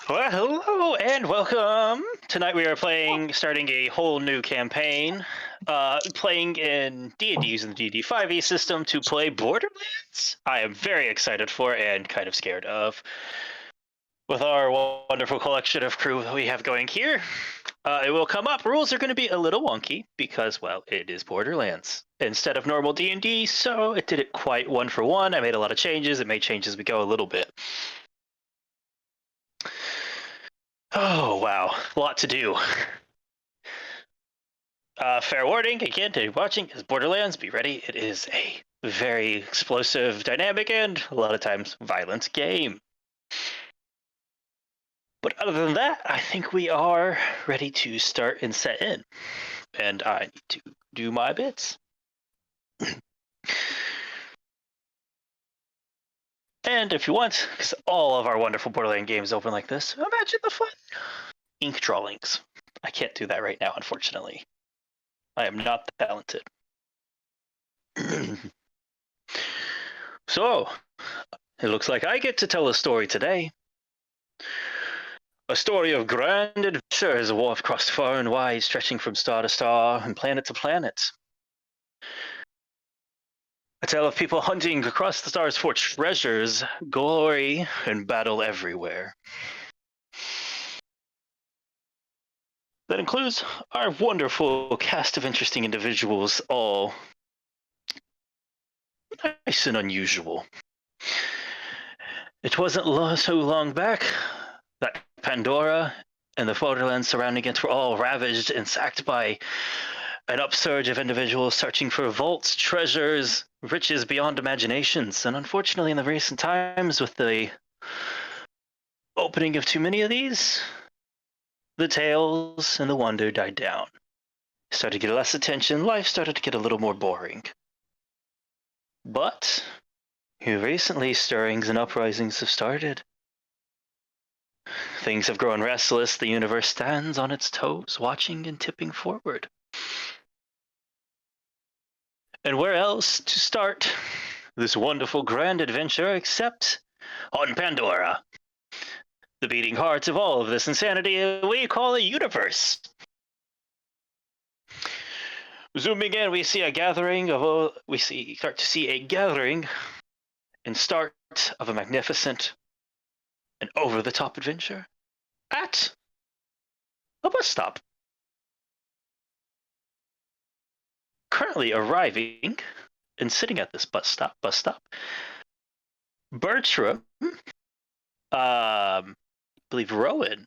Well, hello and welcome. Tonight we are starting a whole new campaign, playing in D&D using the D&D 5e system to play Borderlands. I am very excited for and kind of scared of. With our wonderful collection of crew that we have going here, it will come up. Rules are going to be a little wonky because, well, it is Borderlands instead of normal D&D, so it did it quite one for one. I made a lot of changes. It may change as we go a little bit. Oh, wow. A lot to do. Fair warning, again, to watching is Borderlands. Be ready. It is a very explosive, dynamic, and a lot of times violent game. But other than that, I think we are ready to start and set in. And I need to do my bits. And if you want, because all of our wonderful Borderlands games open like this, imagine the fun. Ink drawings. I can't do that right now, unfortunately. I am not talented. So, it looks like I get to tell a story today. A story of grand adventure as a warp across far and wide, stretching from star to star and planet to planet. A tale of people hunting across the stars for treasures, glory, and battle everywhere. That includes our wonderful cast of interesting individuals, all nice and unusual. It wasn't so long back that Pandora and the borderlands surrounding it were all ravaged and sacked by an upsurge of individuals searching for vaults, treasures, riches beyond imaginations. And unfortunately, in the recent times, with the opening of too many of these, the tales and the wonder died down. Started to get less attention, life started to get a little more boring. But recently, stirrings and uprisings have started. Things have grown restless, the universe stands on its toes, watching and tipping forward. And where else to start this wonderful grand adventure except on Pandora? The beating heart of all of this insanity we call a universe. Zooming in, we see a gathering of start to see a gathering and start of a magnificent and over-the-top adventure at a bus stop. Currently arriving and sitting at this bus stop, Bertram, I believe Rowan,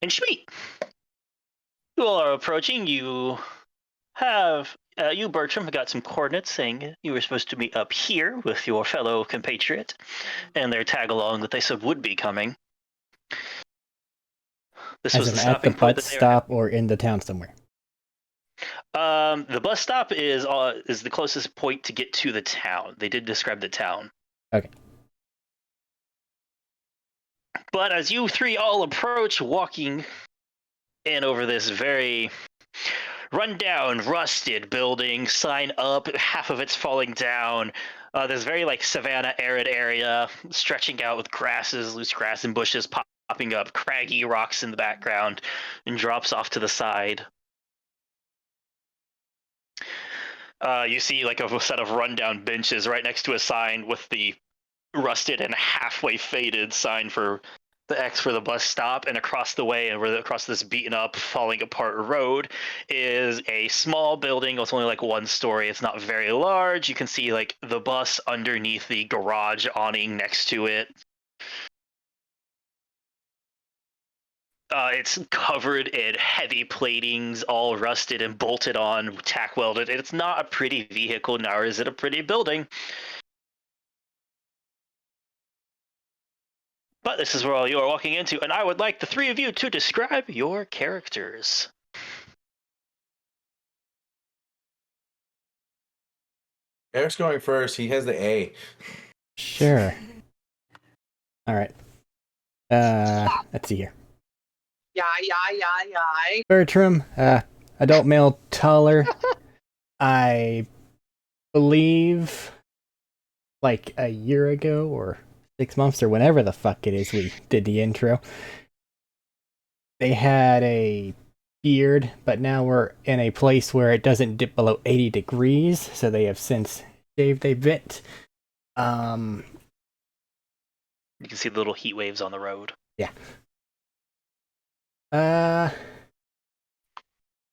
and Schmeat. You all are approaching. You have, you Bertram, got some coordinates saying you were supposed to meet up here with your fellow compatriot, and their tag-along that they said would be coming. This was the stopping point. At the bus stop or in the town somewhere? The bus stop is the closest point to get to the town. They did describe the town. Okay. But as you three all approach, walking in over this very rundown, rusted building, sign up, half of it's falling down. This very savanna arid area stretching out with grasses, loose grass and bushes popping up, craggy rocks in the background, and drops off to the side. You see a set of rundown benches right next to a sign with the rusted and halfway faded sign for the X for the bus stop, and across the way and across this beaten up, falling apart road is a small building. It's only one story. It's not very large. You can see the bus underneath the garage awning next to it. It's covered in heavy platings, all rusted and bolted on, tack welded. It's not a pretty vehicle, nor is it a pretty building. But this is where all you are walking into, and I would like the three of you to describe your characters. Eric's going first. He has the A. Sure. All right. Let's see here. Yeah. Bertram, adult male, taller. I believe a year ago or 6 months or whenever the fuck it is we did the intro. They had a beard, but now we're in a place where it doesn't dip below 80 degrees, so they have since shaved a bit. You can see the little heat waves on the road. Yeah.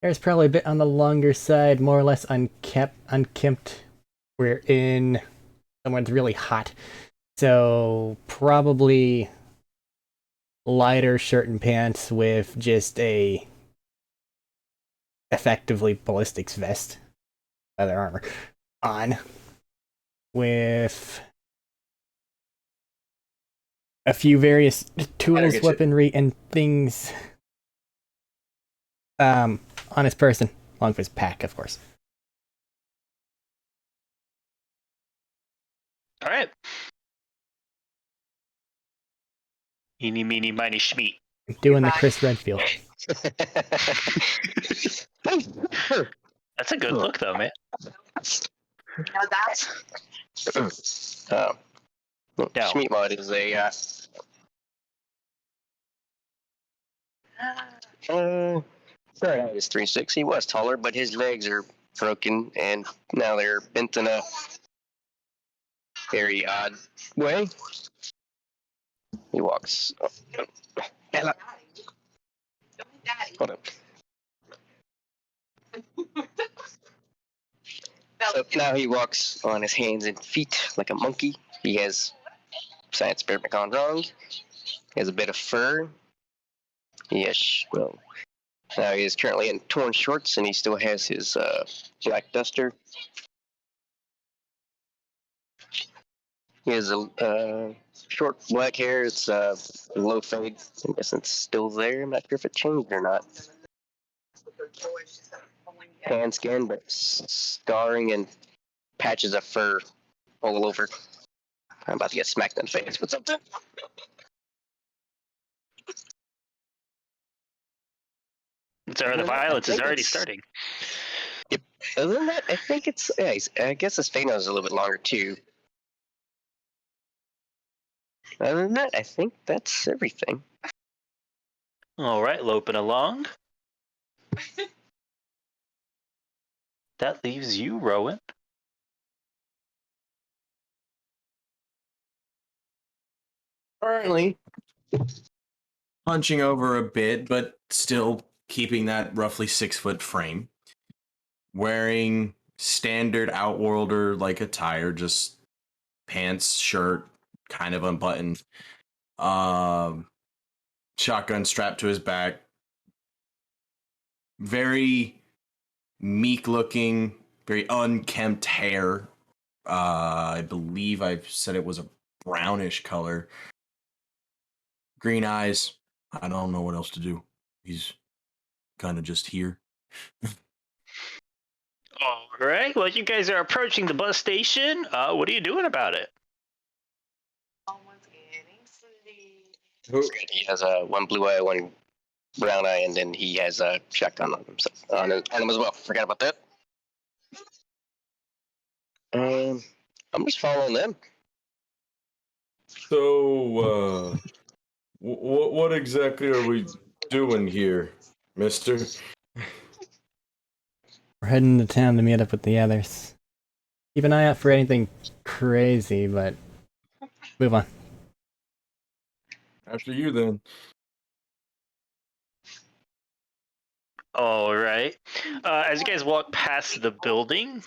There's probably a bit on the longer side, more or less unkempt. We're in somewhere that's really hot, so probably lighter shirt and pants with just a effectively ballistics vest, leather armor on, with a few various tools, weaponry, and things on his person, along with his pack, of course. All right. Eeny, meeny, miny, schmeat. I'm doing the Chris Redfield. That's a good look, though, man. No, that's No. Schmeat mod is a Fahrenheit is 3'6". He was taller, but his legs are broken, and now they're bent in a very odd way. He walks. Ella. Hold on. So now he walks on his hands and feet like a monkey. He has science experiment gone wrong. He has a bit of fur. Yes, well, now he is currently in torn shorts, and he still has his black duster. He has a short black hair. It's low fade. I guess it's still there. I'm not sure if it changed or not. Tan skin, but scarring and patches of fur all over. I'm about to get smacked in the face with something. The violence is already starting. Yep. Other than that, I think it's. Yeah, I guess his fade nose is a little bit longer too. Other than that, I think that's everything. All right, loping along. That leaves you, Rowan. Currently punching over a bit, but still keeping that roughly 6-foot frame. Wearing standard Outworlder like attire, just pants, shirt, kind of unbuttoned. Shotgun strapped to his back. Very meek looking, very unkempt hair. I believe I've said it was a brownish color. Green eyes. I don't know what else to do. He's kind of just here. All right. Well, you guys are approaching the bus station. What are you doing about it? someone's getting sleepy. He has one blue eye, one brown eye, and then he has a shotgun on himself, on him as well. Forgot about that. I'm just following them. So, what exactly are we doing here, mister? We're heading to town to meet up with the others. Keep an eye out for anything crazy, but move on. After you, then. All right. As you guys walk past the building,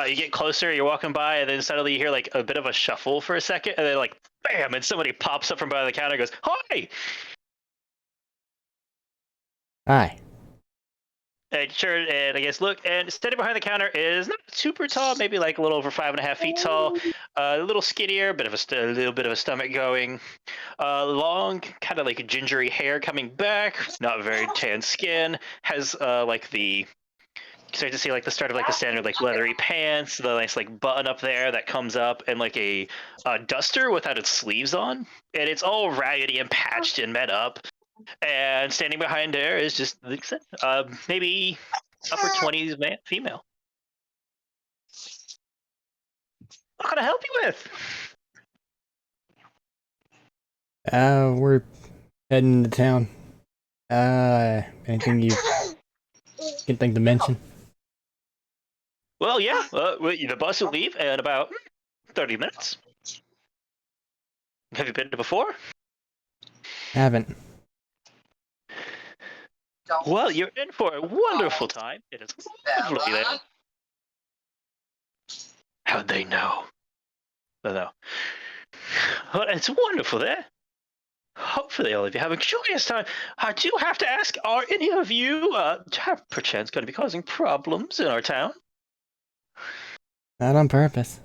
you get closer, you're walking by, and then suddenly you hear like a bit of a shuffle for a second, and then like, bam, and somebody pops up from behind the counter and goes, "Hi!" Hi. And sure, and I guess look, and standing behind the counter is not super tall, maybe like a little over 5.5 feet tall, a little skinnier, a little bit of a stomach going, long, kind of like gingery hair coming back, not very tan skin, has like the. You start to see like the start of like the standard like leathery pants, the nice like button up there that comes up, and like a duster without its sleeves on, and it's all raggedy and patched and met up. And standing behind her is just maybe upper 20s man, female. What can I help you with? We're heading to town. Anything you can think to mention? Well, yeah. The bus will leave in about 30 minutes. Have you been to before? Haven't. Well, you're in for a wonderful time. It is lovely there. How'd they know? No. But it's wonderful there. Hopefully all of you have a joyous time. I do have to ask, are any of you perchance going to be causing problems in our town? Not on purpose.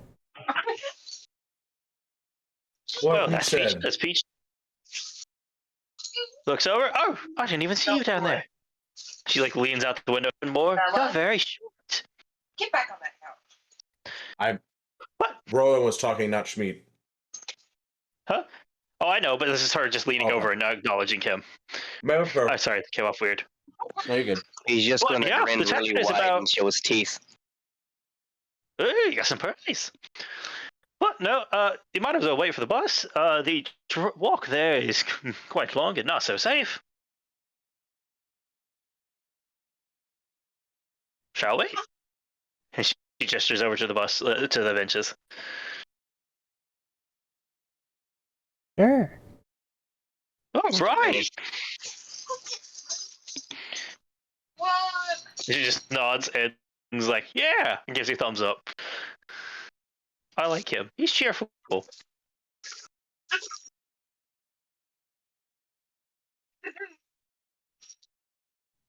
What Well, we that's Peach. said. That's Peach. Looks over. Oh, I didn't even see you down there. She leans out the window and more. You're very short. Get back on that couch. Rowan was talking, not Schmied. Huh? Oh, I know, but this is her just leaning Okay. over and not acknowledging him. Maybe I'm sorry, it came off weird. No, you're good. He's just Well, gonna yeah, grin the really tension is wide about- and show his teeth. Hey, you got some praise. Well, no, you might as well wait for the bus. The walk there is quite long and not so safe. Shall we? And she gestures over to the bus, to the benches. Sure. All right. What? She just nods and is like, yeah, and gives you a thumbs up. I like him. He's cheerful.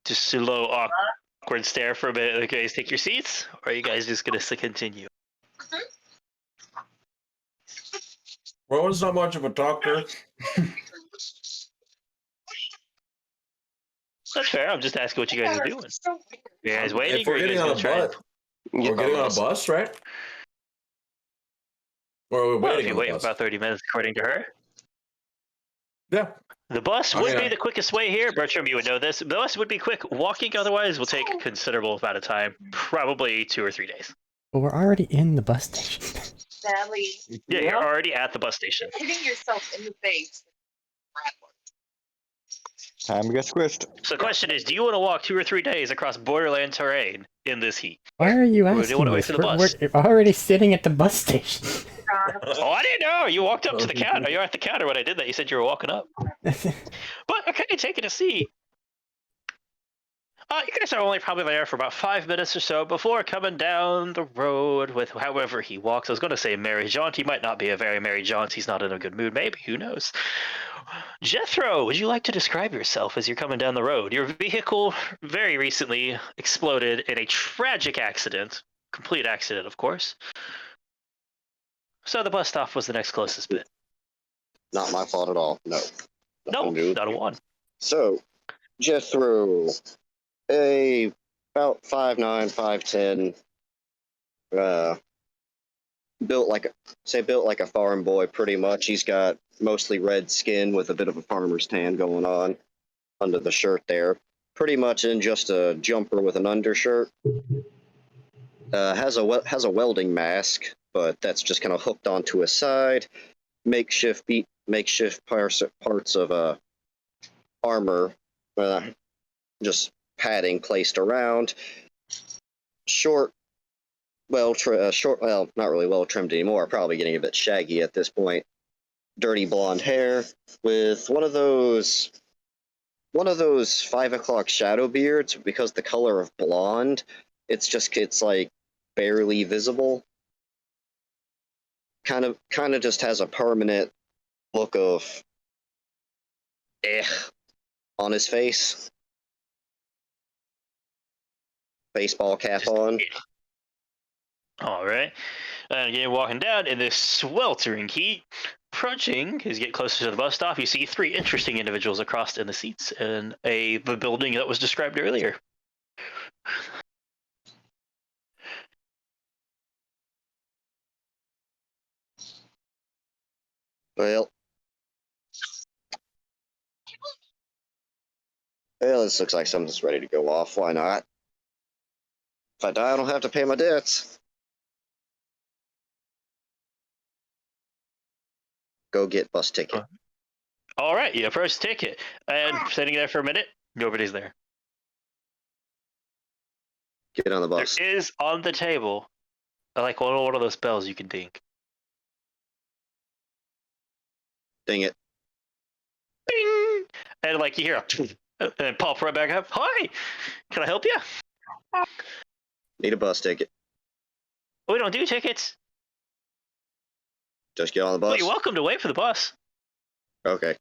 Just a little awkward stare for a bit. Okay, guys, take your seats, or are you guys just gonna continue? Rowan's not much of a talker. That's fair. I'm just asking what you guys are doing. You guys waiting? If we're or you getting guys on a gonna try bus, and- we're getting on a bus, right? Or we're Well, if waiting you on the wait bus. about 30 minutes, according to her. Yeah. The bus I would mean, be the quickest way here. Bertram, you would know this. The bus would be quick. Walking otherwise will take a considerable amount of time. Probably 2 or 3 days. But we're already in the bus station. Sadly, Yeah, you're already at the bus station. hitting yourself in the face. Time to get squished. So the question is, do you want to walk 2 or 3 days across Borderland terrain in this heat? Why are you Or do you asking wanna wait this? for the bus? We're already sitting at the bus station. Oh, I didn't know. You walked up to the counter. You were at the counter when I did that. You said you were walking up. But okay, taking a seat. You guys are only probably there for about 5 minutes or so before coming down the road with however he walks. I was going to say merry jaunt. He might not be a very merry jaunt. He's not in a good mood. Maybe. Who knows? Jethro, would you like to describe yourself as you're coming down the road? Your vehicle very recently exploded in a tragic accident. Complete accident, of course. So the bus stop was the next closest bit. Not my fault at all. No. No, Nothing to do with not a me. one. So, Jethro, about 5'9", 5'10", built like a farm boy, pretty much. He's got mostly red skin with a bit of a farmer's tan going on under the shirt there. Pretty much in just a jumper with an undershirt. Has a welding mask, but that's just kind of hooked onto his side. Makeshift parts of armor, just padding placed around. Short, well, not really well trimmed anymore. Probably getting a bit shaggy at this point. Dirty blonde hair with one of those 5 o'clock shadow beards. Because the color of blonde, it's like barely visible. Kind of just has a permanent look of on his face. Baseball cap on. All right. And again, walking down in this sweltering heat, approaching, as you get closer to the bus stop, you see 3 interesting individuals across in the seats in the building that was described earlier. Well, this looks like something's ready to go off. Why not? If I die, I don't have to pay my debts. Go get bus ticket. All right, you approach the ticket, and sitting there for a minute, nobody's there. Get on the bus. There is on the table, like one of those bells you can ding. Ding it. Ding! And like you hear a and pop right back up. Hi, can I help you? Need a bus ticket. We don't do tickets. Just get on the Well, bus. you're welcome to wait for the bus. Okay.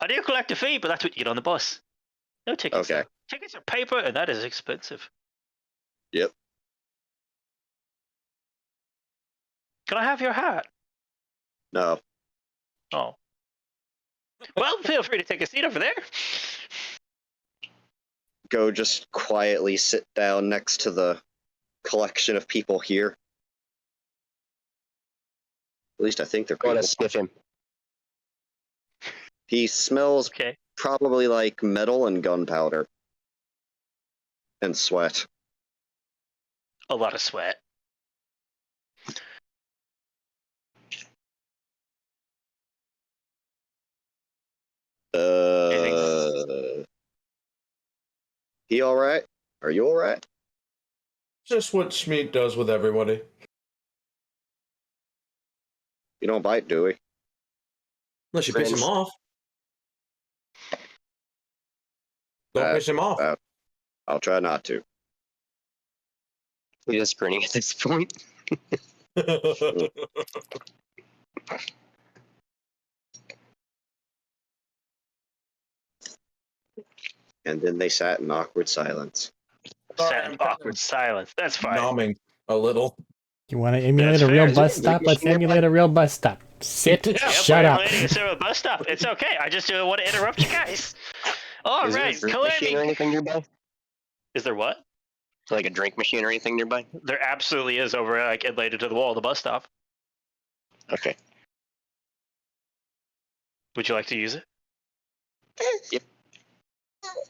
I do collect a fee, but that's what you get on the bus. No tickets. Okay. Though. Tickets are paper, and that is expensive. Yep. Can I have your hat? No. Oh. Well, feel free to take a seat over there. Go just quietly sit down next to the collection of people here. At least I think they're I want people. to sniff him. He smells Okay. probably like metal and gunpowder. And sweat. A lot of sweat. He alright? Are you alright? Just what Schmeat does with everybody. You don't bite, do we? Unless you piss him Friends. off. Don't piss him off. I'll try not to. He's just grinning at this point. And then they sat in awkward silence. Sat in awkward silence. That's fine. Numbing a little. You want to emulate That's a real fair. bus stop? Let's emulate a real bus stop. Sit. Yeah, Shut up. Instead of a bus stop. It's okay. I just want to interrupt you guys. All Is there a right, drink machine or claiming. anything nearby? Is there what? Like a drink machine or anything nearby? There absolutely is over like laid into the wall of the bus stop. Okay. Would you like to use it? Yep.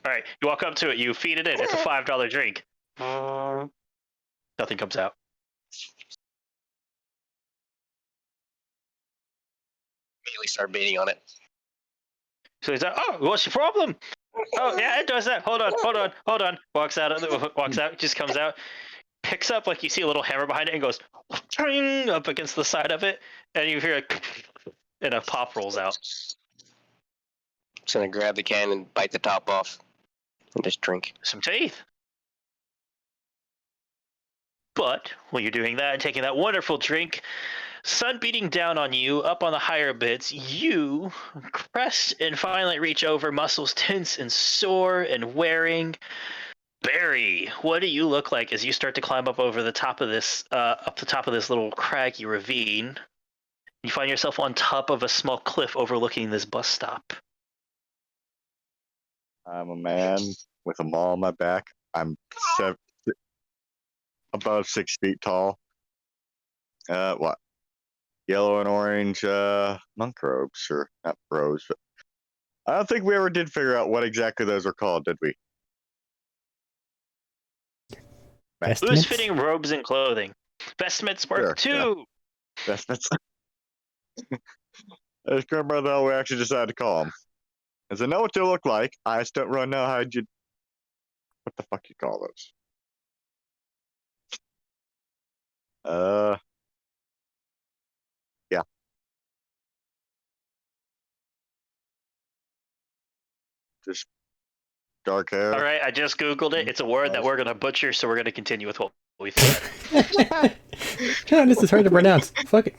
All right, you walk up to it. You feed it in. It's a $5 drink. Nothing comes out. Immediately start baiting on it. So he's like, "Oh, what's your problem?" "Oh, yeah, it does that. Hold on." Walks out, just comes out, picks up, like you see a little hammer behind it, and goes "Tring," up against the side of it, and you hear and a pop rolls out. Just gonna grab the can and bite the top off and just drink. Some teeth. But while you're doing that and taking that wonderful drink, sun beating down on you, up on the higher bits, you crest and finally reach over, muscles tense and sore and wearing. Barry, what do you look like as you start to climb up over the top of this, up the top of this little craggy ravine? You find yourself on top of a small cliff overlooking this bus stop. I'm a man with a mall on my back. I'm above 6 feet tall. What? Yellow and orange monk robes, or not robes, but I don't think we ever did figure out what exactly those are called, did we? Vestments? Loose-fitting robes and clothing. Vestments work too. Vestments. I just can't remember the hell we actually decided to call them. Because I know what they look like. I just don't really know how you. What the fuck you call those? Yeah. Just dark hair. All right, I just Googled it. It's a word that we're going to butcher, so we're going to continue with what we thought. God, this is hard to pronounce. Fuck it.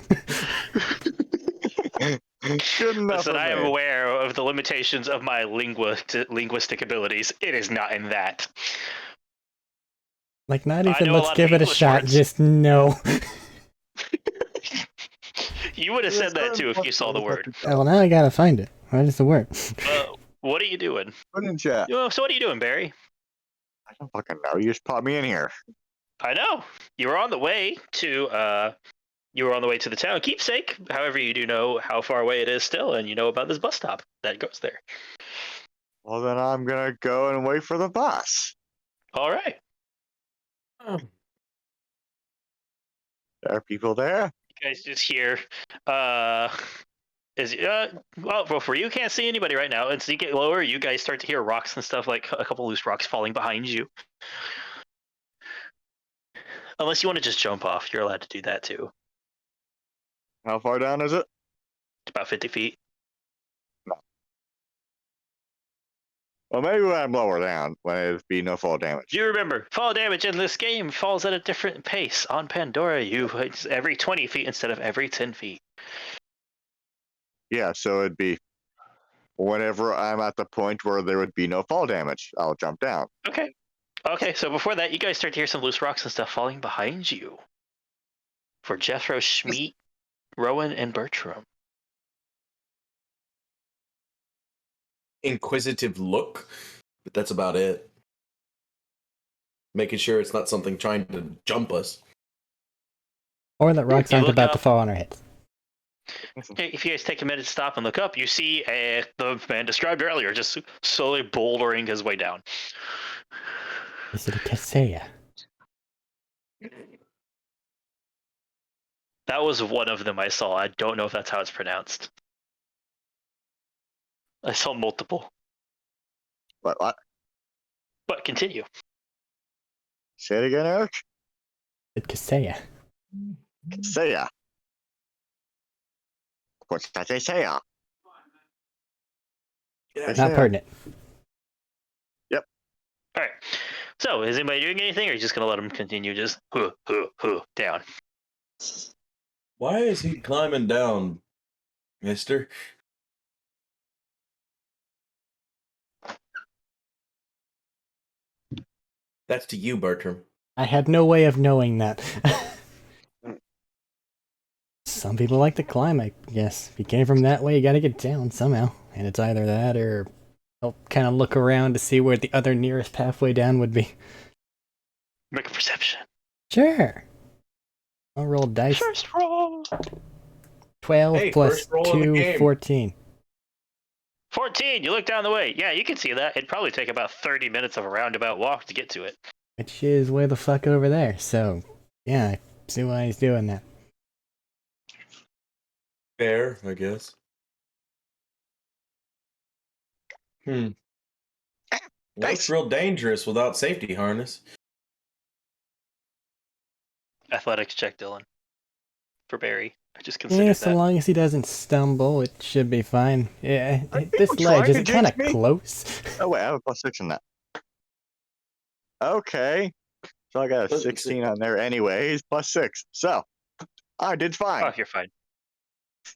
Good enough. Listen, for I am me. aware of the limitations of my linguistic abilities. It is not in that. Like, not I even know a let's lot give of it a English shot. words. Just no. You would have said that too if you saw the word. Well, now I gotta find it. What is the word? What are you doing? Put in chat. So what are you doing, Barry? I don't fucking know. You just popped me in here. I know you were on the way to the town Keepsake. However, you do know how far away it is still, and you know about this bus stop that goes there. Well, then I'm gonna go and wait for the bus. All right. There are people there. You guys just hear, well, for you can't see anybody right now. As you get lower, you guys start to hear rocks and stuff, like a couple loose rocks falling behind you. Unless you want to just jump off, you're allowed to do that too. How far down is it? About 50 feet. Well, maybe when I'm lower down, when it'd be no fall damage. You remember, fall damage in this game falls at a different pace. On Pandora, it's every 20 feet instead of every 10 feet. Yeah, so it'd be whenever I'm at the point where there would be no fall damage, I'll jump down. Okay. Okay, so before that, you guys start to hear some loose rocks and stuff falling behind you. For Jethro, Schmeat, Rowan, and Bertram. Inquisitive look, but that's about it. Making sure it's not something trying to jump us. Or that rocks You aren't look about up. to fall on our heads. If you guys take a minute to stop and look up, you see the man described earlier just slowly bouldering his way down. Is it a Kaseya? That was one of them I saw. I don't know if that's how it's pronounced. I saw multiple. What? But continue. Say it again, Eric? It's Kaseya. Say ya. What's that they say? Not pertinent. Alright. So, is anybody doing anything, or are you just going to let him continue just down? Why is he climbing down, mister? That's to you, Bertram. I had no way of knowing that. Some people like to climb, I guess. If you came from that way, you gotta get down somehow. And it's either that or I'll kind of look around to see where the other nearest pathway down would be. Make a perception. Sure. I'll roll dice. First roll. 12 Hey, plus first roll of the 2, game. 14. 14, you look down the way. Yeah, you can see that. It'd probably take about 30 minutes of a roundabout walk to get to it. Which is way the fuck over there, so yeah, I see why he's doing that. Fair, I guess. Looks real dangerous without safety harness. Athletics check, Dylan. For Barry. I just considered Yeah, so that. long as he doesn't stumble, it should be fine. Yeah, I think this I'm ledge, trying is to it kind of jinx me. close? Oh, wait, I have a +6 in that. Okay. So I got a 16 on there anyways, +6. So, I did fine. Oh, you're fine.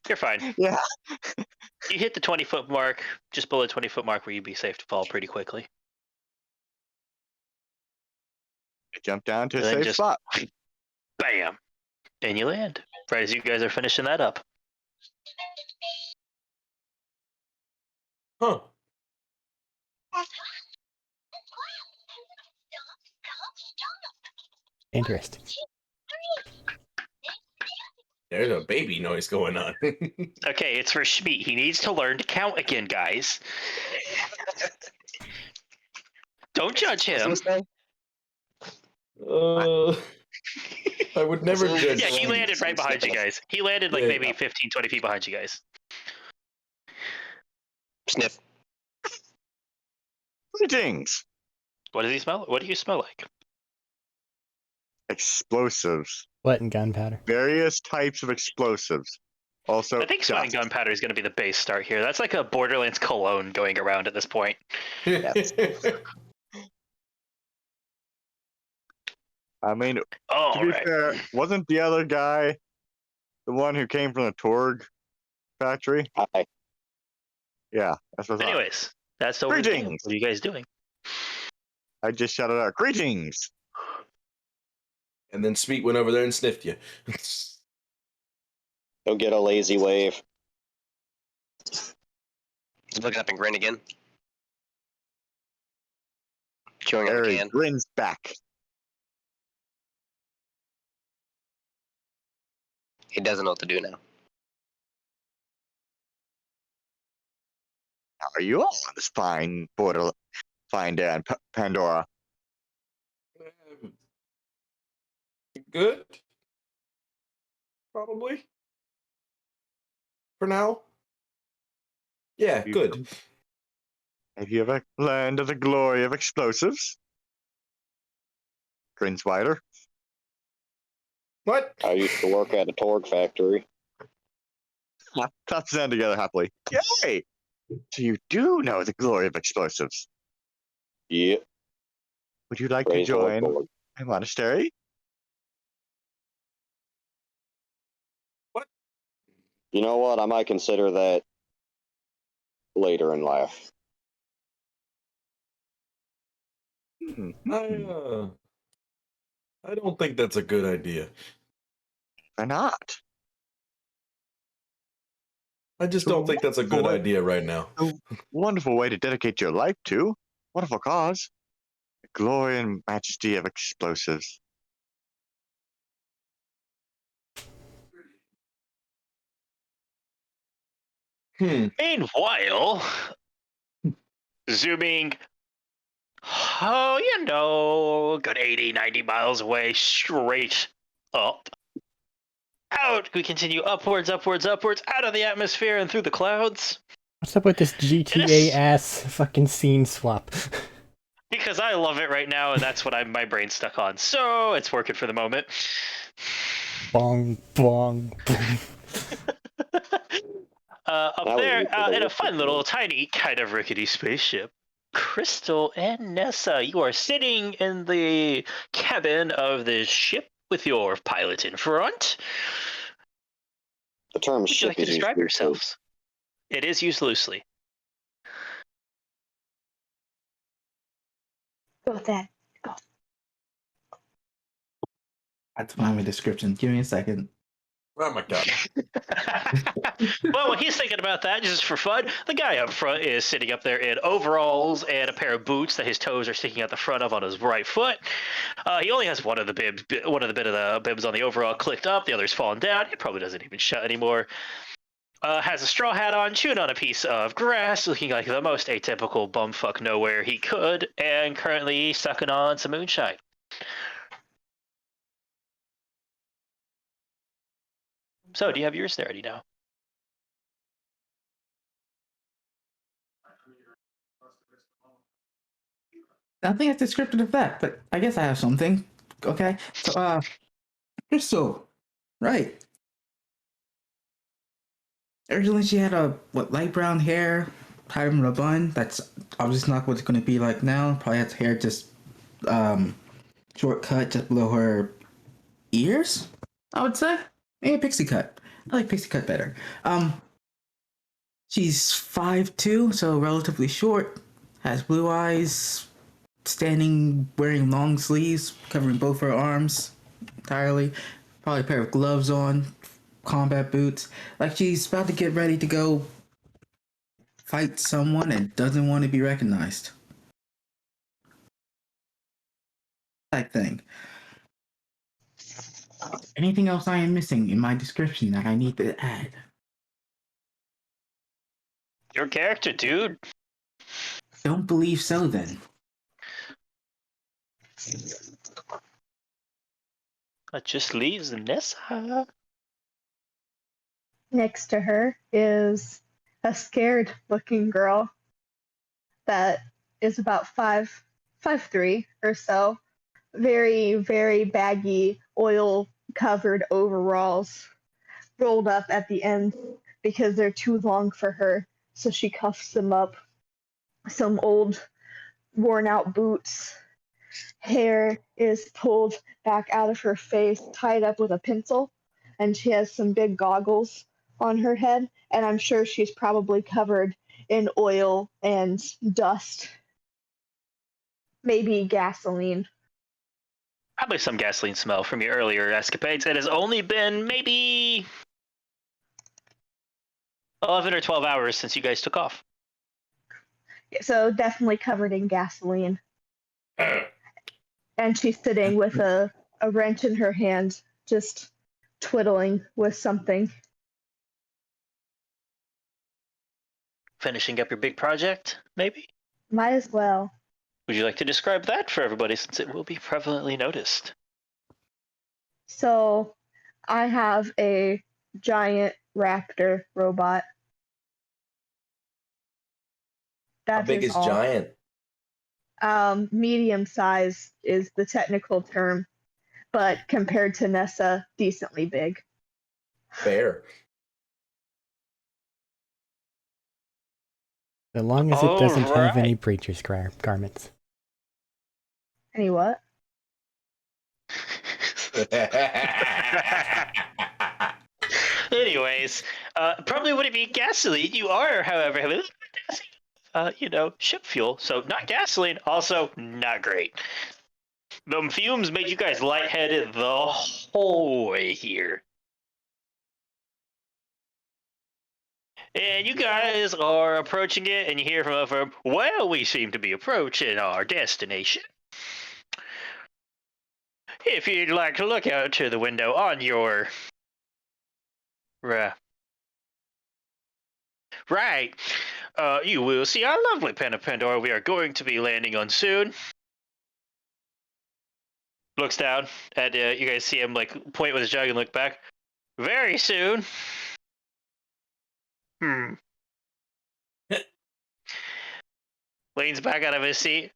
You're fine. Yeah. You hit the 20-foot mark, just below the 20-foot mark where you'd be safe to fall pretty quickly. I jumped down to a And then safe just- spot. Bam! And you land. Right as you guys are finishing that up. Huh. Interesting. There's a baby noise going on. Okay, it's for Schmeat. He needs to learn to count again, guys. Don't judge him. I would never judge. Yeah, he landed right behind you guys. He landed like Yeah. maybe 15, 20 feet behind you guys. Sniff. Greetings. What does he smell? What do you smell like? Explosives. What in gunpowder? Various types of explosives. Also, I think sweat and dust. gunpowder is going to be the base start here. That's like a Borderlands cologne going around at this point. I mean, to Oh, be right. fair, wasn't the other guy the one who came from the Torg factory? Hi. Yeah, that's what I thought. Anyways, that's over the game. Greetings. What are you guys doing? I just shouted out, greetings! And then Sweet went over there and sniffed you. Go get a lazy wave. Just look up and grin again. Chewing on a Harry can. grins back. He doesn't know what to do now. How are you all on this fine day on Pandora? Good. probably. For now. Yeah, good. Have you ever learned of the glory of explosives? Grins wider. What? I used to work at a Torg factory. Claps his hand together happily. Yay! So you do know the glory of explosives. Yep. Would you like Praise to Lord join Torg. my monastery? You know what? I might consider that later in life. I don't think that's a good idea. Why not? I just don't think that's a good idea right now. A wonderful way to dedicate your life to. Wonderful cause. The glory and majesty of explosives. Meanwhile, zooming, good 80, 90 miles away, straight up. Out, we continue upwards, upwards, upwards, out of the atmosphere and through the clouds. What's up with this GTA ass fucking scene swap? Because I love it right now, and that's what my brain's stuck on. So it's working for the moment. Bong, bong, bong. Up there, in a fun little tiny kind of rickety spaceship, Crystal and Nessa, you are sitting in the cabin of the ship with your pilot in front. The term Would you ship like to is describe used yourselves? It is used loosely. Go with that. Go. That's my description. Give me a second. Oh my god. Well, when he's thinking about that, just for fun, the guy up front is sitting up there in overalls and a pair of boots that his toes are sticking out the front of on his right foot. He only has one of the bit of the bibs on the overall clicked up. The other's fallen down. It probably doesn't even shut anymore. Has a straw hat on, chewing on a piece of grass, looking like the most atypical bumfuck nowhere he could, and currently sucking on some moonshine. So, do you have yours there ready now? I think it's descriptive of that, but I guess I have something. Okay. So Crystal. Right. Originally she had light brown hair, tied in a bun. That's obviously not what it's gonna be like now. Probably has hair just short cut just below her ears, I would say. Maybe a pixie cut. I like pixie cut better. She's 5'2", so relatively short, has blue eyes, standing wearing long sleeves, covering both her arms entirely, probably a pair of gloves on, combat boots, like she's about to get ready to go fight someone and doesn't want to be recognized. Type thing. Anything else I am missing in my description that I need to add? Your character, dude. Don't believe so then. That just leaves Nessa. Next to her is a scared looking girl that is about 5'3" or so. Very, very baggy, oil covered overalls rolled up at the end because they're too long for her. So she cuffs them up. Some old, worn out boots. Hair is pulled back out of her face, tied up with a pencil, and she has some big goggles on her head, and I'm sure she's probably covered in oil and dust. Maybe gasoline. Probably some gasoline smell from your earlier escapades. It has only been maybe 11 or 12 hours since you guys took off. So definitely covered in gasoline. And she's sitting with a wrench in her hand, just twiddling with something. Finishing up your big project, maybe? Might as well. Would you like to describe that for everybody, since it will be prevalently noticed? So I have a giant raptor robot. How That big is all. giant? Medium size is the technical term, but compared to Nessa, decently big. Fair. So long as it doesn't have any Alright. preacher's garments. Any what? Anyways, probably wouldn't be gasoline. You are, however, having ship fuel. So not gasoline. Also not great. The fumes made you guys lightheaded the whole way here. And you guys are approaching it, and you hear from over, well, we seem to be approaching our destination. If you'd like to look out to the window on your right, you will see our lovely pen of Pandora we are going to be landing on soon. Looks down, and you guys see him like point with his jug and look back. Very soon. Leans back out of his seat.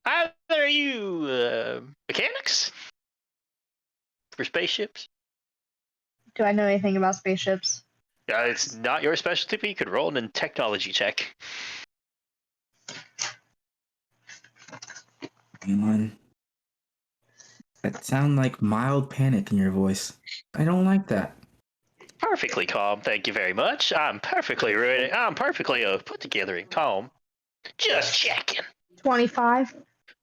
Are you mechanics for spaceships? Do I know anything about spaceships? It's not your specialty, but you could roll in technology check. Hang on. That sound like mild panic in your voice. I don't like that. Perfectly calm, thank you very much. I'm perfectly put together and calm. Just checking. 25.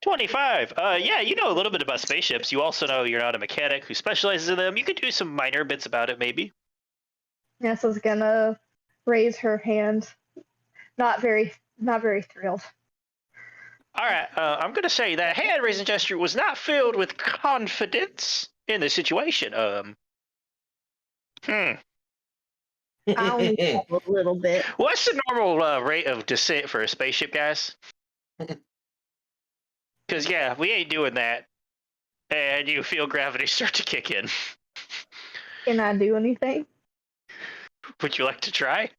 25. Yeah, you know a little bit about spaceships. You also know you're not a mechanic who specializes in them. You could do some minor bits about it, maybe. Nessa's gonna raise her hand. Not very thrilled. All right, I'm gonna say that hand-raising gesture was not filled with confidence in the situation. I only have a little bit. What's the normal rate of descent for a spaceship, guys? Because, yeah, we ain't doing that. And you feel gravity start to kick in. Can I do anything? Would you like to try?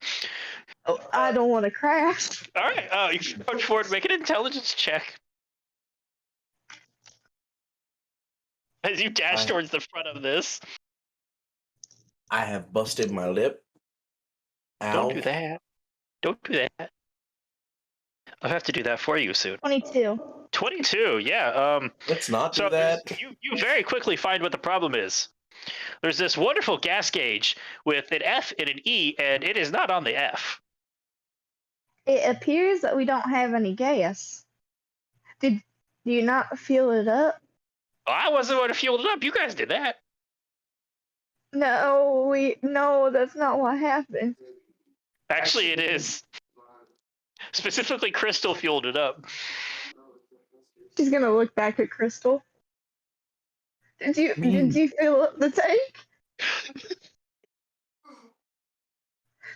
Oh, I don't want to crash. All right, you can approach forward, make an intelligence check. As you dash towards the front of this. I have busted my lip. Ow. Don't do that. Don't do that. I'll have to do that for you soon. 22. 22, yeah. Let's not do So that. you very quickly find what the problem is. There's this wonderful gas gauge with an F and an E, and it is not on the F. It appears that we don't have any gas. Do you not fuel it up? I wasn't the one who fueled it up. You guys did that. No, that's not what happened. Actually, it is. Specifically, Crystal fueled it up. She's gonna look back at Crystal. Did you fill up the tank?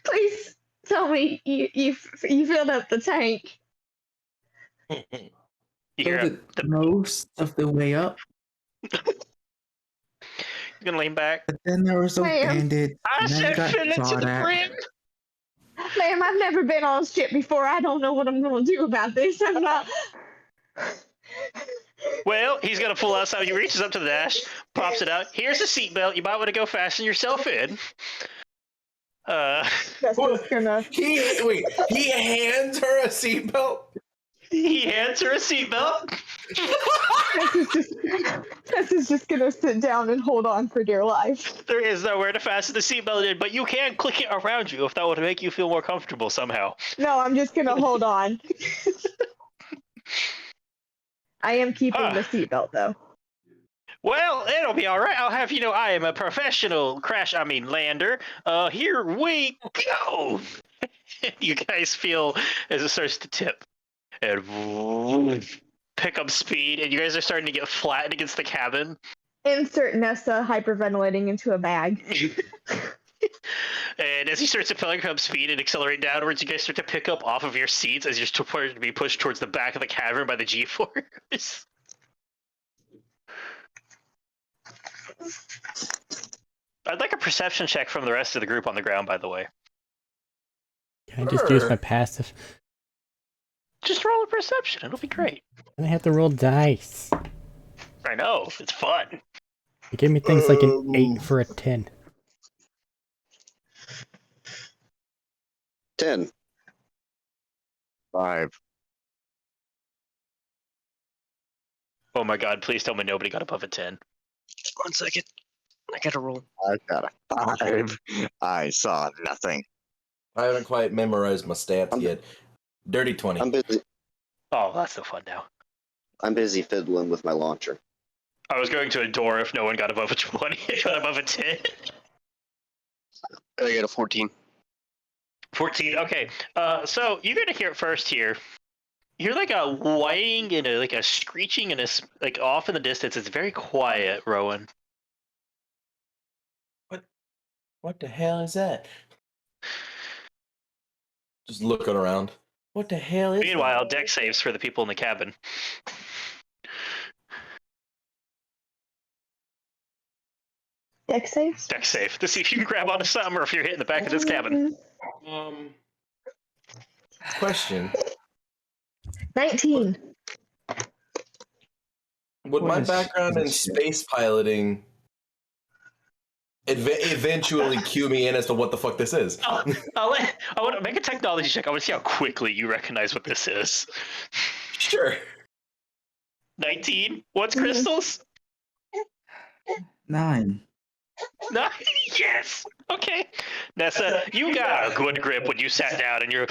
Please tell me you filled up the tank. You Filled hear it most of the way up, He's gonna lean back. but then there was those Ma'am. bandits. I and then said got fill it to shot the at. brim. Ma'am, I've never been on a ship before. I don't know what I'm gonna do about this. I'm not. Well, he's gonna pull out something. He reaches up to the dash, pops it out. Here's a seatbelt. You might want to go fasten yourself in. That's just gonna. He hands her a seatbelt. He hands her a seatbelt. This is just gonna sit down and hold on for dear life. There is nowhere to fasten the seatbelt in, but you can click it around you if that would make you feel more comfortable somehow. No, I'm just gonna hold on. I am keeping the seatbelt though. Well, it'll be all right. I'll have you know I am a professional lander. Here we go. You guys feel as it starts to tip and pick up speed, and you guys are starting to get flattened against the cabin. Insert Nessa hyperventilating into a bag. And as he starts to pick up speed and accelerate downwards, you guys start to pick up off of your seats as you're starting to be pushed towards the back of the cavern by the G-force. I'd like a perception check from the rest of the group on the ground, by the way. Can I just use my passive? Just roll a perception. It'll be great. And I have to roll dice. I know. It's fun. They give me things like an 8 for a 10. 10. 5. Oh my god, please tell me nobody got above a 10. 1 second. I gotta roll. I got a 5. I saw nothing. I haven't quite memorized my stats I'm- yet. Dirty 20. I'm busy. Oh, that's so fun now. I'm busy fiddling with my launcher. I was going to adore if no one got above a 20. Got above a 10. I got a 14. 14. Okay. So you're gonna hear it first here. You're like a whining and like a screeching and like off in the distance. It's very quiet, Rowan. What the hell is that? Just looking around. What the hell is Meanwhile, that? deck saves for the people in the cabin. Deck saves? Deck save to see if you can grab onto something or if you're hitting the back of this cabin. Question. 19. Would my background in space piloting eventually cue me in as to what the fuck this is? I want to make a technology check. I want to see how quickly you recognize what this is. Sure. 19. What's crystals? 9. No. Yes. Okay. Nessa, you got a good grip when you sat down and you're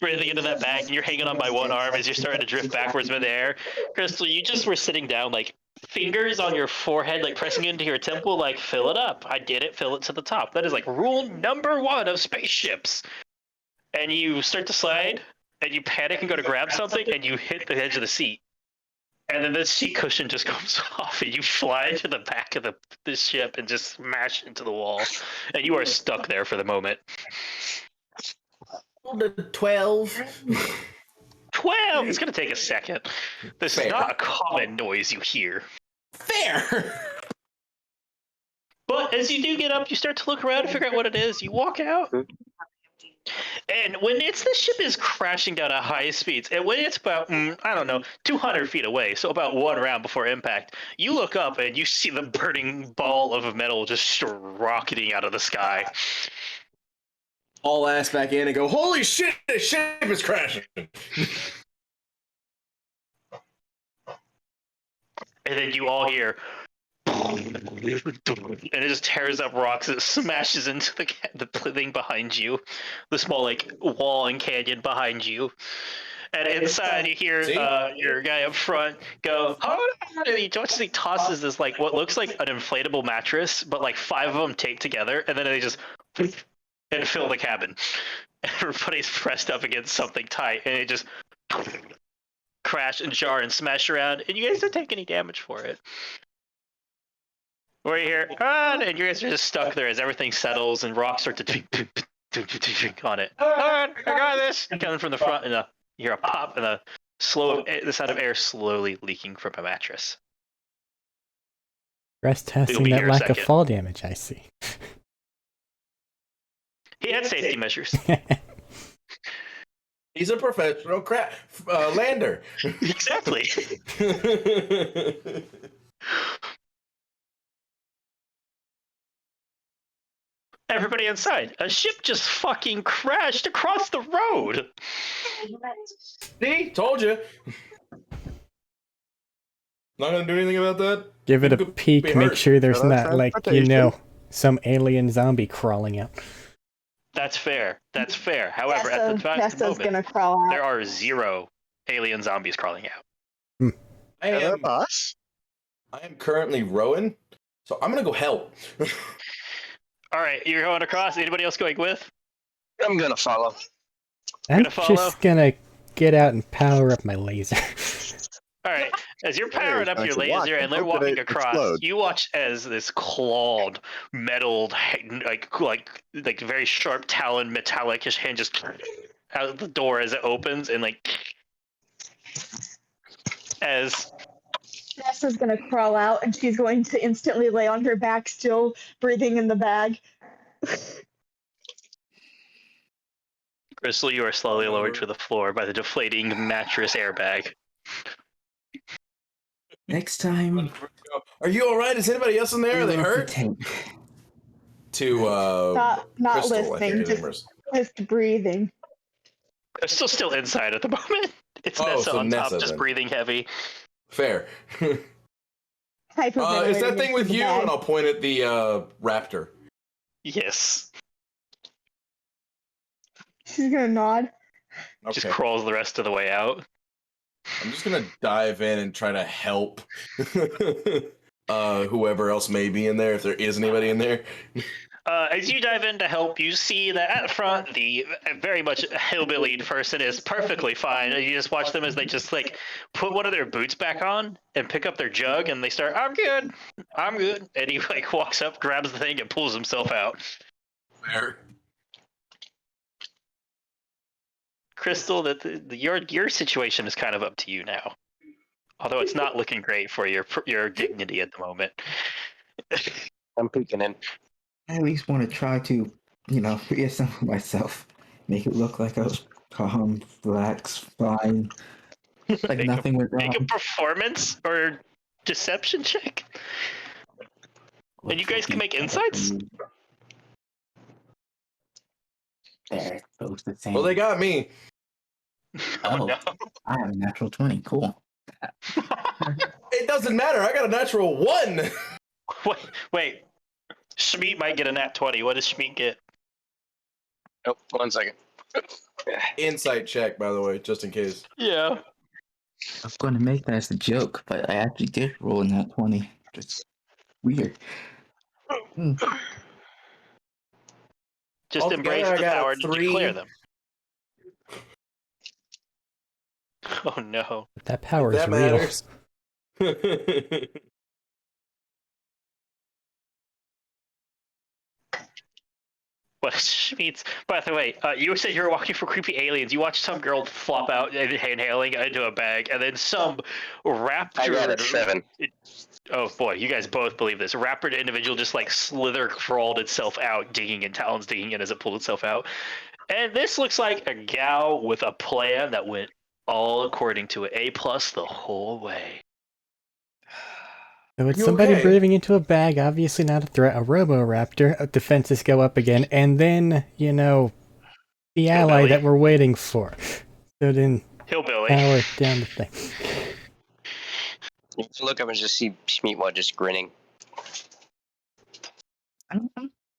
breathing into that bag and you're hanging on by one arm as you're starting to drift backwards midair. Crystal, you just were sitting down, like fingers on your forehead, like pressing into your temple, like fill it up. I did it. Fill it to the top. That is like rule number 1 of spaceships. And you start to slide, and you panic and go to grab something, and you hit the edge of the seat. And then the seat cushion just comes off, and you fly to the back of the ship and just smash into the wall. And you are stuck there for the moment. 12. 12! It's going to take a second. This is Fair. not a common noise you hear. Fair. But as you do get up, you start to look around and figure out what it is. You walk out. And when the ship is crashing down at high speeds, and when it's about, 200 feet away, so about 1 round before impact, you look up and you see the burning ball of metal just rocketing out of the sky. All ass back in and go, holy shit, the ship is crashing. And then you all hear, and it just tears up rocks. It smashes into the thing behind you, the small like wall and canyon behind you. And inside, you hear your guy up front go, "Hold on!" And he tosses this like what looks like an inflatable mattress, but like 5 of them taped together, and then they just and fill the cabin. Everybody's pressed up against something tight, and it just crash and jar and smash around, and you guys don't take any damage for it. Or you hear, and you guys are just stuck there as everything settles and rocks start to on it. I got this! Coming from the front, and you hear a pop and the sound of air slowly leaking from a mattress. Stress testing be that here a lack of second. fall damage, I see. He had safety measures. He's a professional lander. Exactly. Everybody inside. A ship just fucking crashed across the road. See? Told you. Not gonna do anything about that? Give it a Could peek, be make hurt. sure there's Yeah, that's not, like, transportation. some alien zombie crawling out. That's fair. That's fair. However, at the Nessa's moment, gonna crawl out. there are 0 alien zombies crawling out. I am us? currently rowing, so I'm gonna go help. All right, you're going across. Anybody else going with? I'm gonna follow. I'm Gonna follow? just gonna get out and power up my laser. All right, as you're powering up your Actually, watch laser and and they're hope that walking it across, explodes. you watch as this clawed, metaled, like very sharp talon, metallic-ish hand just out the door as it opens, and like as Nessa's gonna crawl out and she's going to instantly lay on her back, still breathing in the bag. Crystal, you are slowly lowered to the floor by the deflating mattress airbag. Next time, Are you all right? Is anybody else in there? Are they we'll have to hurt? take. To Not Crystal, I think listening, his name was. just breathing. Crystal's still inside at the moment. It's Oh, Nessa so on top, Nessa just then. breathing heavy. Fair. Is Hyperventilating that thing into with the you? bag. And I'll point at the raptor. Yes. She's gonna nod. Just Okay. crawls the rest of the way out. I'm just gonna dive in and try to help whoever else may be in there, if there is anybody in there. As you dive in to help, you see that at front, the very much hillbilly person is perfectly fine. And you just watch them as they just like put one of their boots back on and pick up their jug, and they start, "I'm good, I'm good." And he like walks up, grabs the thing, and pulls himself out. Fair. Crystal, your situation is kind of up to you now. Although it's not looking great for your dignity at the moment. I'm peeking in. I at least want to try to, reassemble myself. Make it look like I was calm, relaxed, fine. Like nothing went Make a wrong. performance or deception check. And you guys can make insights? There, both the same. Well, they got me. Oh, no. I have a natural 20. Cool. It doesn't matter. I got a natural 1. Wait. Schmeat might get a nat 20. What does Schmeat get? Oh, 1 second. Insight check, by the way, just in case. Yeah. I was going to make that as a joke, but I actually did roll in that 20. It's weird. Just Altogether, embrace I the got a power to 3. declare them. Oh no. That power is That real. matters. What Schmeat's? By the way, you said you were walking for creepy aliens. You watched some girl flop out and inhaling into a bag, and then some raptor. I got a 7. Oh boy, you guys both believe this. Raptor individual just like crawled itself out, digging in, talons digging in as it pulled itself out. And this looks like a gal with a plan that went all according to it. A+ the whole way. So it's You somebody okay? breathing into a bag, obviously not a threat, a Roboraptor, defenses go up again, and then, the ally Hillbilly. that we're waiting for. So then, Hillbilly. power down the thing. You can look up and just see Schmeatwa just grinning. I'm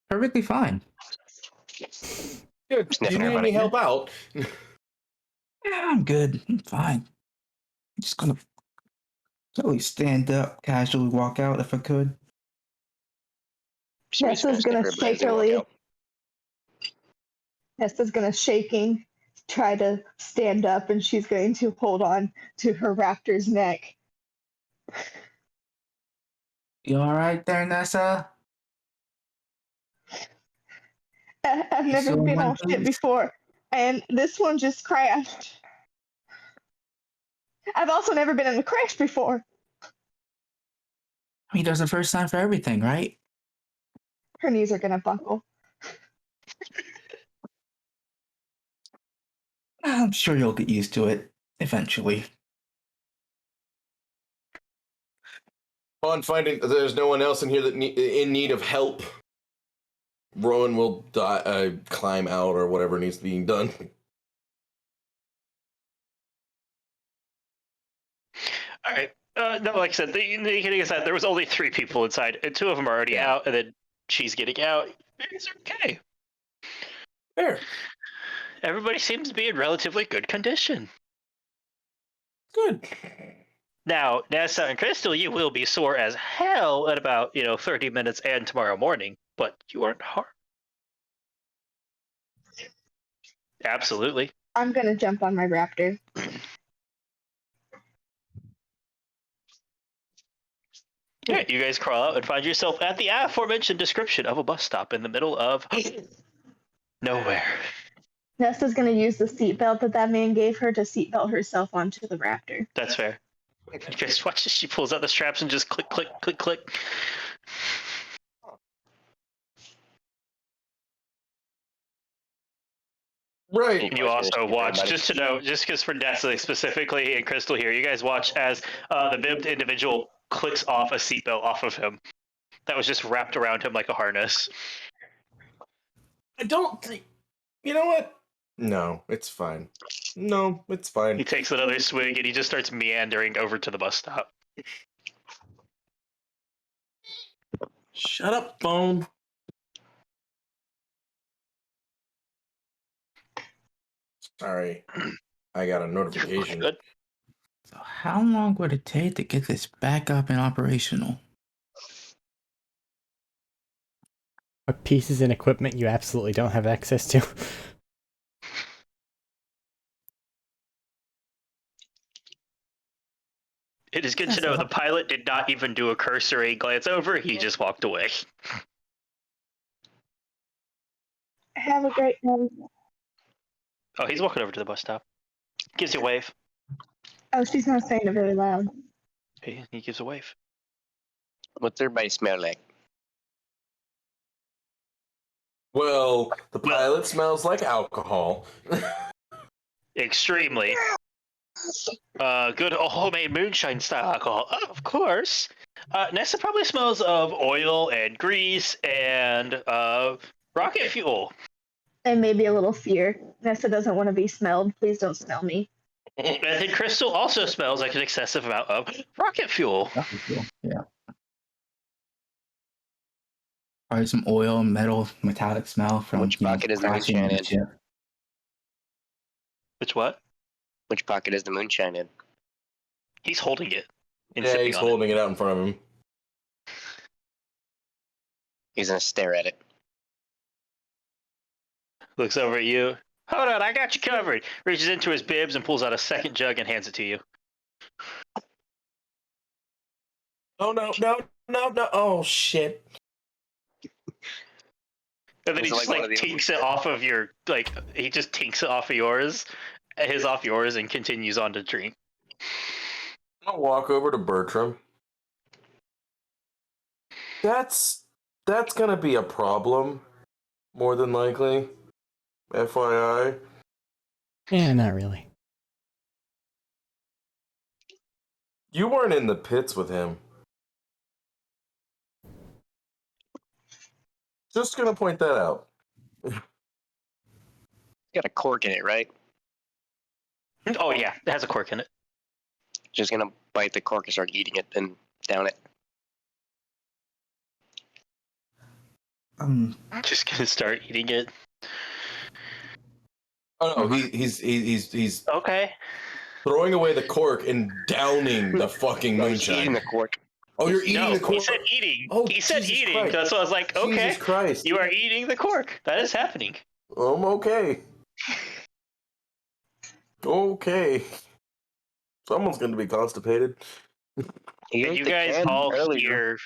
perfectly fine. Good. Do Sniffing you need everybody. any help out? Yeah, I'm good. I'm fine. I'm just going to slowly stand up, casually walk out if I could. Schmeat's Nessa's sniff gonna everybody as they walk shakily. out. Nessa's gonna shaking try to stand up, and she's going to hold on to her raptor's neck. You alright there, Nessa? I've You never still in been one on shit piece? before, and this one just crashed. I've also never been in a crash before. I mean, there's a first time for everything, right? Her knees are gonna buckle. I'm sure you'll get used to it eventually. On finding that there's no one else in here that in need of help, Rowan will climb out or whatever needs being done. All right. No, like I said, getting aside, there was only 3 people inside, and 2 of them are already out, and then she's getting out. It's okay. Fair. Everybody seems to be in relatively good condition. Good. Now, Nessa and Crystal, you will be sore as hell at about 30 minutes and tomorrow morning, but you aren't harmed. Absolutely. I'm gonna jump on my raptor. Yeah, you guys crawl out and find yourself at the aforementioned description of a bus stop in the middle of nowhere. Nessa's gonna use the seatbelt that man gave her to seatbelt herself onto the raptor. That's fair. You guys watch as she pulls out the straps and just click, click, click, click. Right. And you also watch, just to know, just because for Destiny specifically and Crystal here, you guys watch as the bibbed individual clicks off a seatbelt off of him that was just wrapped around him like a harness. I don't think. You know what? No, it's fine. No, it's fine. He takes another swig and he just starts meandering over to the bus stop. Shut up, phone. Sorry, I got a notification. Good. So how long would it take to get this back up and operational? What pieces and equipment you absolutely don't have access to? It is good to know the pilot did not even do a cursory glance over, he just walked away. Have a great night. Oh, he's walking over to the bus stop. Gives you a wave. Oh, she's not saying it very loud. He gives a wave. What's everybody smell like? Well, the pilot smells like alcohol. Extremely. Good homemade moonshine style alcohol. Oh, of course. Nessa probably smells of oil and grease and rocket fuel. And maybe a little fear. Nessa doesn't want to be smelled. Please don't smell me. I think Crystal also smells like an excessive amount of rocket fuel. Yeah. Probably some oil, metal, metallic smell from Which pocket is the crashing moonshine the in? ship. Which what? Which pocket is the moonshine in? He's holding it. And Yeah, sipping he's on holding it out in front of him. He's gonna stare at it. Looks over at you. Hold on, I got you covered. Reaches into his bibs and pulls out a second jug and hands it to you. Oh no! Oh shit! And then he It's just like one like of the- tinks it off of your he just tinks it off of yours, his off yours, and continues on to drink. I'll walk over to Bertram. That's gonna be a problem, more than likely. FYI. Yeah, not really. You weren't in the pits with him. Just gonna point that out. It's got a cork in it, right? Oh yeah, it has a cork in it. Just gonna bite the cork and start eating it, then down it. Just gonna start eating it. Oh no, he's Okay. throwing away the cork and downing the fucking No, he's eating moonshine. the cork. Oh, you're eating No, the cork. he said eating. Oh, he said Jesus eating. Christ. That's why I was like, okay, Jesus Christ. you are eating the cork. That is happening. Okay. Okay. Someone's going to be constipated. He And ate you the guys can all earlier. hear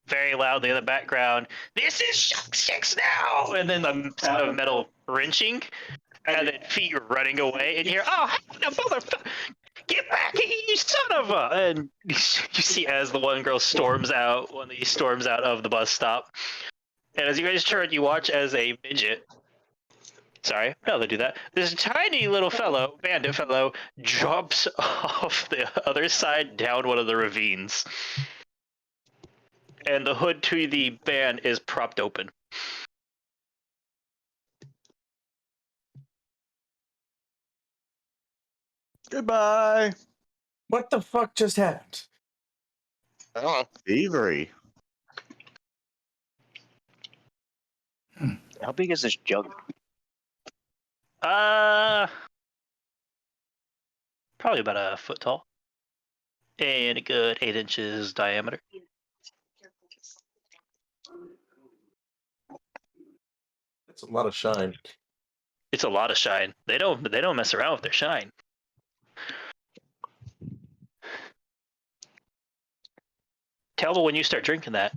very loudly in the background, "This is Shock 6 now!" And then the sound of metal wrenching, and then feet running away, and you hear, "Oh, motherfucker! Get back here, you son of a!" And you see as the one girl storms out of the bus stop. And as you guys turn, you watch as a midget. Sorry, no, they do that. This tiny little fellow, bandit fellow, jumps off the other side down one of the ravines. And the hood to the van is propped open. Goodbye. What the fuck just happened? Oh, Thievery. how big is this jug? Probably about a foot tall. And a good 8 inches diameter. It's a lot of shine. It's a lot of shine. They don't mess around with their shine. Tell me when you start drinking that.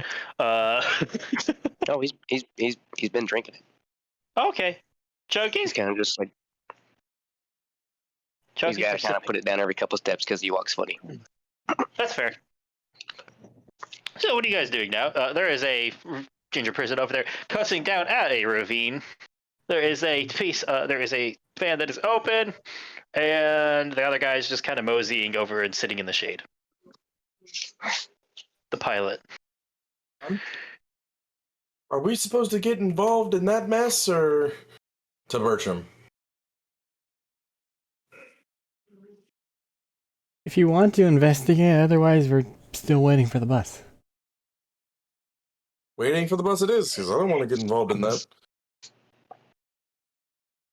No, he's been drinking it. Okay. Chunky. He's kind of just like he's Chunky got for to kind of sipping. put it down every couple steps because he walks funny. That's fair. So what are you guys doing now? There is a ginger person over there cussing down at a ravine. There is a piece. There is a fan that is open, and the other guy is just kind of moseying over and sitting in the shade. The pilot. Are we supposed to get involved in that mess, or to Bertram? If you want to investigate, otherwise we're still waiting for the bus. Waiting for the bus it is, because I don't want to get involved in that.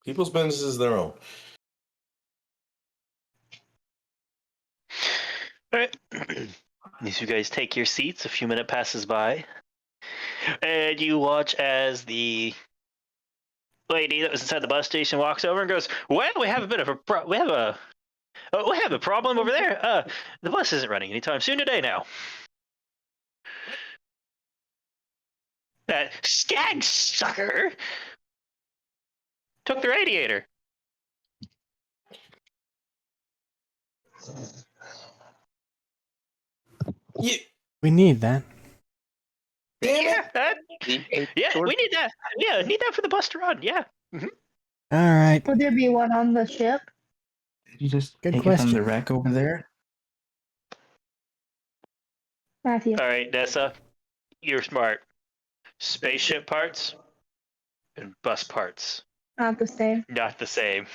People's business is their own. All right. As you guys take your seats, a few minutes passes by, and you watch as the lady that was inside the bus station walks over and goes, "Well, we have a bit of a we have a problem over there. The bus isn't running anytime soon today now. That skag sucker took the radiator." Yeah. We need that. Yeah, we need that. Yeah, need that for the bus to run. Yeah. All right. Would there be one on the ship? Did you just Good take it from question. the wreck over there? Matthew. All right, Nessa, you're smart. Spaceship parts and bus parts, Not the same. not the same.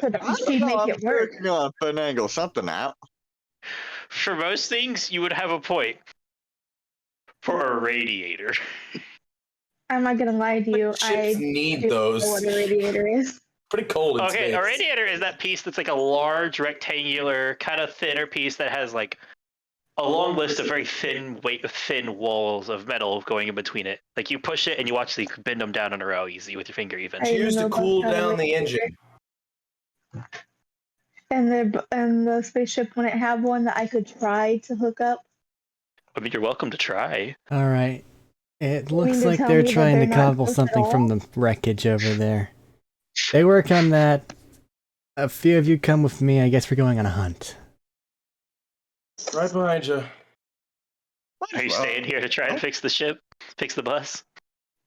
Could she make it work? Working on finagle something out. For most things, you would have a point. For a radiator. I'm not gonna lie to you. I Ships need do those. know what a radiator is. Pretty cold in Okay, space. a radiator is that piece that's like a large rectangular, kind of thinner piece that has like a long list of very thin walls of metal going in between it. Like you push it and you watch you bend them down in a row easy with your finger even. I It's didn't used know to about cool that down the radiator. engine. And the spaceship wouldn't have one that I could try to hook up. I mean, you're welcome to try. All right. It You mean looks to like tell they're me that trying they're to not cobble close at something from all? the wreckage over there. They work on that. A few of you come with me. I guess we're going on a hunt. Right behind you. Are you staying here to try and fix the ship? Fix the bus?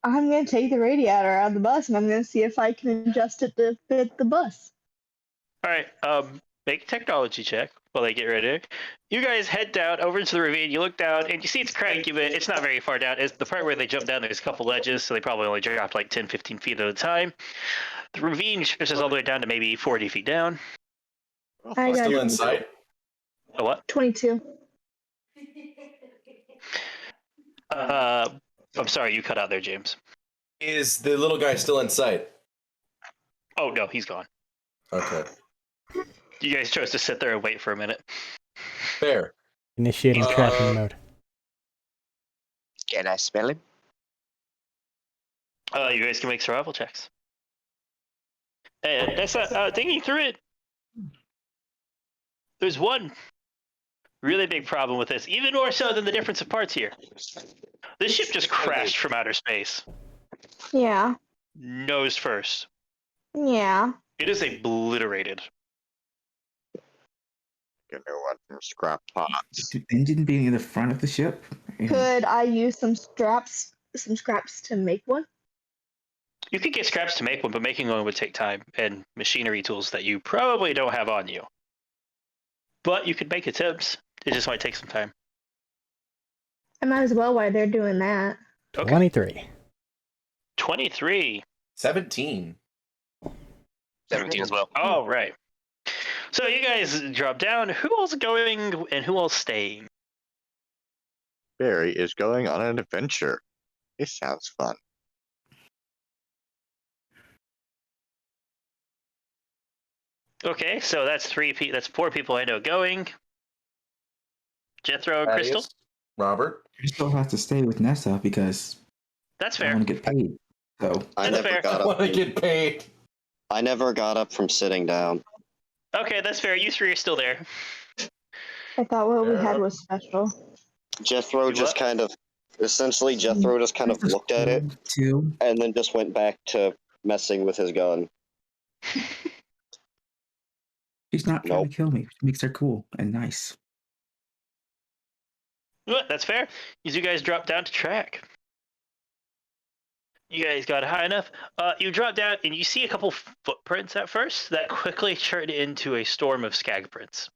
I'm gonna take the radiator out of the bus and I'm gonna see if I can adjust it to fit the bus. Alright, make a technology check while they get ready. You guys head down over into the ravine, you look down, and you see it's cranky, but it's not very far down. It's the part where they jump down, there's a couple ledges, so they probably only dropped like 10, 15 feet at a time. The ravine stretches all the way down to maybe 40 feet down. I got Still in sight? A what? 22. I'm sorry, you cut out there, James. Is the little guy still in sight? Oh, no, he's gone. Okay. You guys chose to sit there and wait for a minute. Fair. Initiating tracking mode. Can I smell him? You guys can make survival checks. And that's thinking through it. There's one really big problem with this, even more so than the difference of parts here. This ship just crashed from outer space. Yeah. Nose first. Yeah. It is obliterated. Get a new one from scrap pots. The engine being in the front of the ship? Could I use some scraps to make one? You could get scraps to make one, but making one would take time and machinery tools that you probably don't have on you. But you could make attempts. It just might take some time. I might as well while they're doing that. Okay. 23. 23. 17. 17 as well. All right. So you guys drop down. Who all's going and who all's staying? Barry is going on an adventure. This sounds fun. Okay, so that's that's 4 people I know going. Jethro, Crystal. Thaddeus, Robert. Crystal has to stay with Nessa because That's I fair. want to get paid. So I That's never fair. got I want up. to get paid. I never got up from sitting down. Okay, that's fair. You 3 are still there. I thought what we had was special. Jethro You just what? kind of, essentially, Jethro just kind of looked at it Two. and then just went back to messing with his gun. She's not trying Nope. to kill me. She makes her cool and nice. Well, that's fair. As you guys drop down to track. You guys got high enough. You drop down and you see a couple footprints at first that quickly turn into a storm of skag prints.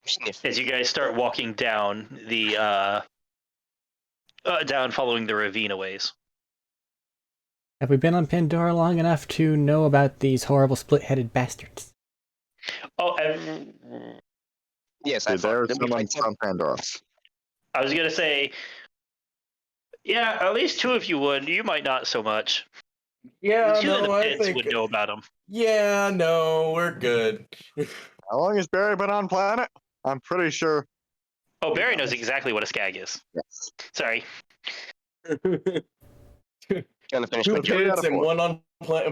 Sniff. As you guys start walking down the down following the ravine a ways. Have we been on Pandora long enough to know about these horrible split-headed bastards? Oh, Yes, I Dude, there's fought them. someone from Pandora. I was gonna say, yeah, at least two of you would. You might not so much. Yeah, Two of the no, I pits think. would know about them. Yeah, no, we're good. How long has Barry been on planet? I'm pretty sure. Oh, Barry knows exactly what a skag is. Yes. Sorry. Gonna finish Two my Okay, job. kids and metaphor.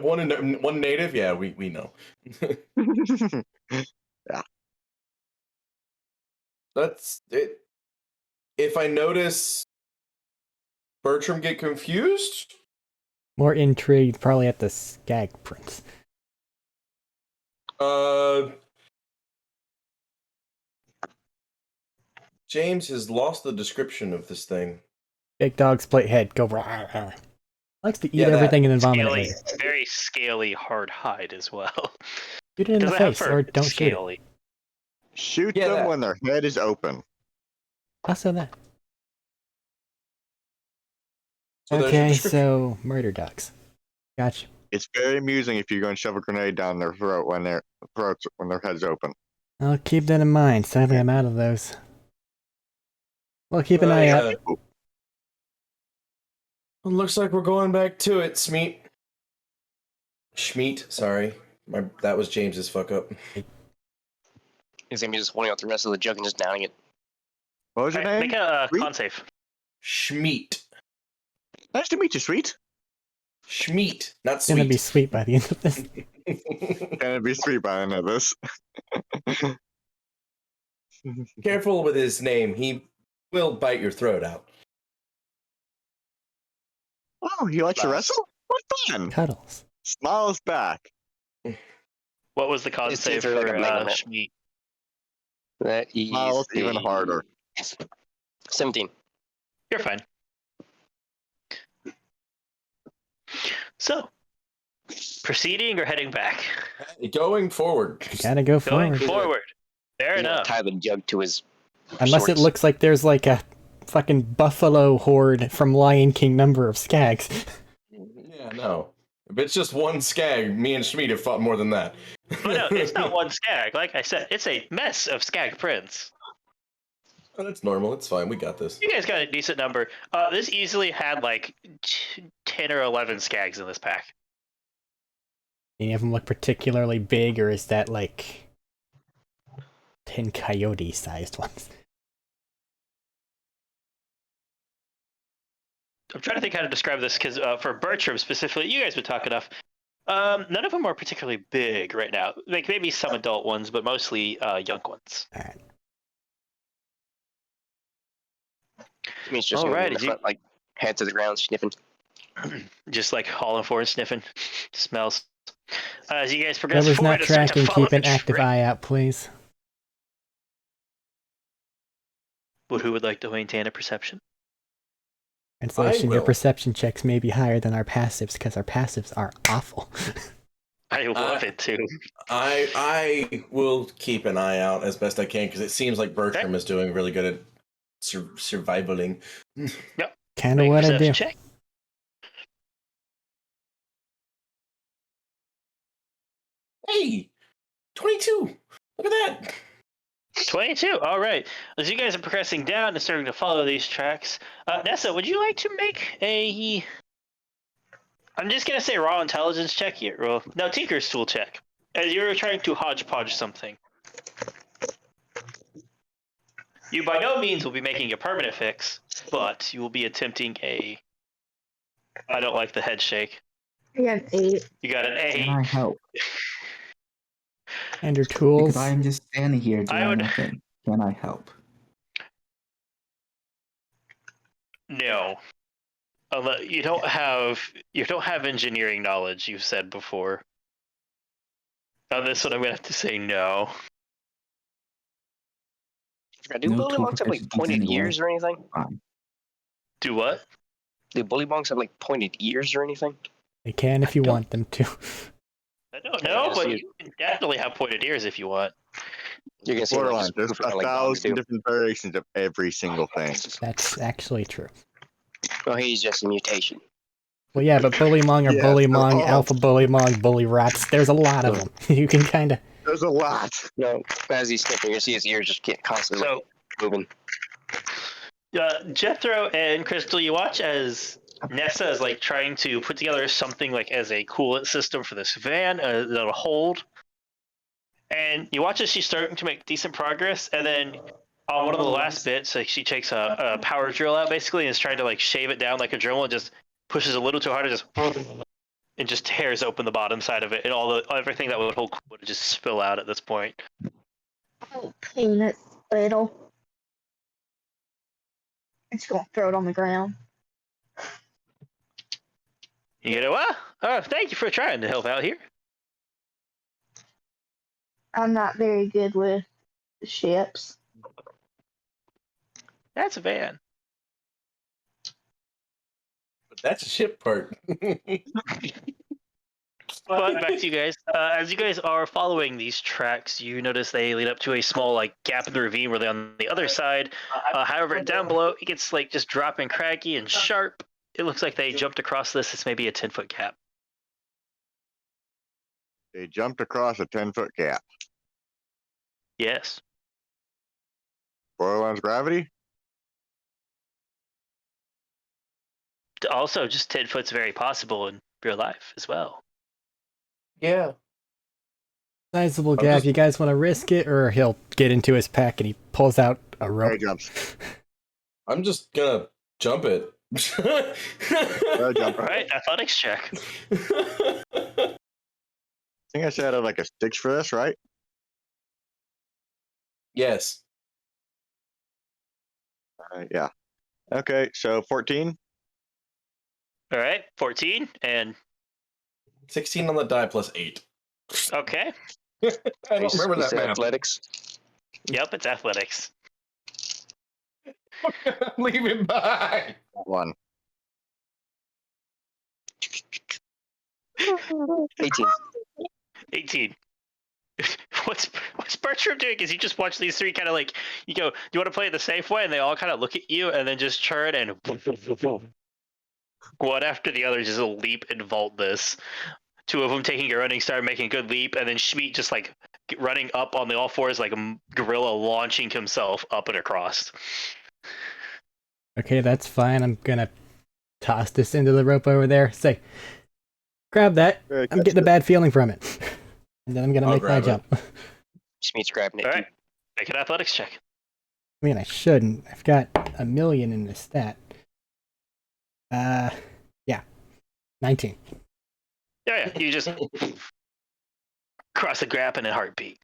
one native. Yeah, we know. That's it. If I notice Bertram get confused, More intrigued probably at the skag prints. James has lost the description of this thing. Big dog, split head, go rah, rah. Likes to eat Yeah, that. everything and then vomit it Scaly, later. very scaly, hard hide as well. Shoot it in the Doesn't have face, fur, or it's don't shoot it. scaly. Shoot Yeah, them that. when their head is open. Also that. So there's your Okay, description. so murder dogs. Gotcha. It's very amusing if you go and shove a grenade down their throat when their head's open. I'll keep that in mind. Sadly, I'm out of those. Well, keep an eye out. It looks like we're going back to it, Smeet. Schmeet, sorry. That was James's fuck up. He's gonna be just holding out the rest of the jug and just downing it. What was your Alright, name? make a Sweet? con save. Schmeet. Nice to meet you, sweet. Schmeet, not It's gonna be sweet. sweet by the end of this. Gonna be sweet by the end of this. Careful with his name. He will bite your throat out. Oh, he likes to Nice. wrestle? What fun! Cuddles. Smiles back. What was the con His save teeth are like for a mega man. Schmeat? That is Smiles even a harder. 17. You're fine. So, proceeding or heading back? Going forward. Gotta go Going forward. forward. Fair He's gonna enough. tie the jug to his Unless it shorts. looks like there's like a fucking buffalo horde from Lion King number of skags. Yeah, no. If it's just one skag, me and Schmeet have fought more than that. But no, it's not one skag. Like I said, it's a mess of skag prints. Oh, that's normal. It's fine. We got this. You guys got a decent number. This easily had like 10 or 11 skags in this pack. Any of them look particularly big, or is that like 10 coyote-sized ones? I'm trying to think how to describe this because for Bertram specifically, you guys would talk enough. None of them are particularly big right now. Like maybe some adult ones, but mostly young ones. Alright. I mean, it's just Alrighty, in the front, like head to the ground, sniffing. Just like hauling forward, sniffing, smells. As you guys progress Whoever's forward, not and start to tracking, follow keep an the active trail. eye out, please. But who would like to maintain a perception? Translation, your will. perception checks may be higher than our passives, because our passives are awful. I love it too. I will keep an eye out as best I can because it seems like Bertram is doing really good at survivaling. Kinda Make a what I do. perception check. Hey, 22. Look at that. 22. All right. As you guys are progressing down and starting to follow these tracks, Nessa, would you like to make a? I'm just gonna say raw intelligence check here. Well, no, Tinker's tool check. As you're trying to hodgepodge something. You by no means will be making a permanent fix, but you will be attempting a. I don't like the head shake. I got an 8. You got an Can A. I help? And your tools. Because I am just standing here I doing would- nothing. Can I help? No. You don't have engineering knowledge. You've said before. On this one, I'm gonna have to say no. Do No bully tool monks have like proficiencies pointed anyway. ears or anything? Do what? Do bully monks have like pointed ears or anything? They can if you want them to. I don't I know, just but see- you can definitely have pointed ears if you want. You're gonna see like Borderlands, there's for, like, dogs 1,000 do. different variations of every single thing. That's actually true. Well, he's just a mutation. Well, yeah, but Bullymong or Yeah, Bullymong, they're all- Alpha Bullymong, Bully Rats, there's a lot of them. You can kind of... There's a lot. No, as he's sniffing, you see his ears just get constantly So, moving. Jethro and Crystal, you watch as Nessa is like trying to put together something like as a coolant system for this van that'll hold. And you watch as she's starting to make decent progress, and then on one of the last bits, like she takes a power drill out basically and is trying to like shave it down like a drill and just pushes a little too hard and just and just tears open the bottom side of it, and everything that would hold would just spill out at this point. Oh, peanut spittle. I'm just gonna throw it on the ground. You know what? Thank you for trying to help out here. I'm not very good with ships. That's a van. But that's a ship part. But back to you guys. As you guys are following these tracks, you notice they lead up to a small like gap in the ravine where they're on the other side. However, down below it gets like just dropping craggy and sharp. It looks like they jumped across this. It's maybe a 10-foot gap. They jumped across a 10-foot gap. Yes. Borderlands gravity? Also, just 10 foot's very possible in real life as well. Yeah. Sizable I'm gap. just- You guys want to risk it, or he'll get into his pack and he pulls out a Hey, rope? jumps. I'm just gonna jump it. Jump. All right, athletics check. I think I said I had like a 6 for this, right? Yes. Yeah. Okay, so 14. All right, 14, and 16 on the die plus 8. okay. I don't remember You that said math. athletics. Yep, it's athletics. Leave it by. 1. 18. 18. What's Bertram doing? Is you just watch these three kind of like, you go, do you want to play it the safe way? And they all kind of look at you and then just turn and one after the other just leap and vault this. Two of them taking a running start, making a good leap, and then Schmeat just like running up on the all fours like a gorilla launching himself up and across. Okay, that's fine. I'm gonna toss this into the rope over there. Say, grab that. I'm getting a bad feeling from it. And then I'm gonna I'll make my grab it. jump. Schmeat's grabbing it. All too. right, make an athletics check. I mean, I shouldn't. I've got 1,000,000 in this stat. Yeah. 19. Yeah, you just cross the gap in a heartbeat.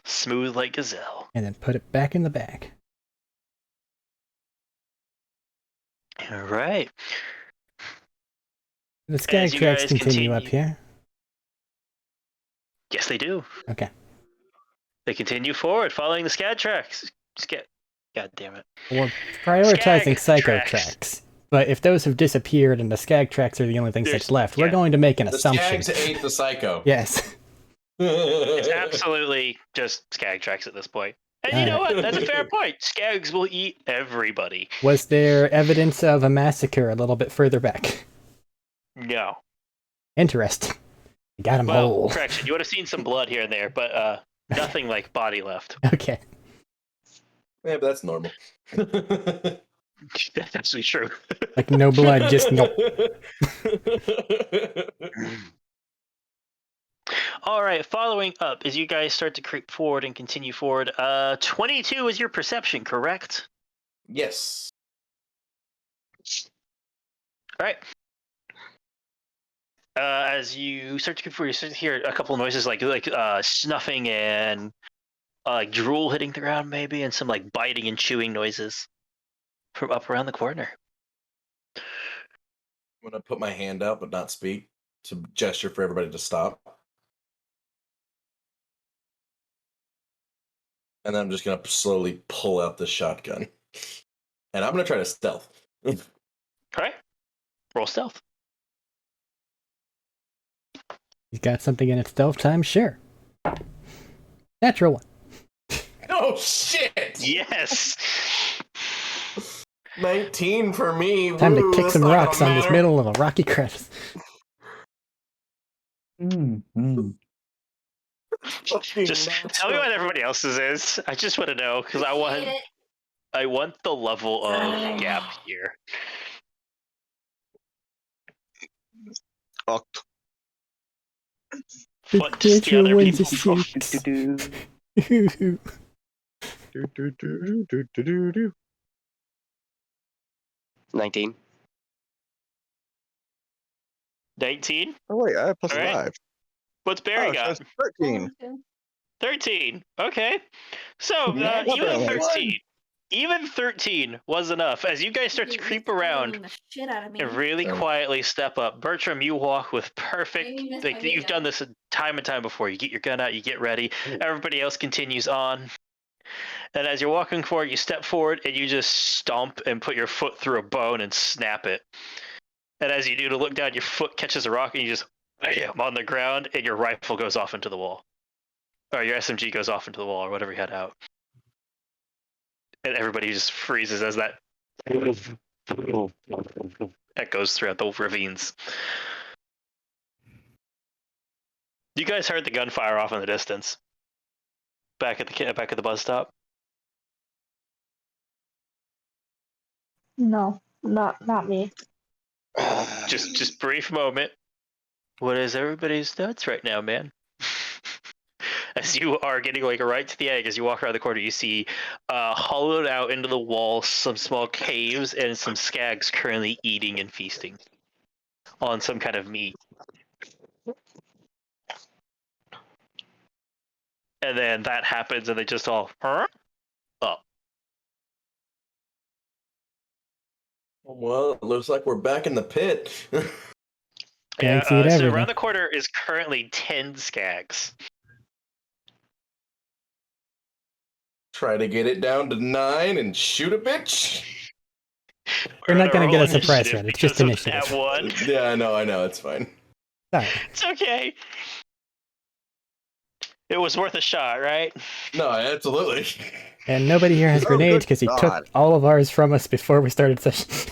Smooth like gazelle. And then put it back in the bag. All right. The skag you tracks guys continue up continue- here. Yes, they do. Okay. They continue forward, following the SCAD tracks. God damn it. We're prioritizing Skag psycho tracks. tracks. But if those have disappeared and the skag tracks are the only things There's- that's left, we're yeah. going to make an The assumption. Skags ate the psycho. Yes. It's absolutely just SCAG tracks at this point. And you know what? That's a fair point. SCAGs will eat everybody. Was there evidence of a massacre a little bit further back? No. Interesting. You got him Well, whole. correction. You would have seen some blood here and there, but nothing like body left. Okay. Yeah, but that's normal. That's actually true. Like no blood, just no. All right, following up, as you guys start to creep forward and continue forward, 22 is your perception, correct? Yes. All right. As you start to creep forward, you start to hear a couple of noises like snuffing and like drool hitting the ground, maybe, and some like biting and chewing noises from up around the corner. I'm gonna put my hand out but not speak to gesture for everybody to stop. And then I'm just gonna slowly pull out the shotgun. And I'm gonna try to stealth. All right. Roll stealth. He's got something in its stealth time? Sure. Natural one. Oh shit! Yes. 19 for me. Time Woo, to kick that's some not gonna rocks on this matter. middle of a rocky crevice. Fucking Just tell me natural. what everybody else's is. I just want to know because I want the level of gap here. Fucked. What does the other one's a people six. Do, do, do, do, do, do, do. 19. 19? Oh wait, I have plus All right. 5. What's Barry Oh, so got? it's 13. 13. Okay. So Yeah, not even bad. 13. Even 13 was enough. As you guys start to creep around The shit out of me. and really quietly step up, Bertram, you walk with perfect. Maybe you missed Like my you've video. done this time and time before. You get your gun out, you get ready. Everybody else continues on. And as you're walking forward, you step forward and you just stomp and put your foot through a bone and snap it. And as you do to look down, your foot catches a rock and you just bam on the ground, and your rifle goes off into the wall. Or your SMG goes off into the wall, or whatever you had out. And everybody just freezes as that echoes throughout the ravines. You guys heard the gunfire off in the distance. Back at the bus stop. No, not me. Just brief moment. What is everybody's thoughts right now, man? As you are getting like right to the egg, as you walk around the corner, you see hollowed out into the wall some small caves and some skags currently eating and feasting on some kind of meat. And then that happens, and they just all up. Well, it looks like we're back in the pit. Skags eat So everything. around the corner is currently 10 skags. Try to get it down to 9 and shoot a bitch. You're not gonna going to get a roll surprise initiative round. It's just because of initiative. that one. Yeah, I know, it's fine. Sorry. It's okay. It was worth a shot, right? No, absolutely. And nobody here has Oh, grenades good because he God. took all of ours from us before we started session.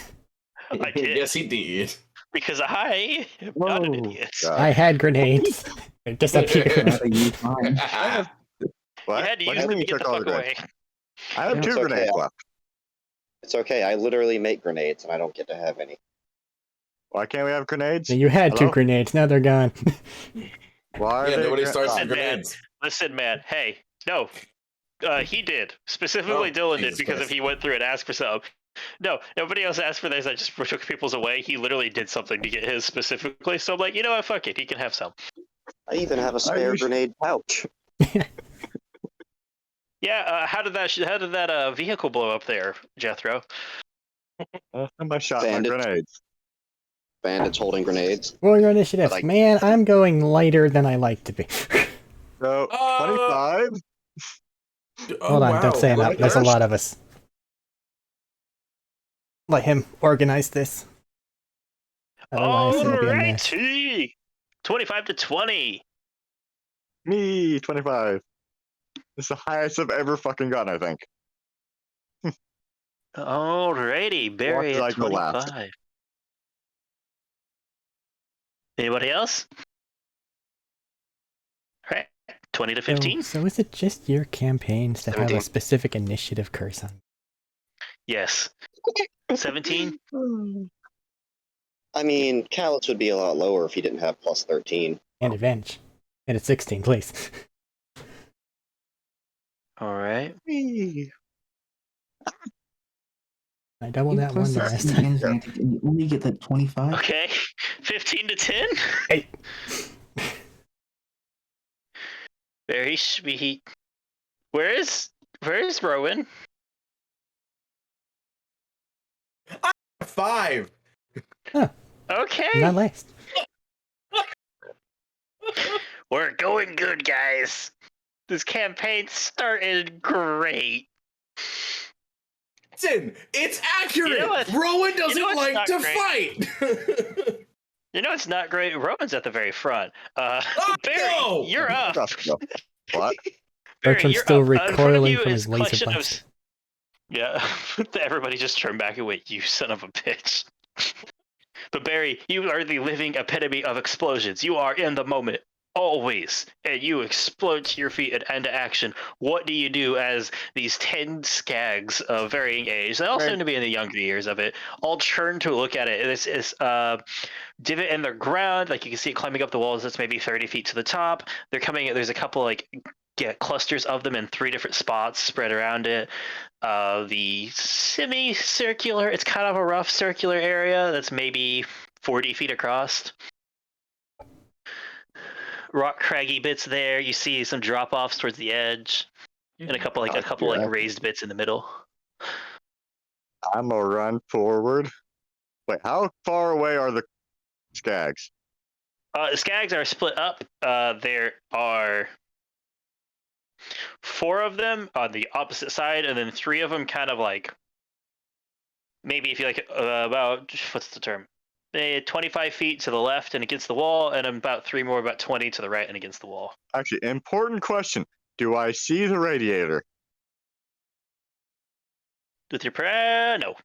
I did. Yes, he did. Because I am not an Whoa, idiot. God. I had grenades. They disappeared. What? You had to What use do you them mean to you get the took all fuck the away. grenades? I have It's 2 okay. grenades left. It's okay. I literally make grenades, and I don't get to have any. Why can't we have grenades? You had Hello? 2 grenades. Now they're gone. Why are Yeah, they nobody gra- starts oh, with grenades. Listen, man. Hey, no. He did. Specifically, Oh, Dylan Jesus did because Christ. if he went through and asked for some. No, nobody else asked for theirs. I just took people's away. He literally did something to get his specifically. So I'm like, you know what? Fuck it. He can have some. I even have a spare you sh- grenade pouch. Yeah. How did that vehicle blow up there, Jethro? Somebody shot my Bandit. grenades. Bandits holding grenades. Roll your initiative. But I- Man, I'm going lighter than I like to be. So, 25? Hold on, don't say Oh, enough. There's a lot of us. Let him organize this. Otherwise, it'll be a mess. Alrighty. 25 to 20. Me, 25. It's the highest I've ever fucking gotten, I think. Alrighty. Barry Watch as I at go last. 25. Anybody else? Alright. 20 to 15? So is it just your campaigns that have a 17. specific initiative curse on? Yes. 17? I mean, Callus would be a lot lower if he didn't have plus 13. And advantage. And it's 16, please. Alright. Me. I doubled that one the last time. Advantage, and you only get that 25. Okay. 15 to 10? Hey. Very sweet. Where is Rowan? 5. Okay. Not last. We're going good, guys. This campaign started great. Listen, it's accurate. You know what? Rowan doesn't what's like not to great? fight. You know it's not great? Roman's at the very front. Oh, Barry, no! you're up. What? Barry, Bertram's you're still up. In front of recoiling you from is his a laser collection of blast. Yeah, everybody just turned back and went, you son of a bitch. But Barry, you are the living epitome of explosions. You are in the moment, always, and you explode to your feet and end action. What do you do as these 10 skags of varying age, they all seem to be in the younger years of it, all turn to look at it? This is divot in the ground, like you can see it climbing up the walls. That's maybe 30 feet to the top. They're coming. There's a couple clusters of them in 3 different spots spread around it. The semicircular, it's kind of a rough circular area that's maybe 40 feet across. Rock craggy bits there. You see some drop offs towards the edge, and a couple raised bits in the middle. I'm gonna run forward. Wait, how far away are the skags? The skags are split up. There are 4 of them on the opposite side, and then 3 of them kind of like, maybe if you like, about, what's the term? 25 feet to the left and against the wall, and about 3 more about 20 to the right and against the wall. Actually, important question. Do I see the radiator? With your no,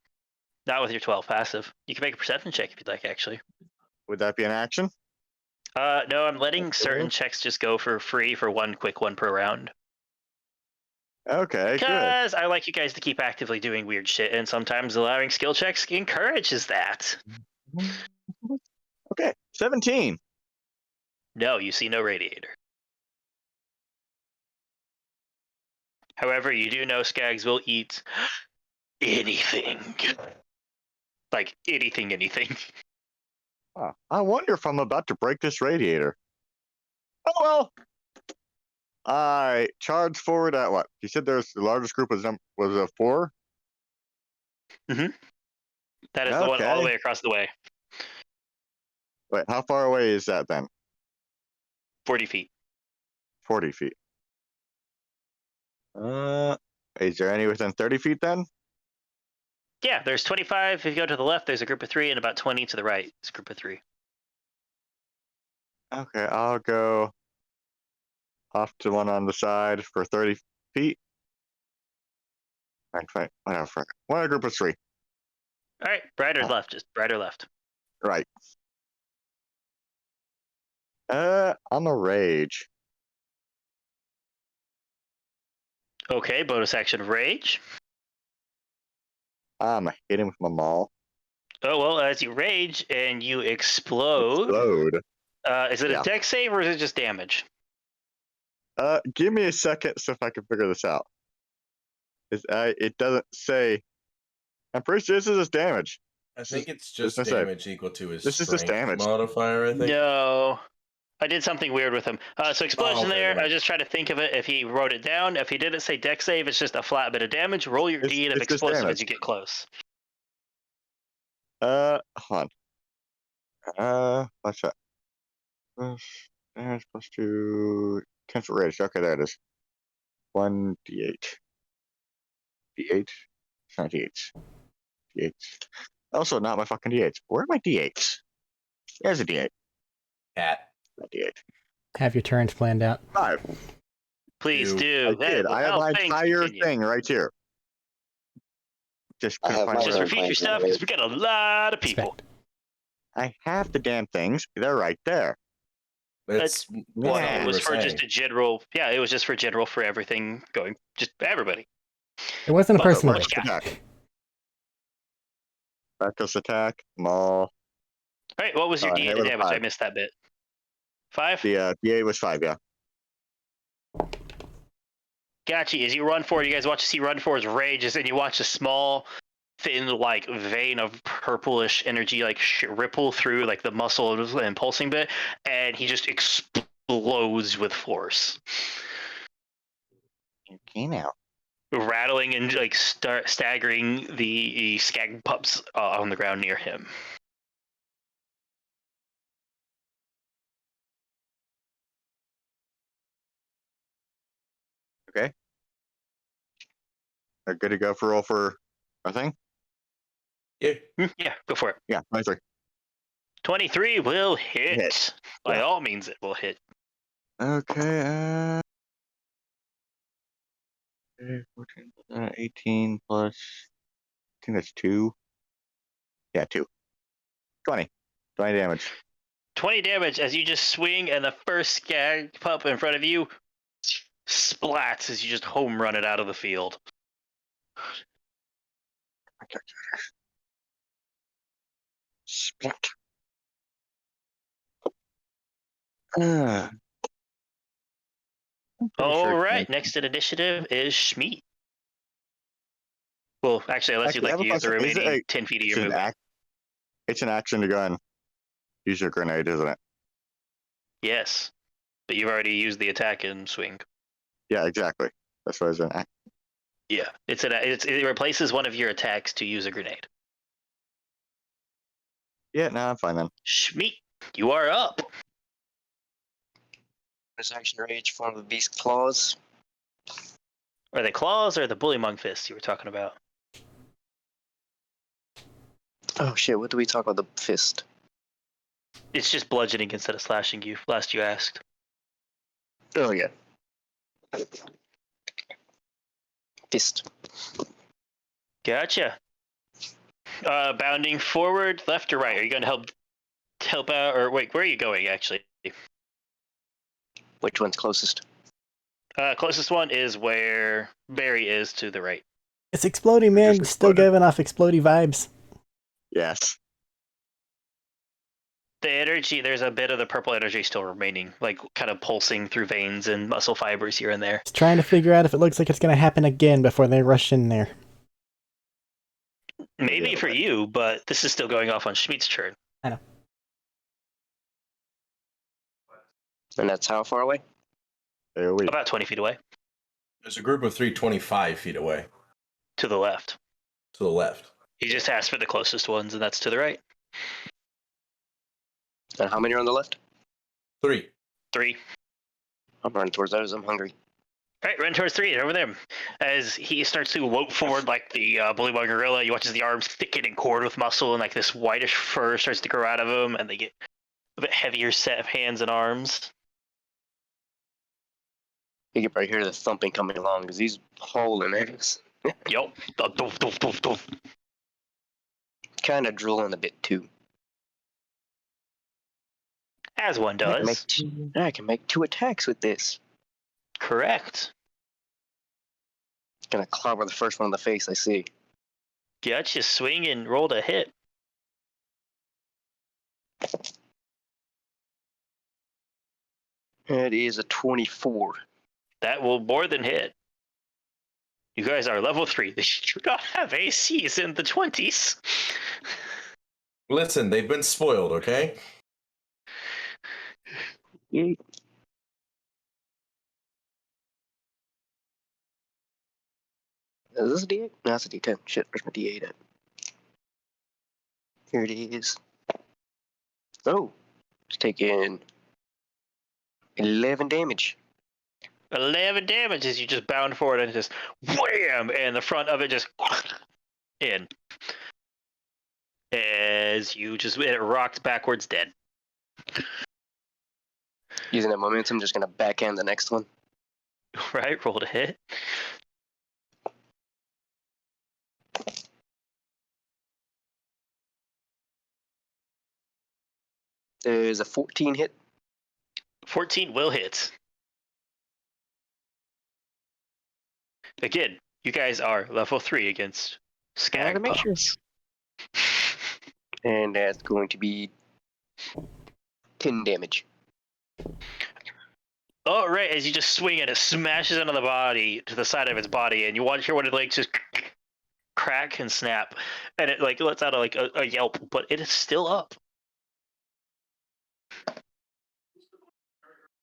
not with your 12 passive. You can make a perception check if you'd like, actually. Would that be an action? No, I'm letting certain checks just go for free for one quick one per round. Okay, good. Because I like you guys to keep actively doing weird shit, and sometimes allowing skill checks encourages that. Okay, 17. No, you see no radiator. However, you do know skags will eat anything. Like anything. Oh, I wonder if I'm about to break this radiator. Oh well. I charged forward at what? You said there's the largest group was a 4? Mm-hmm. That is the one all the way across the way. Wait, how far away is that then? 40 feet. 40 feet. Is there any within 30 feet then? Yeah, there's 25. If you go to the left, there's a group of 3, and about 20 to the right is a group of 3. Okay, I'll go off to one on the side for 30 feet. Fine, whatever. One group of 3. All right, right or left? Just right or left. Right. I'm a rage. Okay, bonus action rage. I'm gonna hit him with my maul. Oh, well, as you rage and you explode. Is it a dex save or is it just damage? Give me a second so if I can figure this out. It doesn't say. I'm pretty sure this is just damage. I think it's just damage equal to his this is just damage modifier, I think. No. I did something weird with him. So explosion there. Right. I was just trying to think of it if he wrote it down. If he didn't say dex save, it's just a flat bit of damage. Roll your D of explosive as you get close. Hold on. What's that? Damage +2. Cancel rage. Okay, there it is. 1d8. D8? It's not D8s. D8s. Also, not my fucking D8s. Where are my D8s? There's a D8. Cat. Not D8. Have your turns planned out. 5. Please do. I did. I have my entire thing right here. Just couldn't find Just it. repeat your stuff because we got a lot of people. I have the damn things. They're right there. It's Well, Yeah. it was for just a general. Yeah, it was just for general for everything going. Just everybody. It wasn't a But personal let's attack. Reckless attack, maul. All right, what was your D8 it was damage? 5. I missed that bit. 5? The D8 was 5, yeah. Gotcha. As you run forward, you guys watch as he run forward rages, and you watch a small, thin, like vein of purplish energy, like ripple through like the muscle and pulsing bit, and he just explodes with force, Okay, now. rattling and like staggering the skag pups on the ground near him. Okay. Are good to go for roll for a thing? Yeah. Yeah, go for it. Yeah, 23. 23 will hit. Hit. By Yeah. all means, it will hit. Okay, 14, 18 plus, I think that's 2. Yeah, 2. 20. 20 damage. 20 damage as you just swing, and the first skag pup in front of you splats as you just home run it out of the field. Splat. I'm pretty All sure it's right, nice. next in initiative is Schmeat. Well, actually, unless you'd Actually, I like have to a use the question. Is it remaining 10 feet of your it's an movement. It's an action to go and use your grenade, isn't it? Yes, but you've already used the attack and swing. Yeah, exactly. That's what I was doing. Yeah, it replaces one of your attacks to use a grenade. Yeah, no, I'm fine then. Schmeat, you are up. This action rage form of beast claws. Are they claws or the bullymong fists you were talking about? Oh shit! What do we talk about? The fist. It's just bludgeoning instead of slashing you. Last you asked. Oh yeah. Fist. Gotcha. Bounding forward, left or right? Are you going to help out, or wait? Where are you going actually? Which one's closest? Closest one is where Barry is to the right. It's exploding, man. Just Still exploded. giving off explodey vibes. Yes. The energy, there's a bit of the purple energy still remaining, like kind of pulsing through veins and muscle fibers here and there. It's trying to figure out if it looks like it's going to happen again before they rush in there. Maybe Yeah, for okay. you, but this is still going off on Schmeat's turn. I know. And that's how far away? AoE. About 20 feet away. There's a group of 325 feet away To the left. to the left. He just asked for the closest ones, and that's to the right. And how many are on the left? 3. 3. I'm running towards those. I'm hungry. All right, run towards 3, over there. As he starts to lope forward like the bullywug gorilla, you watch as the arms thicken and cord with muscle, and like this whitish fur starts to grow out of them, and they get a bit heavier set of hands and arms. You can probably hear the thumping coming along because he's hauling ass. Yup. Doof, doof, doof, doof. Kind of drooling a bit too. As one does. I can make 2 attacks with this. Correct. Gonna clobber the first one in the face I see. Gotcha. Swing and roll to hit. It is a 24. That will more than hit. You guys are level 3. They do not have ACs in the 20s. Listen, they've been spoiled, okay? Yay. Is this a D8? No, it's a D10. Shit, where's my D8 at? Here it is. Oh, it's taking 11 damage. 11 damage as you just bound forward and just wham! And the front of it just in. As you just, it rocked backwards dead. Using that momentum, just gonna backhand the next one. Right, roll to hit. There's a 14 hit. 14 will hit. Again, you guys are level 3 against Gotta Skag make sure. Pups. And that's going to be 10 damage. Oh, right, as you just swing and it smashes into the body, to the side of its body, and you watch hear one of the legs just crack and snap, and it like lets out a yelp, but it is still up.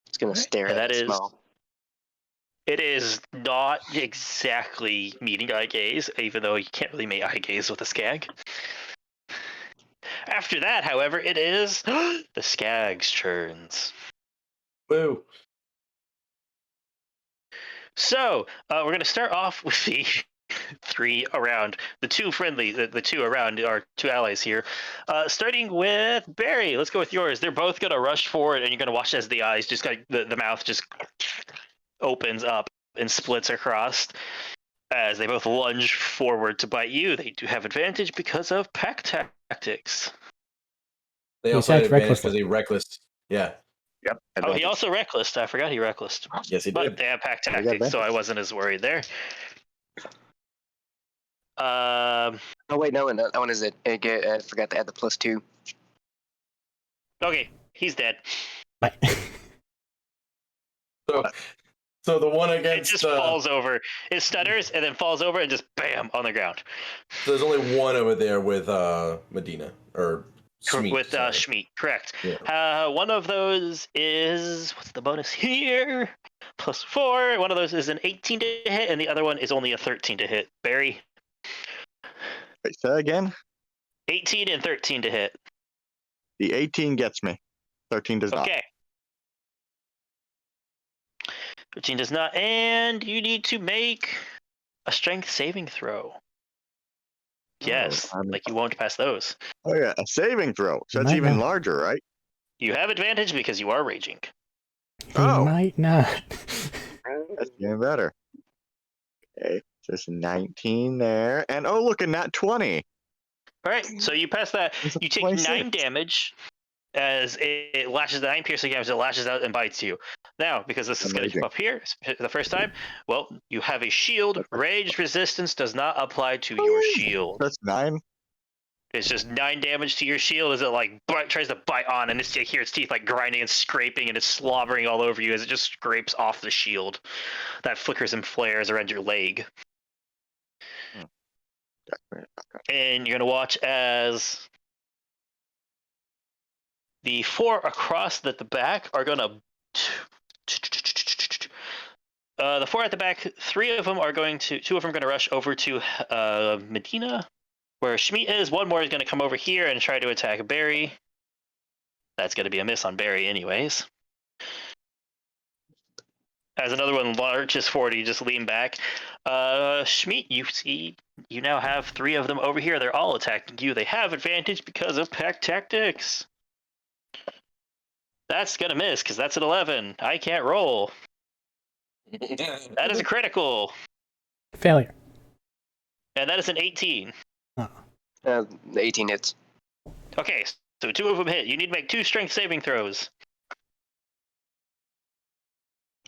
It's gonna stare And at that it, is- smile. It is not exactly meeting eye gaze, even though you can't really make eye gaze with a Skag. After that, however, it is the Skag's turns. Woo. So we're going to start off with the three around, the two friendly, the two around our two allies here. Starting with Barry, let's go with yours. They're both going to rush forward, and you're going to watch as the eyes just got the mouth just opens up and splits across as they both lunge forward to bite you. They do have advantage because of pack tactics. They He also had attacked advantage because recklessly. he reckless. Yeah. Yep. Oh, he advantage. also reckless. I forgot he reckless. Yes, he But did. they have pack They got tactics, so I advantage. wasn't as worried there. Oh wait, no, that one is it. I forgot to add the +2. Okay, he's dead. Bye. So the one It against just falls over. It stutters and then falls over and just bam on the ground. so there's only one over there with Medina or Schmeat, With sorry. Schmeat, correct. Yeah. One of those is, what's the bonus here? +4. One of those is an 18 to hit, and the other one is only a 13 to hit. Barry, Wait, say that again. 18 and 13 to hit. The 18 gets me. 13 does not. Okay. 13 does not, and you need to make a strength saving throw. Yes, like you won't pass those. Oh yeah, a saving throw. So that's Might even not. larger, right? You have advantage because you are raging. He Oh. might not. That's even better. Okay, just 19 there, and oh look, a nat 20. All right, so you pass that. It's a You take 26. 9 damage as it lashes, 9 piercing damage. It lashes out and bites you. Now, because this is going to Amazing. come up here the first time, well, you have a shield. Rage resistance does not apply to your shield. That's 9. It's just 9 damage to your shield as it like tries to bite on, and you hear its teeth like grinding and scraping, and it's slobbering all over you as it just scrapes off the shield that flickers and flares around your leg. And you're gonna watch as the 4 across at the back are gonna. The 4 at the back, 3 of them are going to. 2 of them are gonna rush over to Medina, where Schmeat is. 1 more is gonna come over here and try to attack Barry. That's gonna be a miss on Barry, anyways. As another one larges forward, you just lean back. Schmeat, you see, you now have 3 of them over here. They're all attacking you. They have advantage because of pack tactics. That's gonna miss because that's an 11. I can't roll. That is a critical, Failure. and that is an 18. The 18 hits. Okay, so 2 of them hit. You need to make 2 strength saving throws.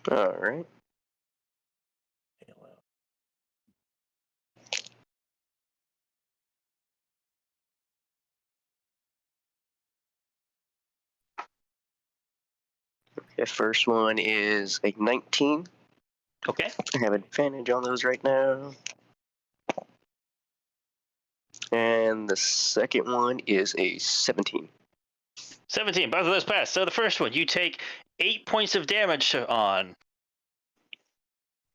All right. The first one is a 19. Okay. I have advantage on those right now. And the second one is a 17. 17. Both of those pass. So the first one, you take 8 points of damage on.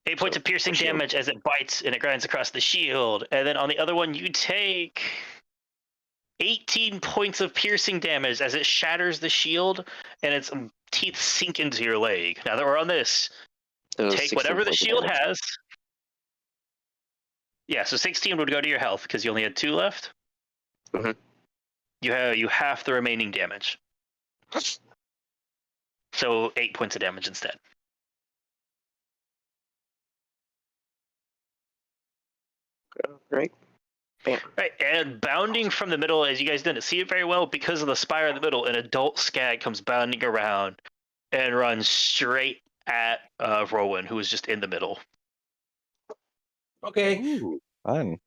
8 points of piercing damage as it bites and it grinds across the shield. And then on the other one, you take 18 points of piercing damage as it shatters the shield and its teeth sink into your leg. Now that we're on this, take whatever the shield has. Yeah, so 16 would go to your health because you only had 2 left. Mm-hmm. You half the remaining damage. So 8 points of damage instead. Right. Bam. Right, and bounding from the middle, as you guys didn't see it very well because of the spire in the middle, an adult skag comes bounding around and runs straight at Rowan, who is just in the middle. Okay. Ooh, fun.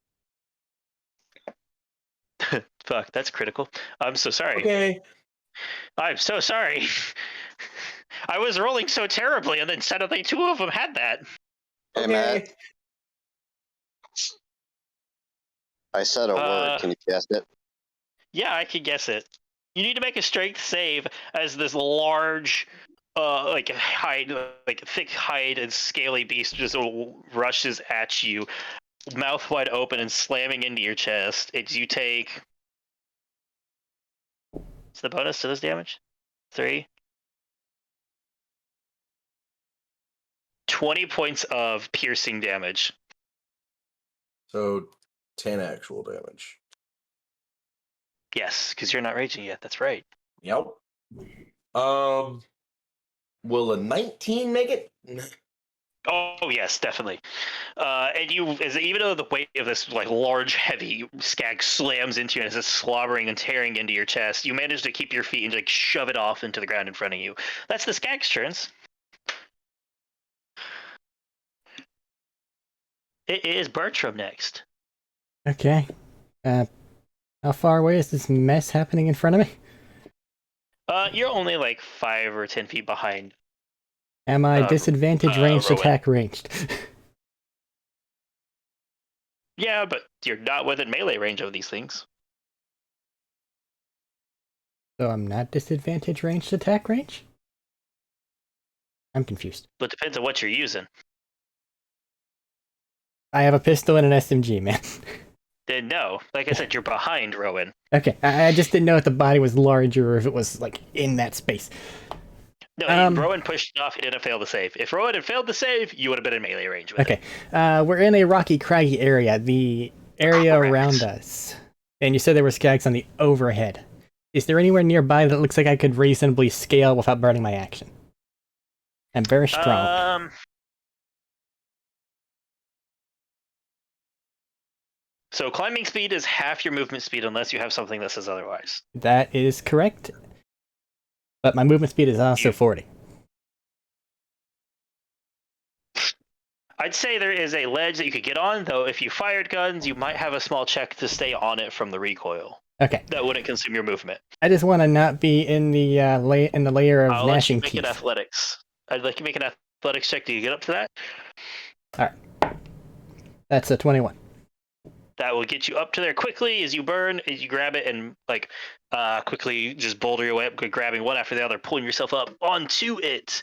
Fuck, that's critical. I'm so sorry. Okay. I'm so sorry. I was rolling so terribly, and then suddenly 2 of them had that. Hey, Okay. Matt. I said a word. Can you guess it? Yeah, I can guess it. You need to make a strength save as this large, thick hide and scaly beast just rushes at you, mouth wide open and slamming into your chest. You take. What's the bonus to this damage? 3. 20 points of piercing damage. So 10 actual damage. Yes, because you're not raging yet. That's right. Yep. Will a 19 make it? Oh yes, definitely. And even though the weight of this like large, heavy skag slams into you as it's slobbering and tearing into your chest, you manage to keep your feet and like shove it off into the ground in front of you. That's the skag's turns. It is Bertram next. Okay. How far away is this mess happening in front of me? You're only like 5 or 10 feet behind. Am I disadvantage ranged, Rowan. attack ranged? Yeah, but you're not within melee range of these things. So I'm not disadvantage ranged, attack range? I'm confused. But it depends on what you're using. I have a pistol and an SMG, man. Then no. Like I said, you're behind Rowan. Okay, I just didn't know if the body was larger or if it was, like, in that space. No, Rowan pushed it off. He didn't fail to save. If Rowan had failed to save, you would have been in melee range with it. Okay, we're in a rocky, craggy area. The area around us. And you said there were skags on the overhead. Is there anywhere nearby that looks like I could reasonably scale without burning my action? I'm very strong. So climbing speed is half your movement speed unless you have something that says otherwise. That is correct. But my movement speed is also 40. I'd say there is a ledge that you could get on, though if you fired guns, you might have a small check to stay on it from the recoil. Okay. That wouldn't consume your movement. I just want to not be in the layer of I'll let you gnashing make teeth. an athletics. I'd like you to make an athletics check. Do you get up to that? Alright. That's a 21. That will get you up to there quickly as you burn, as you grab it and like quickly just boulder your way up, grabbing one after the other, pulling yourself up onto it.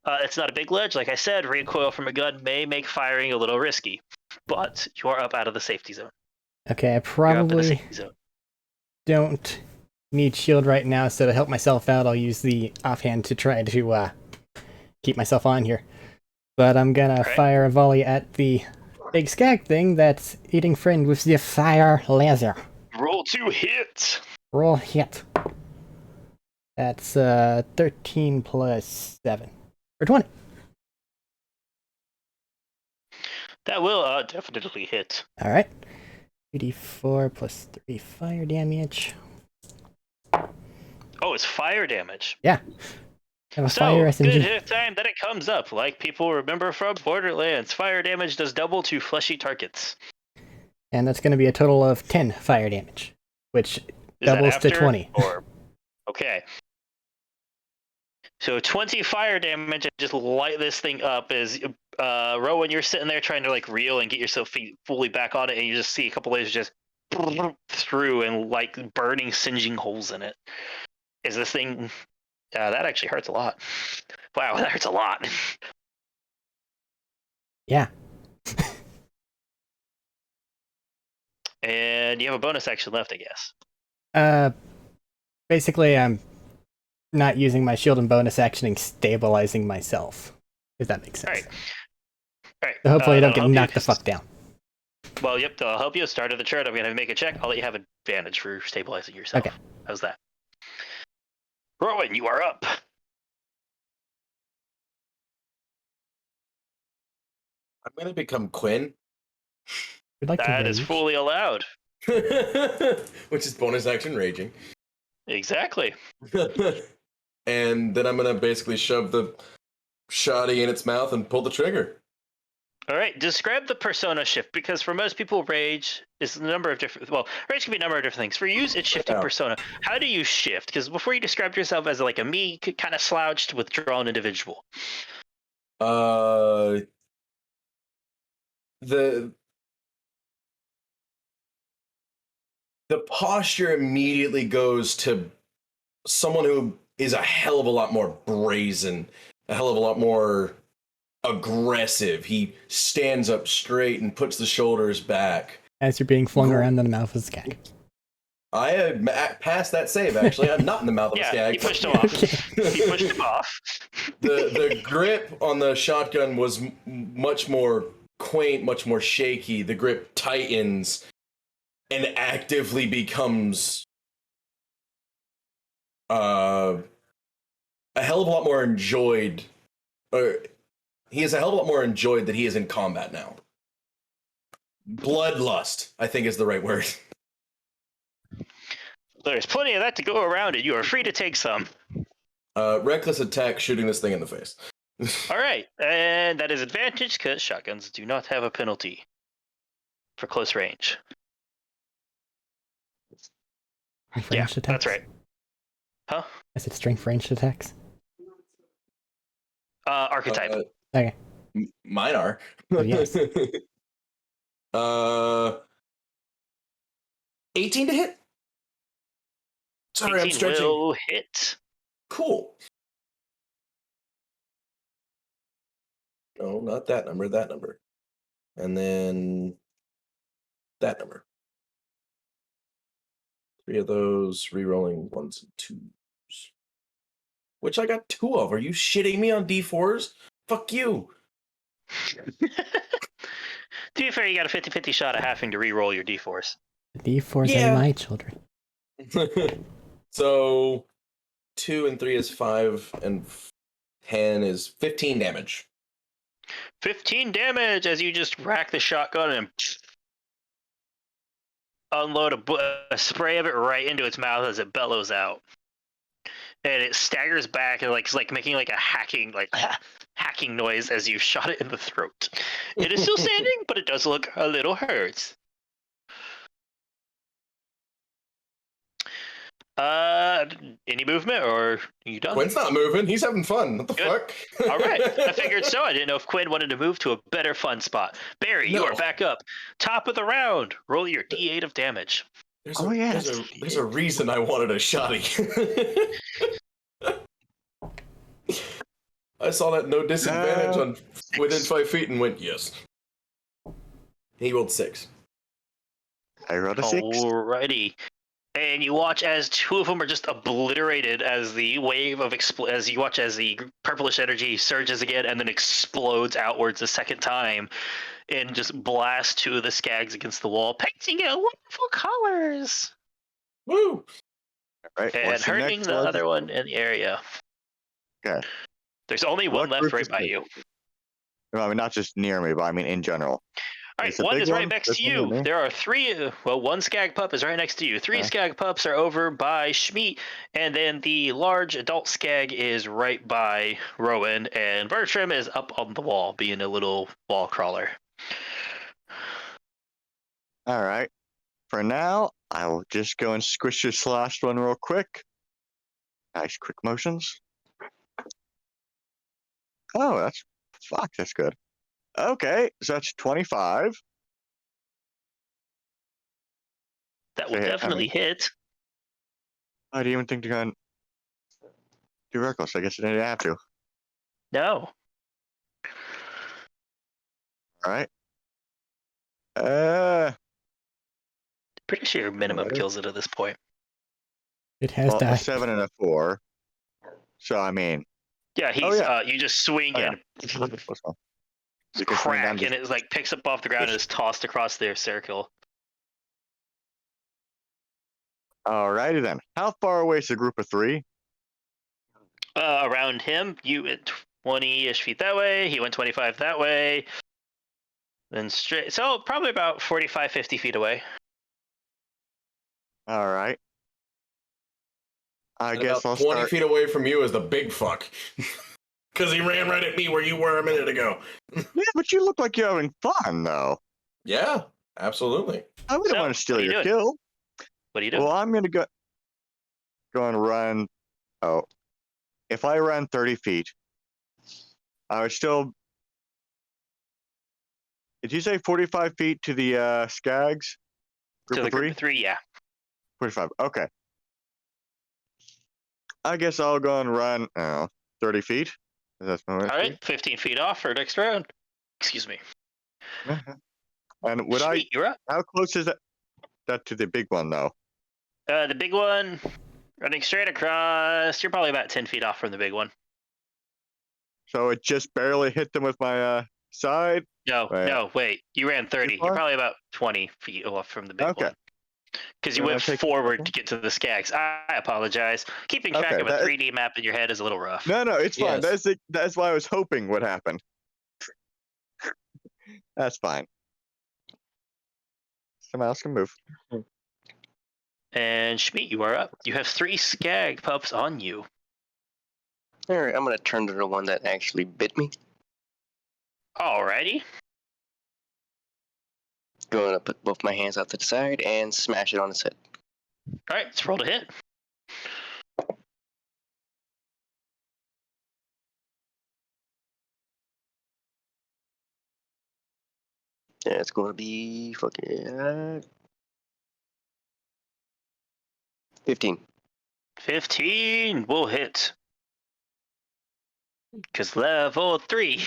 It's not a big ledge, like I said. Recoil from a gun may make firing a little risky, but you are up out of the safety zone. Okay, I probably don't need shield right now, so to help myself out, I'll use the offhand to try to keep myself on here. But I'm gonna fire a volley at the big skag thing that's eating friend with the fire laser. Roll to hit. Roll hit. That's 13 plus 7. Or 20. That will definitely hit. Alright. 2d4 plus 3 fire damage. Oh, it's fire damage. Yeah. I have a So, fire SMG. good hit time that it comes up. Like people remember from Borderlands, fire damage does double to fleshy targets. And that's going to be a total of 10 fire damage, which doubles to 20. Okay. So 20 fire damage and just light this thing up as Rowan, you're sitting there trying to like reel and get yourself fully back on it, and you just see a couple lasers just through and like burning, singeing holes in it. Is this thing... that actually hurts a lot. Wow, that hurts a lot. Yeah. And you have a bonus action left, I guess. Basically, I'm not using my shield and bonus actioning, stabilizing myself. If that makes sense. All right. So hopefully I don't get knocked the fuck down. Well, yep, I'll help you. Start of the chart. I'm going to make a check. I'll let you have advantage for stabilizing yourself. Okay. How's that? Rowan, you are up. I'm going to become Quinn. Like that is fully allowed. Which is bonus action raging. Exactly. And then I'm going to basically shove the shotty in its mouth and pull the trigger. All right, describe the persona shift, because for most people, rage is a number of different... Well, rage can be a number of different things. For you, it's shifting persona. How do you shift? Because before you described yourself as like a meek, kind of slouched, withdrawn individual. The posture immediately goes to someone who is a hell of a lot more brazen, a hell of a lot more aggressive. He stands up straight and puts the shoulders back. As you're being flung around in the mouth of a skag. I have passed that save, actually. I'm not in the mouth of a skag. He pushed him off. He pushed him off. The grip on the shotgun was much more quaint, much more shaky. The grip tightens and actively becomes a hell of a lot more enjoyed. Or he is a hell of a lot more enjoyed that he is in combat now. Bloodlust, I think, is the right word. There's plenty of that to go around, and you are free to take some. Reckless attack, shooting this thing in the face. All right, and that is advantage because shotguns do not have a penalty for close range. Strength Yeah, ranged attacks? that's right. Huh? Is it strength ranged attacks? Archetype. Okay. Mine are. Oh, yes. 18 to hit? Sorry, I'm 18 stretching. will hit. Cool. No, not that number, that number. And then that number. 3 of those, re-rolling 1s and 2s. Which I got 2 of. Are you shitting me on D4s? Fuck you. To be fair, you got a 50-50 shot at having to re-roll your d4s. The D4s Yeah. are my children. So 2 and 3 is 5, and 10 is 15 damage. 15 damage as you just rack the shotgun and unload a spray of it right into its mouth as it bellows out. And it staggers back and it's like making like a hacking noise as you shot it in the throat. It is still standing, but it does look a little hurt. Any movement, or are you done? Quinn's not moving. He's having fun. What the Good. fuck? All right, I figured so. I didn't know if Quinn wanted to move to a better fun spot. Barry, you No. are back up. Top of the round. Roll your D8 of damage. There's a reason I wanted a shotty. I saw that no disadvantage on within 5 feet and went, yes. He rolled 6. I rolled a 6. Alrighty. And you watch as 2 of them are just obliterated as the wave of as you watch as the purplish energy surges again and then explodes outwards a second time and just blasts 2 of the skags against the wall, painting it wonderful colors. Woo! Right. And what's the hurting next the one? other one in the area. Okay. There's only one What left group right is by this? you. No, I mean, not just near me, but I mean in general. All right, Is the one big is right one? next This to one or you. me? There are 3. Well, one skag pup is right next to you. 3 Okay. skag pups are over by Schmeat, and then the large adult skag is right by Rowan, and Bertram is up on the wall, being a little wall crawler. All right. For now, I will just go and squish this last one real quick. Nice quick motions. Oh, that's good. Okay, so that's 25. That will Yeah, I definitely mean- hit. I didn't even think to go and do reckless. I guess I didn't have to. No. All right. Pretty sure your minimum Better. kills it at this point. It has Well, a died. 7 and a 4. So I mean, Yeah, he's. Oh, yeah. You just swing Oh, yeah. and what's wrong? Just swing crack, down, and it like picks up off the ground and is tossed across their circle. Alrighty then. How far away is the group of 3? Around him, you went 20-ish feet that way. He went 25 that way. Then straight. So probably about 45, 50 feet away. All right. I And guess about I'll 20 start. feet away from you is the big fuck. Because he ran right at me where you were a minute ago. Yeah, but you look like you're having fun, though. Yeah, absolutely. I wouldn't So, want to steal what are you your doing? kill. What are you doing? Well, I'm gonna go and run. Oh, if I run 30 feet, I would still. Did you say 45 feet to the Skags? To the Group of 3? group of 3, yeah. 45. Okay. I guess I'll go and run 30 feet. That's my All right, 15 feet off for next round. Excuse me. And would Sweet, you're up. How close is that to the big one, though? The big one, running straight across. You're probably about 10 feet off from the big one. So it just barely hit them with my side. No, Right. no, wait. You ran 30. You're far? probably about 20 feet off from the big Okay. one. Because you Then I went take- forward to get to the skags. I apologize. Keeping track Okay, of a that- 3D map in your head is a little rough. No, it's fine. Yes. That's what I was hoping would happen. That's fine. Someone else can move. And Schmidt, you are up. You have 3 skag pups on you. Alright, I'm gonna turn to the one that actually bit me. Alrighty. Gonna put both my hands out to the side and smash it on its head. Alright, let's roll to hit. Yeah, it's gonna be fucking 15. 15 will hit. Because level 3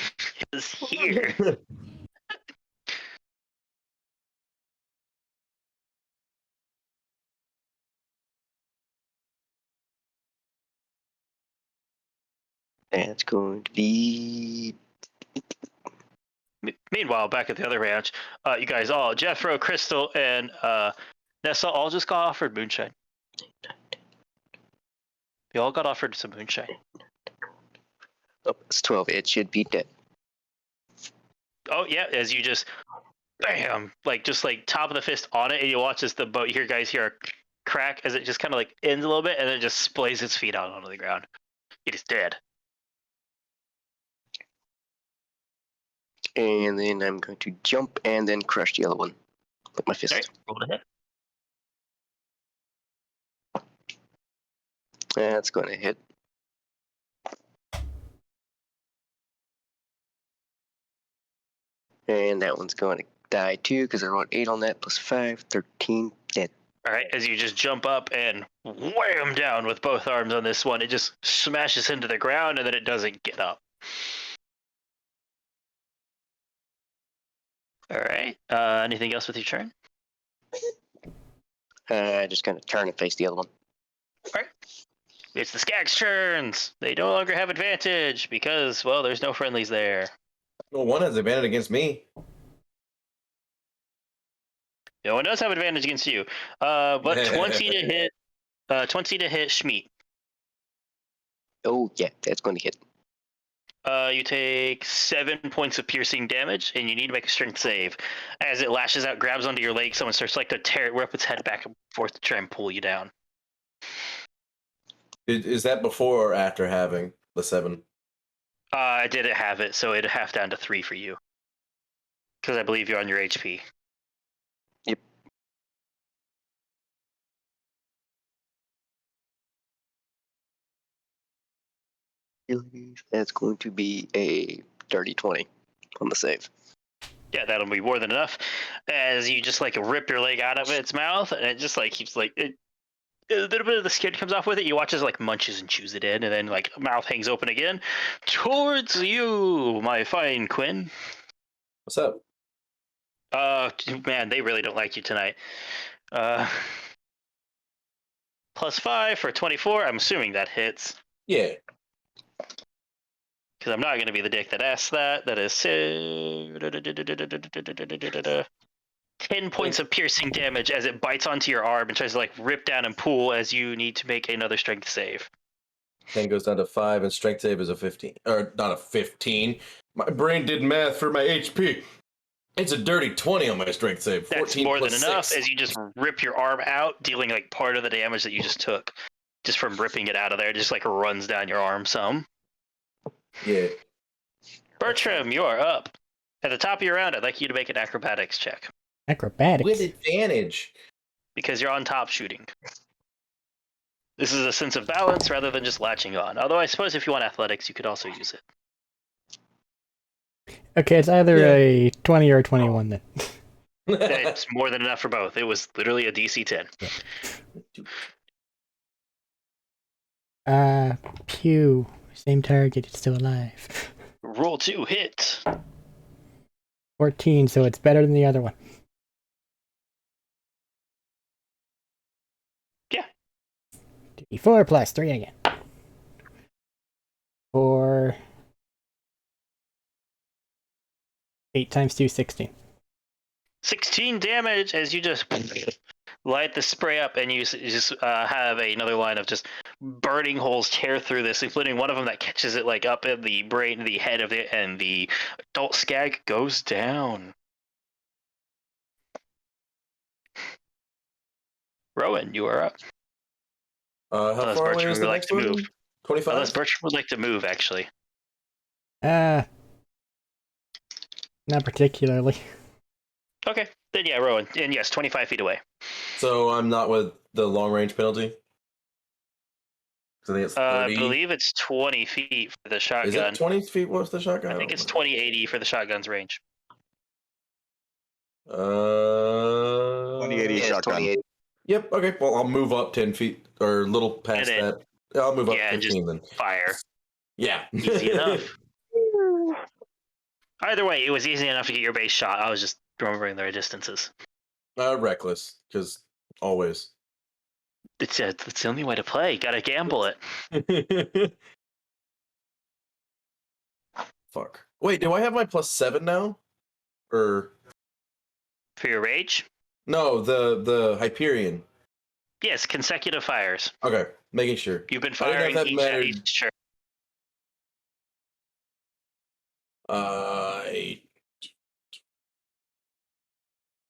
is here. That's going to be Meanwhile, back at the other ranch, you guys all, Jeffro, Crystal, and Nessa all just got offered moonshine. You all got offered some moonshine. oh, it's 12. It should beat that. Oh yeah, as you just bam, just top of the fist on it, and you watch as the boat. You hear a crack as it just kind of ends a little bit, and then it just splays its feet out onto the ground. It is dead. And then I'm going to jump and then crush the other one with my fist. Alright, roll to hit. That's going to hit. And that one's going to die too because I rolled 8 on that plus 5, 13, dead. Alright, as you just jump up and wham down with both arms on this one, it just smashes into the ground and then it doesn't get up. Alright, anything else with your turn? I just kind of turn and face the other one. Alright. It's the Skag's turns! They no longer have advantage because, well, there's no friendlies there. Well, one has advantage against me. No one does have advantage against you. But 20 to hit 20 to hit Schmidt. Oh, yeah, that's going to hit. You take 7 points of piercing damage, and you need to make a strength save. As it lashes out, grabs onto your leg, someone starts to tear it, whip its head back and forth to try and pull you down. Is that before or after having the 7? I didn't have it, so it'd half down to 3 for you. Because I believe you're on your HP. Yep. That's going to be a dirty 20 on the save. Yeah, that'll be more than enough. As you just rip your leg out of its mouth, and it just keeps a little bit of the skin comes off with it. You watch as munches and chews it in, and then mouth hangs open again. Towards you, my fine Quinn. What's up? Man, they really don't like you tonight. Plus 5 for 24. I'm assuming that hits. Yeah. Because I'm not going to be the dick that asks that. That is 10 points of piercing damage as it bites onto your arm and tries to rip down and pull as you need to make another strength save. 10 goes down to 5, and strength save is a 15. Or not a 15. My brain did math for my HP. It's a dirty 20 on my strength save. That's more than enough 6. as you just rip your arm out, dealing part of the damage that you just took. Just from ripping it out of there, it just runs down your arm some. Yeah. Bertram, you are up. At the top of your round, I'd like you to make an acrobatics check. Acrobatics. With advantage. Because you're on top shooting. This is a sense of balance rather than just latching on. Although I suppose if you want athletics, you could also use it. Okay, it's either a 20 or a 21 then. It's more than enough for both. It was literally a DC 10. Pew. Same target, it's still alive. Roll 2, hit. 14, so it's better than the other one. Yeah. D4 plus 3 again. For 8 times 2, 16. 16 damage as you just light the spray up, and you just have another line of just burning holes tear through this, including one of them that catches it like up in the brain, the head of it, and the adult skag goes down. Rowan, you are up. How Unless far away Bertram is would the like next to one? move. 25? Unless Bertram would like to move, actually. Not particularly. Okay, then yeah, Rowan. And yes, 25 feet away. So I'm not with the long range penalty? So I think it's 30. I believe it's 20 feet for the shotgun. Is it 20 feet? What's the shotgun? I think it's 2080 for the shotgun's range. 2080 Yeah, shotgun. 28. Yep. Okay. Well, I'll move up 10 feet or a little past And then- that. Yeah, I'll move up yeah, 15 then. Fire. Yeah. Easy enough. Either way, it was easy enough to get your base shot. I was just remembering their distances. Reckless, because always. It's the only way to play. You gotta gamble it. Fuck. Wait, do I have my +7 now? Or For your rage? no, the Hyperion. Yes, consecutive fires. Okay, making sure. You've been I didn't know firing if that each at mattered. each turn.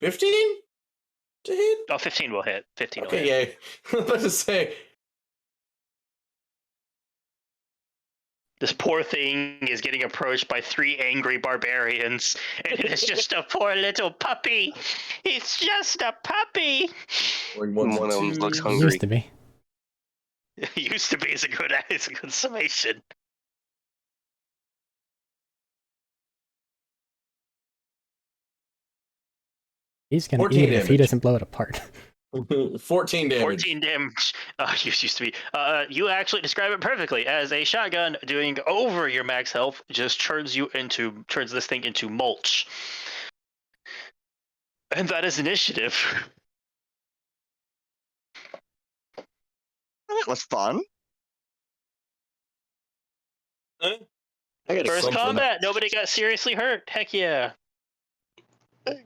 15 to hit? Oh, 15 will hit. 15 will hit. Okay, yay. I was about to say. This poor thing is getting approached by 3 angry barbarians, and it is just a poor little puppy. It's just a puppy. One of them looks hungry. Used to be. Used to be is a good summation. He's gonna 14 eat it if he damage. doesn't blow it apart. 14 damage. 14 damage. Used to be. You actually describe it perfectly as a shotgun doing over your max health just turns this thing into mulch. And that is initiative. That was fun. I gotta, First something. combat, nobody got seriously hurt. Heck yeah.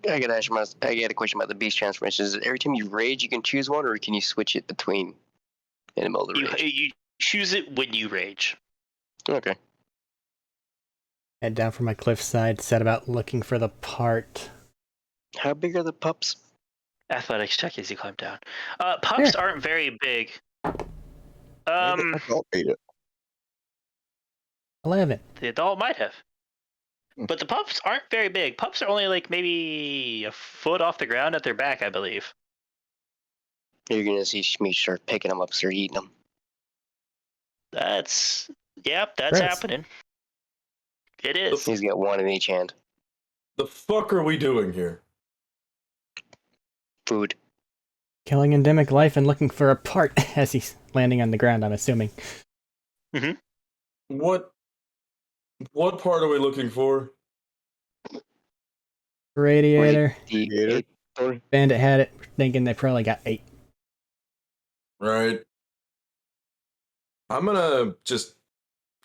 I gotta ask I got a question about the beast transformation. Is it every time you rage, you can choose one, or can you switch it between animal to rage? You choose it when you rage. Okay. Head down from my cliffside, set about looking for the part. How big are the pups? Athletics check as you climb down. Pups aren't very big. Maybe I'll beat it. 11. The adult might have. But the pups aren't very big. Pups are only like maybe a foot off the ground at their back, I believe. You're gonna see me start picking them up, start eating them. That's Gross. happening. It is. He's got one in each hand. The fuck are we doing here? Food. Killing endemic life and looking for a part as he's landing on the ground, I'm assuming. What part are we looking for? Radiator. The Bandit had it, thinking they probably got 8. Right. I'm gonna just,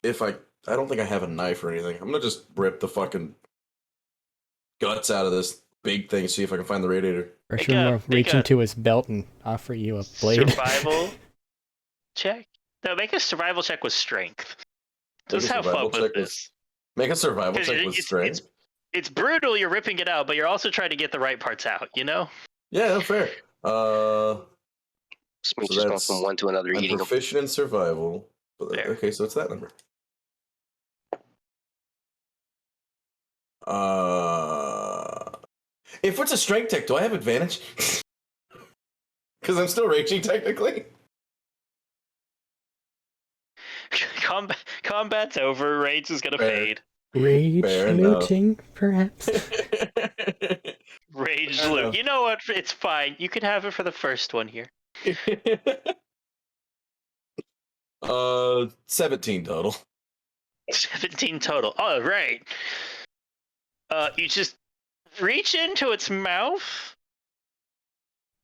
if I don't think I have a knife or anything. I'm gonna just rip the fucking guts out of this big thing, see if I can find the radiator. Bertram will reach into his belt and offer you a blade. Survival check? No, make a survival check with strength. Just have fun with this. Make a survival check with strength. It's brutal, you're ripping it out, but you're also trying to get the right parts out, you know? Yeah, that's fair. Smooch just going from one to another, I'm eating them. proficient in survival. Fair. Okay, so it's that number. If it's a strength tech, do I have advantage? Because I'm still raging technically. Combat's over. Rage is gonna fade. Rage Fair looting, perhaps? Rage Fair loot. enough. You know what? It's fine. You can have it for the first one here. 17 total. 17 total. All right. You just reach into its mouth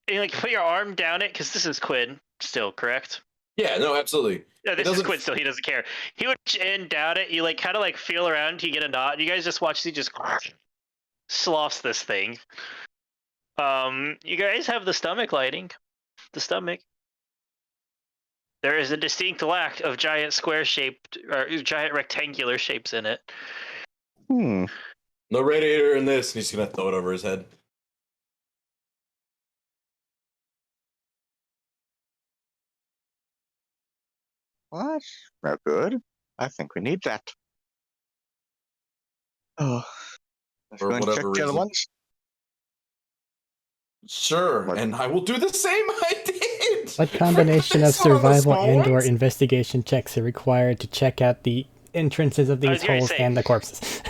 and like put your arm down it, because this is Quinn still, correct? Yeah, no, absolutely. No, this is doesn't- Quinn still. He doesn't care. He would reach in, down it. You like kind of like feel around. You get a nod. You guys just watch. He just sloughs this thing. You guys have the stomach lighting. The stomach. There is a distinct lack of giant square-shaped or giant rectangular shapes in it. Hmm. No radiator in this. He's gonna throw it over his head. What? No good. I think we need that. Oh. Let's For go and check whatever the other reason. ones. Sure, What? and I will do the same. I did. What combination I of saw the survival small and/or ones. investigation checks are required to check out the entrances of I was these gonna holes say- and the corpses?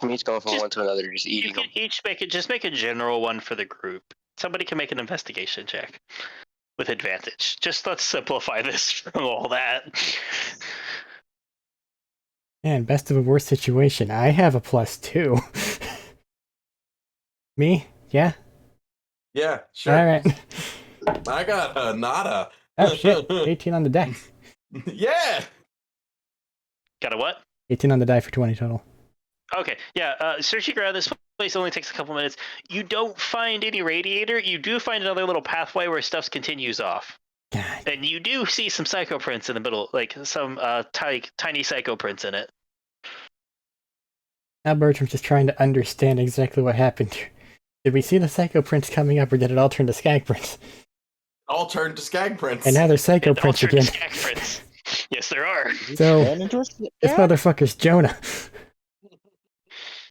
He's going from one to another, just You eating can them. each make a general one for the group. Somebody can make an investigation check with advantage. Just let's simplify this from all that. Man, best of a worst situation. I have a +2. Me? Yeah? Yeah, sure. Alright. I got a nada. Oh shit. 18 on the die. Yeah. Got a what? 18 on the die for 20 total. Okay, yeah. Searching around this place only takes a couple minutes. You don't find any radiator. You do find another little pathway where stuff continues off. God. And you do see some psycho prints in the middle, like some tiny psycho prints in it. Now Bertram's just trying to understand exactly what happened here. Did we see the psycho prints coming up, or did it all turn to skag prints? All turned to skag prints. And now there's psycho And prints alternate again. skag prints. Yes, there are. So, And interesting. this motherfucker's Jonah.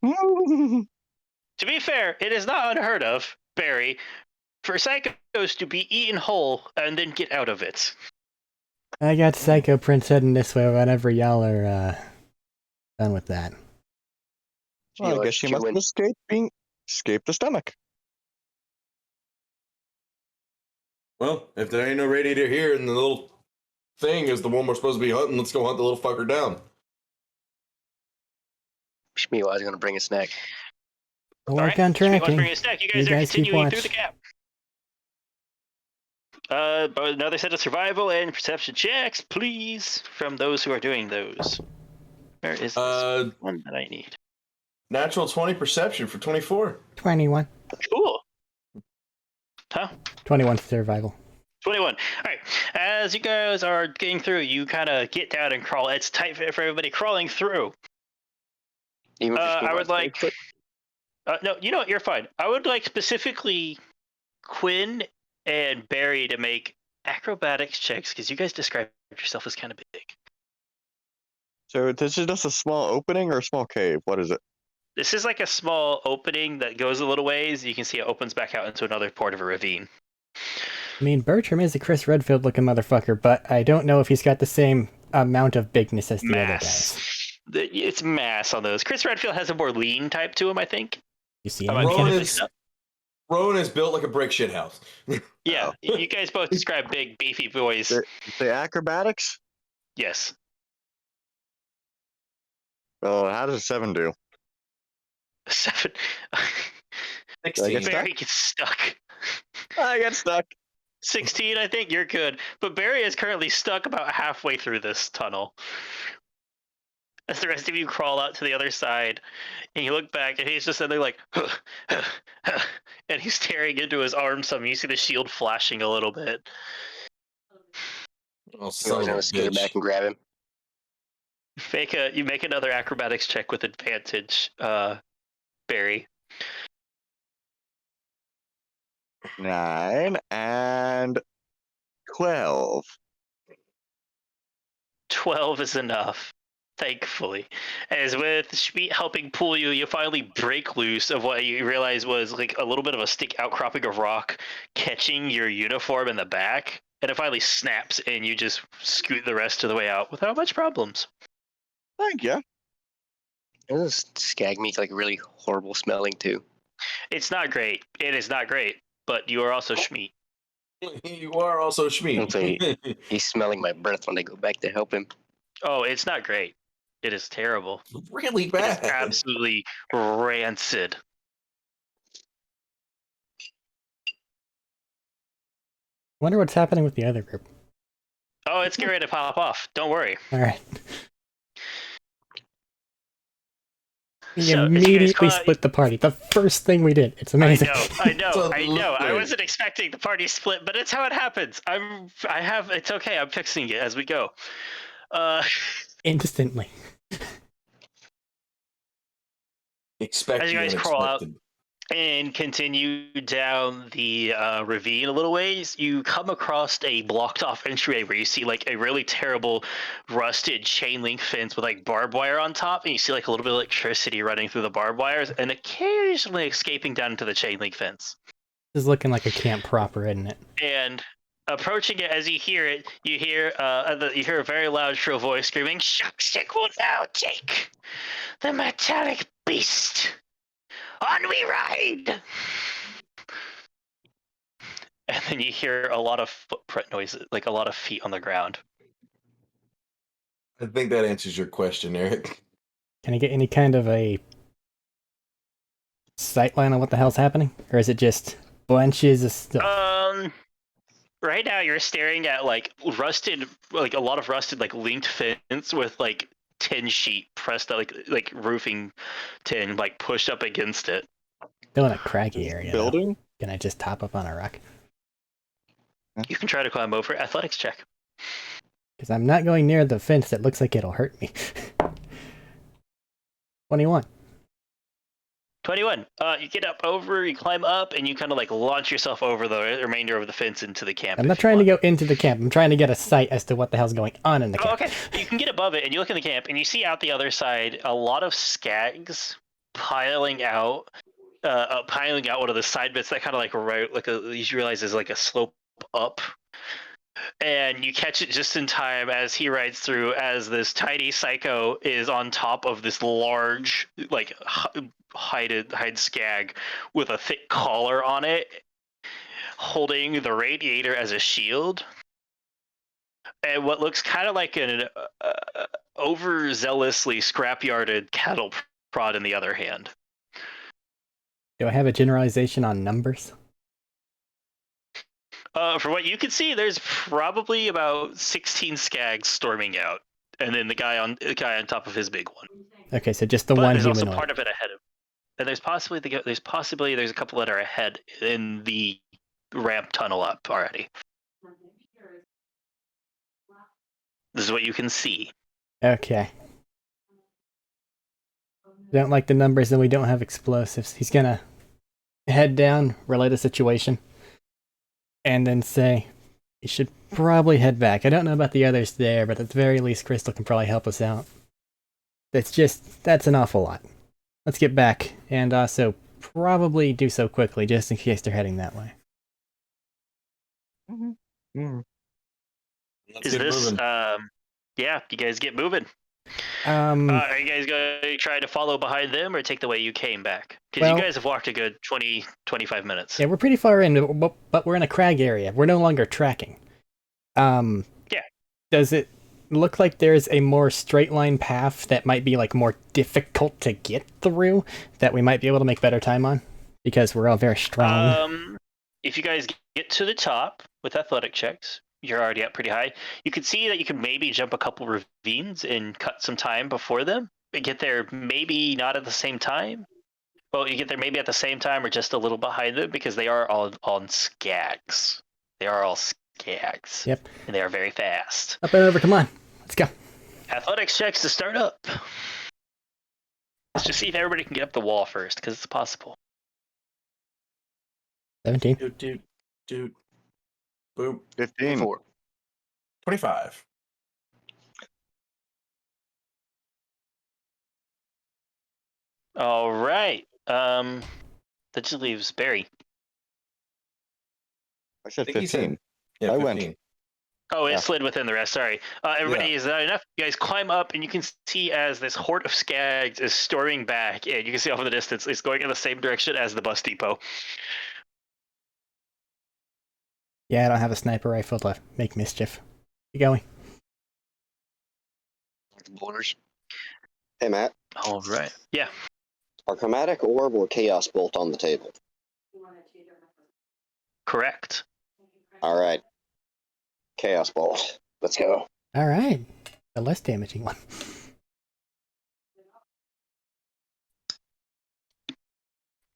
To be fair, it is not unheard of, Barry, for psychos to be eaten whole and then get out of it. I got psycho prints heading this way whenever y'all are done with that. Well, I guess she must have escaped the stomach. Well, if there ain't no radiator here and the little thing is the one we're supposed to be hunting, let's go hunt the little fucker down. Meanwhile, going to bring a snack. I'll work Alright, on so we want to tracking. bring a snack. You guys You are guys keep continuing through the watch. gap. But another set of survival and perception checks, please, from those who are doing those. Where is this one that I need? Natural 20 perception for 24. 21. Cool. Huh? 21 survival. 21. All right. As you guys are getting through, you kind of get down and crawl. It's tight for everybody crawling through. Even if I would like. No, you know what? You're fine. I would like specifically Quinn and Barry to make acrobatics checks because you guys described yourself as kind of big. So this is just a small opening or a small cave? What is it? This is like a small opening that goes a little ways. You can see it opens back out into another part of a ravine. I mean, Bertram is a Chris Redfield looking motherfucker, but I don't know if he's got the same amount of bigness as the other guys. It's mass on those. Chris Redfield has a more lean type to him, I think. You see Oh, him? Rowan is built like a brick shit house. Yeah, you guys both describe big, beefy boys. The acrobatics? Yes. Well, how does a 7 do? 7. 16. Barry gets stuck. I got stuck. 16, I think you're good. But Barry is currently stuck about halfway through this tunnel. As the rest of you crawl out to the other side, and you look back, and he's just sitting there like, and he's staring into his arm some. You see the shield flashing a little bit. Oh, I'm son of going a to scooter bitch. back and grab him. You make another acrobatics check with advantage, Barry. 9 and 12. 12 is enough, thankfully. As with Schmeat helping pull you, you finally break loose of what you realize was like a little bit of a stick outcropping of rock catching your uniform in the back, and it finally snaps, and you just scoot the rest of the way out without much problems. Thank you. This skag meat's like really horrible smelling too. It's not great. It is not great, but you are also Schmeat. You are also Shmi. He's smelling my breath when I go back to help him. Oh, it's not great. It is terrible. Really It is bad. absolutely rancid. Wonder what's happening with the other group. Oh, it's getting ready to pop off. Don't worry. Alright. We So, as you guys immediately climb- split the party. The first thing we did. It's amazing. I know. I Absolutely. wasn't expecting the party split, but it's how it happens. It's okay. I'm fixing it as we go. Instantly. Expect As you the guys crawl out unexpected. and continue down the ravine a little ways, you come across a blocked off entryway where you see like a really terrible rusted chain link fence with like barbed wire on top, and you see like a little bit of electricity running through the barbed wires and occasionally escaping down into the chain link fence. This is looking like a camp proper, isn't it? And approaching it, as you hear it, you hear a very loud, shrill voice screaming, "Shockstick will now take the metallic beast. On we ride!" And then you hear a lot of footprint noises, like a lot of feet on the ground. I think that answers your question, Eric. Can I get any kind of a sightline on what the hell's happening? Or is it just bunches of stuff? Right now you're staring at like a lot of rusted, like linked fence with like tin sheet pressed up, like roofing tin, like pushed up against it. Still in a craggy area. though. Building? Can I just top up on a rock? You can try to climb over. Athletics check. Because I'm not going near the fence that looks like it'll hurt me. 21. 21. You get up over, you climb up, and you kind of like launch yourself over the remainder of the fence into the camp. I'm not trying to go into the camp. I'm trying to get a sight as to what the hell's going on in the camp. Okay. You can get above it, and you look in the camp, and you see out the other side a lot of skags piling out one of the side bits that kind of like you realize is like a slope up. And you catch it just in time as he rides through, as this tiny psycho is on top of this large, like hide skag with a thick collar on it, holding the radiator as a shield, and what looks kind of like an overzealously scrapyarded cattle prod in the other hand. Do I have a generalization on numbers? From what you can see, there's probably about 16 skags storming out, and then the guy on top of his big one. Okay, so just the But one there's humanoid. also part of it ahead of, and there's a couple that are ahead in the ramp tunnel up already. This is what you can see. Okay. Don't like the numbers, and we don't have explosives. He's gonna head down, relay the situation, and then say, you should probably head back. I don't know about the others there, but at the very least, Crystal can probably help us out. That's an awful lot. Let's get back, and also probably do so quickly, just in case they're heading that way. Let's Is get this, moving. yeah, you guys get moving. Are you guys going to try to follow behind them or take the way you came back? Because Well- you guys have walked a good 25 minutes. Yeah, we're pretty far in, but we're in a crag area. We're no longer tracking. Yeah. Does it look like there's a more straight line path that might be like more difficult to get through that we might be able to make better time on? Because we're all very strong. If you guys get to the top with athletic checks, you're already up pretty high. You can see that you can maybe jump a couple ravines and cut some time before them. You get there maybe not at the same time. Well, you get there maybe at the same time or just a little behind them because they are all on skags. They are all skags. Yep. And they are very fast. Up and over, come on. Let's go. Athletics checks to start up. Let's just see if everybody can get up the wall first, because it's possible. 17. Dude. Boop. 15. 25. All right. That just leaves Barry. I said I think he 15. said, yeah, I 15. went. Oh, it Yeah. slid within the rest. Sorry. Everybody, Yeah. is that enough? You guys climb up, and you can see as this horde of skags is storming back, and you can see off in the distance, it's going in the same direction as the bus depot. Yeah, I don't have a sniper rifle to make mischief. Keep going. Borders. Hey, Matt. All right. Yeah. Are chromatic orb or chaos bolt on the table? Correct. All right. Chaos bolt. Let's go. All right. The less damaging one.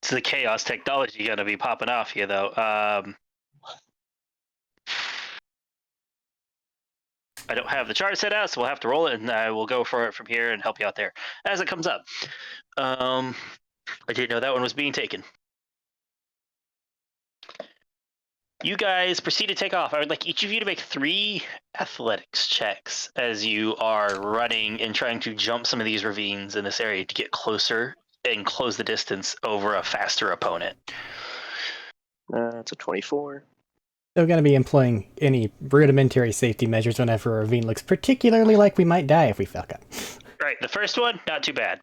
It's the chaos technology gonna be popping off here, though. I don't have the chart set out, so we'll have to roll it, and I will go for it from here and help you out there as it comes up. I didn't know that one was being taken. You guys proceed to take off. I would like each of you to make 3 athletics checks as you are running and trying to jump some of these ravines in this area to get closer and close the distance over a faster opponent. It's a 24. Still going to be employing any rudimentary safety measures whenever a ravine looks particularly like we might die if we fuck up. Right, the first one, not too bad.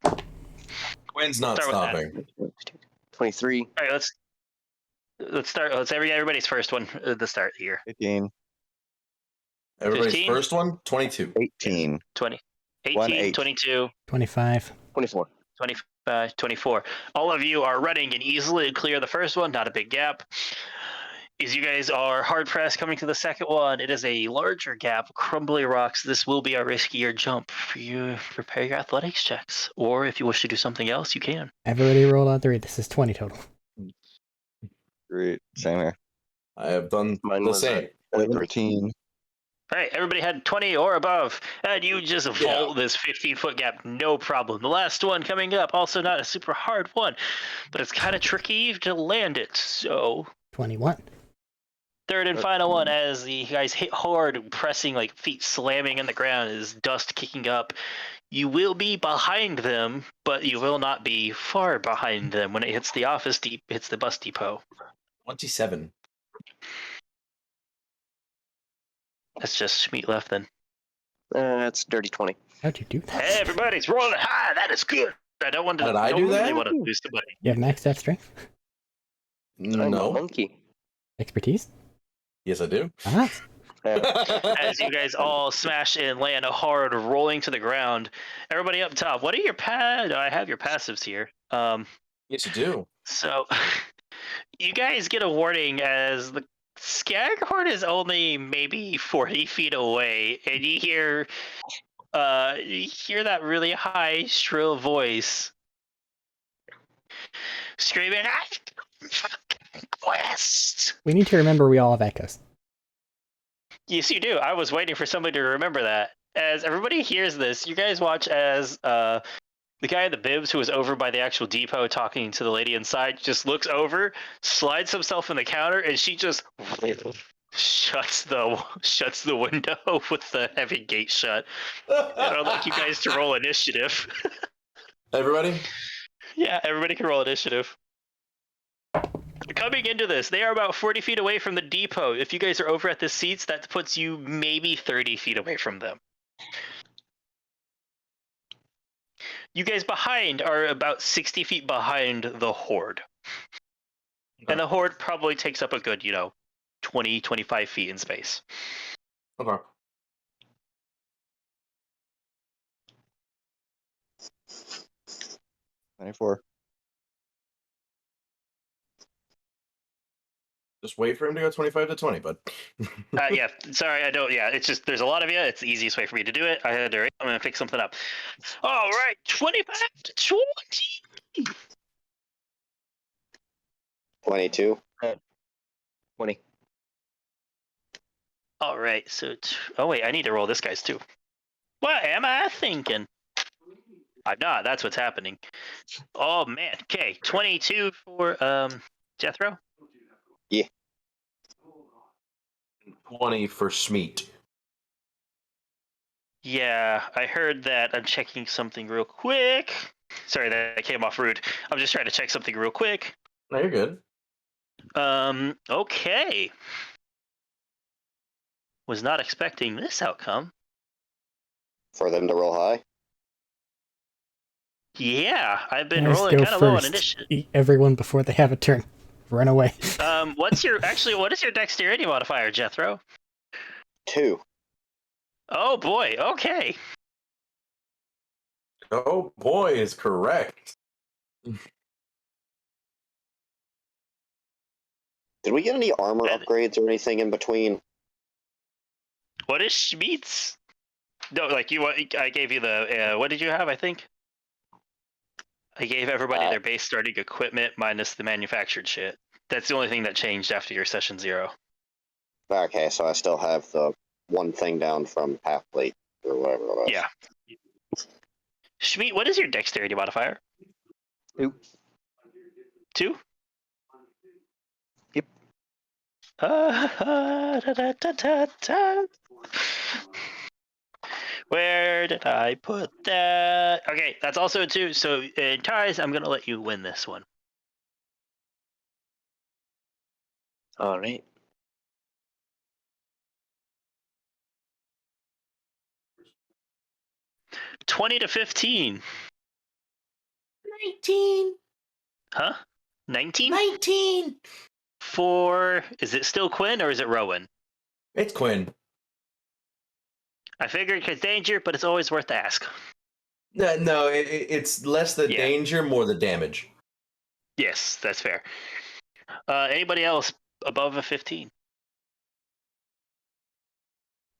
Quinn's not Start with that. stopping. 23. All right, let's start. Let's everybody's first one at the start here. 18, Everybody's 15? first one, 22. 18. 20, 1, 18, 8. 22, 25. 24. 25, 24. All of you are running and easily clear the first one, not a big gap. As you guys are hard pressed coming to the second one, it is a larger gap, crumbly rocks. This will be a riskier jump for you. Prepare your athletics checks, or if you wish to do something else, you can. Everybody roll on 3. This is 20 total. Great. Same here. I have done Mine the was same. 13. All right, everybody had 20 or above, and you just vault this 15-foot gap, no problem. The last one coming up, also not a super hard one, but it's kind of tricky to land it. So 21. third and final one, as the guys hit hard, pressing like feet slamming in the ground, as dust kicking up. You will be behind them, but you will not be far behind them when it hits the hits the bus depot. 27. That's just Schmeat left then. It's dirty 20. How'd you do that? Hey, everybody's rolling high. That is good. I don't want to. Did I don't do really that? want to lose somebody. You have max stat strength? I'm a No. monkey. Expertise? Yes, I do. Ah, As you guys all smash and land hard, rolling to the ground. Everybody up top. What are your I have your passives here. Yes, you do. So you guys get a warning as the Skag Horde is only maybe 40 feet away, and you hear that really high, shrill voice screaming, Quest! we need to remember we all have echoes. Yes, you do. I was waiting for somebody to remember that. As everybody hears this, you guys watch as the guy in the bibs who was over by the actual depot talking to the lady inside just looks over, slides himself in the counter, and she just shuts the window with the heavy gate shut. And I'd like you guys to roll initiative. Everybody? Yeah, everybody can roll initiative. Coming into this, they are about 40 feet away from the depot. If you guys are over at the seats, that puts you maybe 30 feet away from them. You guys behind are about 60 feet behind the horde. Okay. And the horde probably takes up a good, 20, 25 feet in space. Okay. $24. Just wait for him to go 25 to 20, bud. Yeah, sorry, I don't. Yeah, it's just there's a lot of you. It's the easiest way for me to do it. I'm gonna pick something up. All right, 25 to 20. 22. 20. All right, so oh wait, I need to roll this guy's too. What am I thinking? I'm not. That's what's happening. Oh man. Okay, 22 for Jethro. 20 for Schmeat. Yeah, I heard that. I'm checking something real quick. Sorry, that came off rude. I'm just trying to check something real quick. No, you're good. Okay. Was not expecting this outcome. For them to roll high. Yeah, I've been Guys, rolling go kind of low on first. initiative. Eat everyone before they have a turn. Run away. What is your dexterity modifier, Jethro? 2. Oh boy, okay. Oh boy, is correct. Did we get any armor upgrades or anything in between? What is Schmeat's? No, like I gave you the. What did you have? I think. I gave everybody their base starting equipment minus the manufactured shit. That's the only thing that changed after your session 0. Okay, so I still have the one thing down from Pathplate or whatever it was. Yeah. Schmeat, what is your dexterity modifier? 2. 2? Yep. Where did I put that? Okay, that's also a 2. So in ties, I'm gonna let you win this one. All right. $20 to $15. 19. Huh? 19? 19. For is it still Quinn or is it Rowan? It's Quinn. I figured because danger, but it's always worth the ask. No, it's less the danger, more the damage. Yes, that's fair. Anybody else above a 15?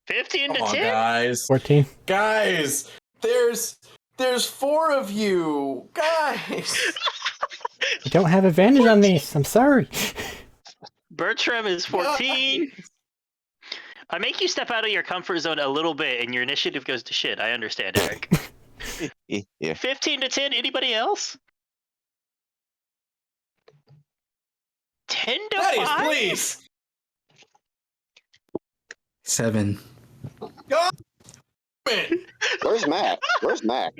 15 to Come on, 10? guys. 14. Guys, there's 4 of you. Guys. You don't have advantage on these. I'm sorry. Bertram is 14. I make you step out of your comfort zone a little bit and your initiative goes to shit. I understand, Eric. Yeah. 15 to 10, anybody else? 10 to Thaddeus, 5? please. 7. God damn it. Where's Matt? Where's Matt?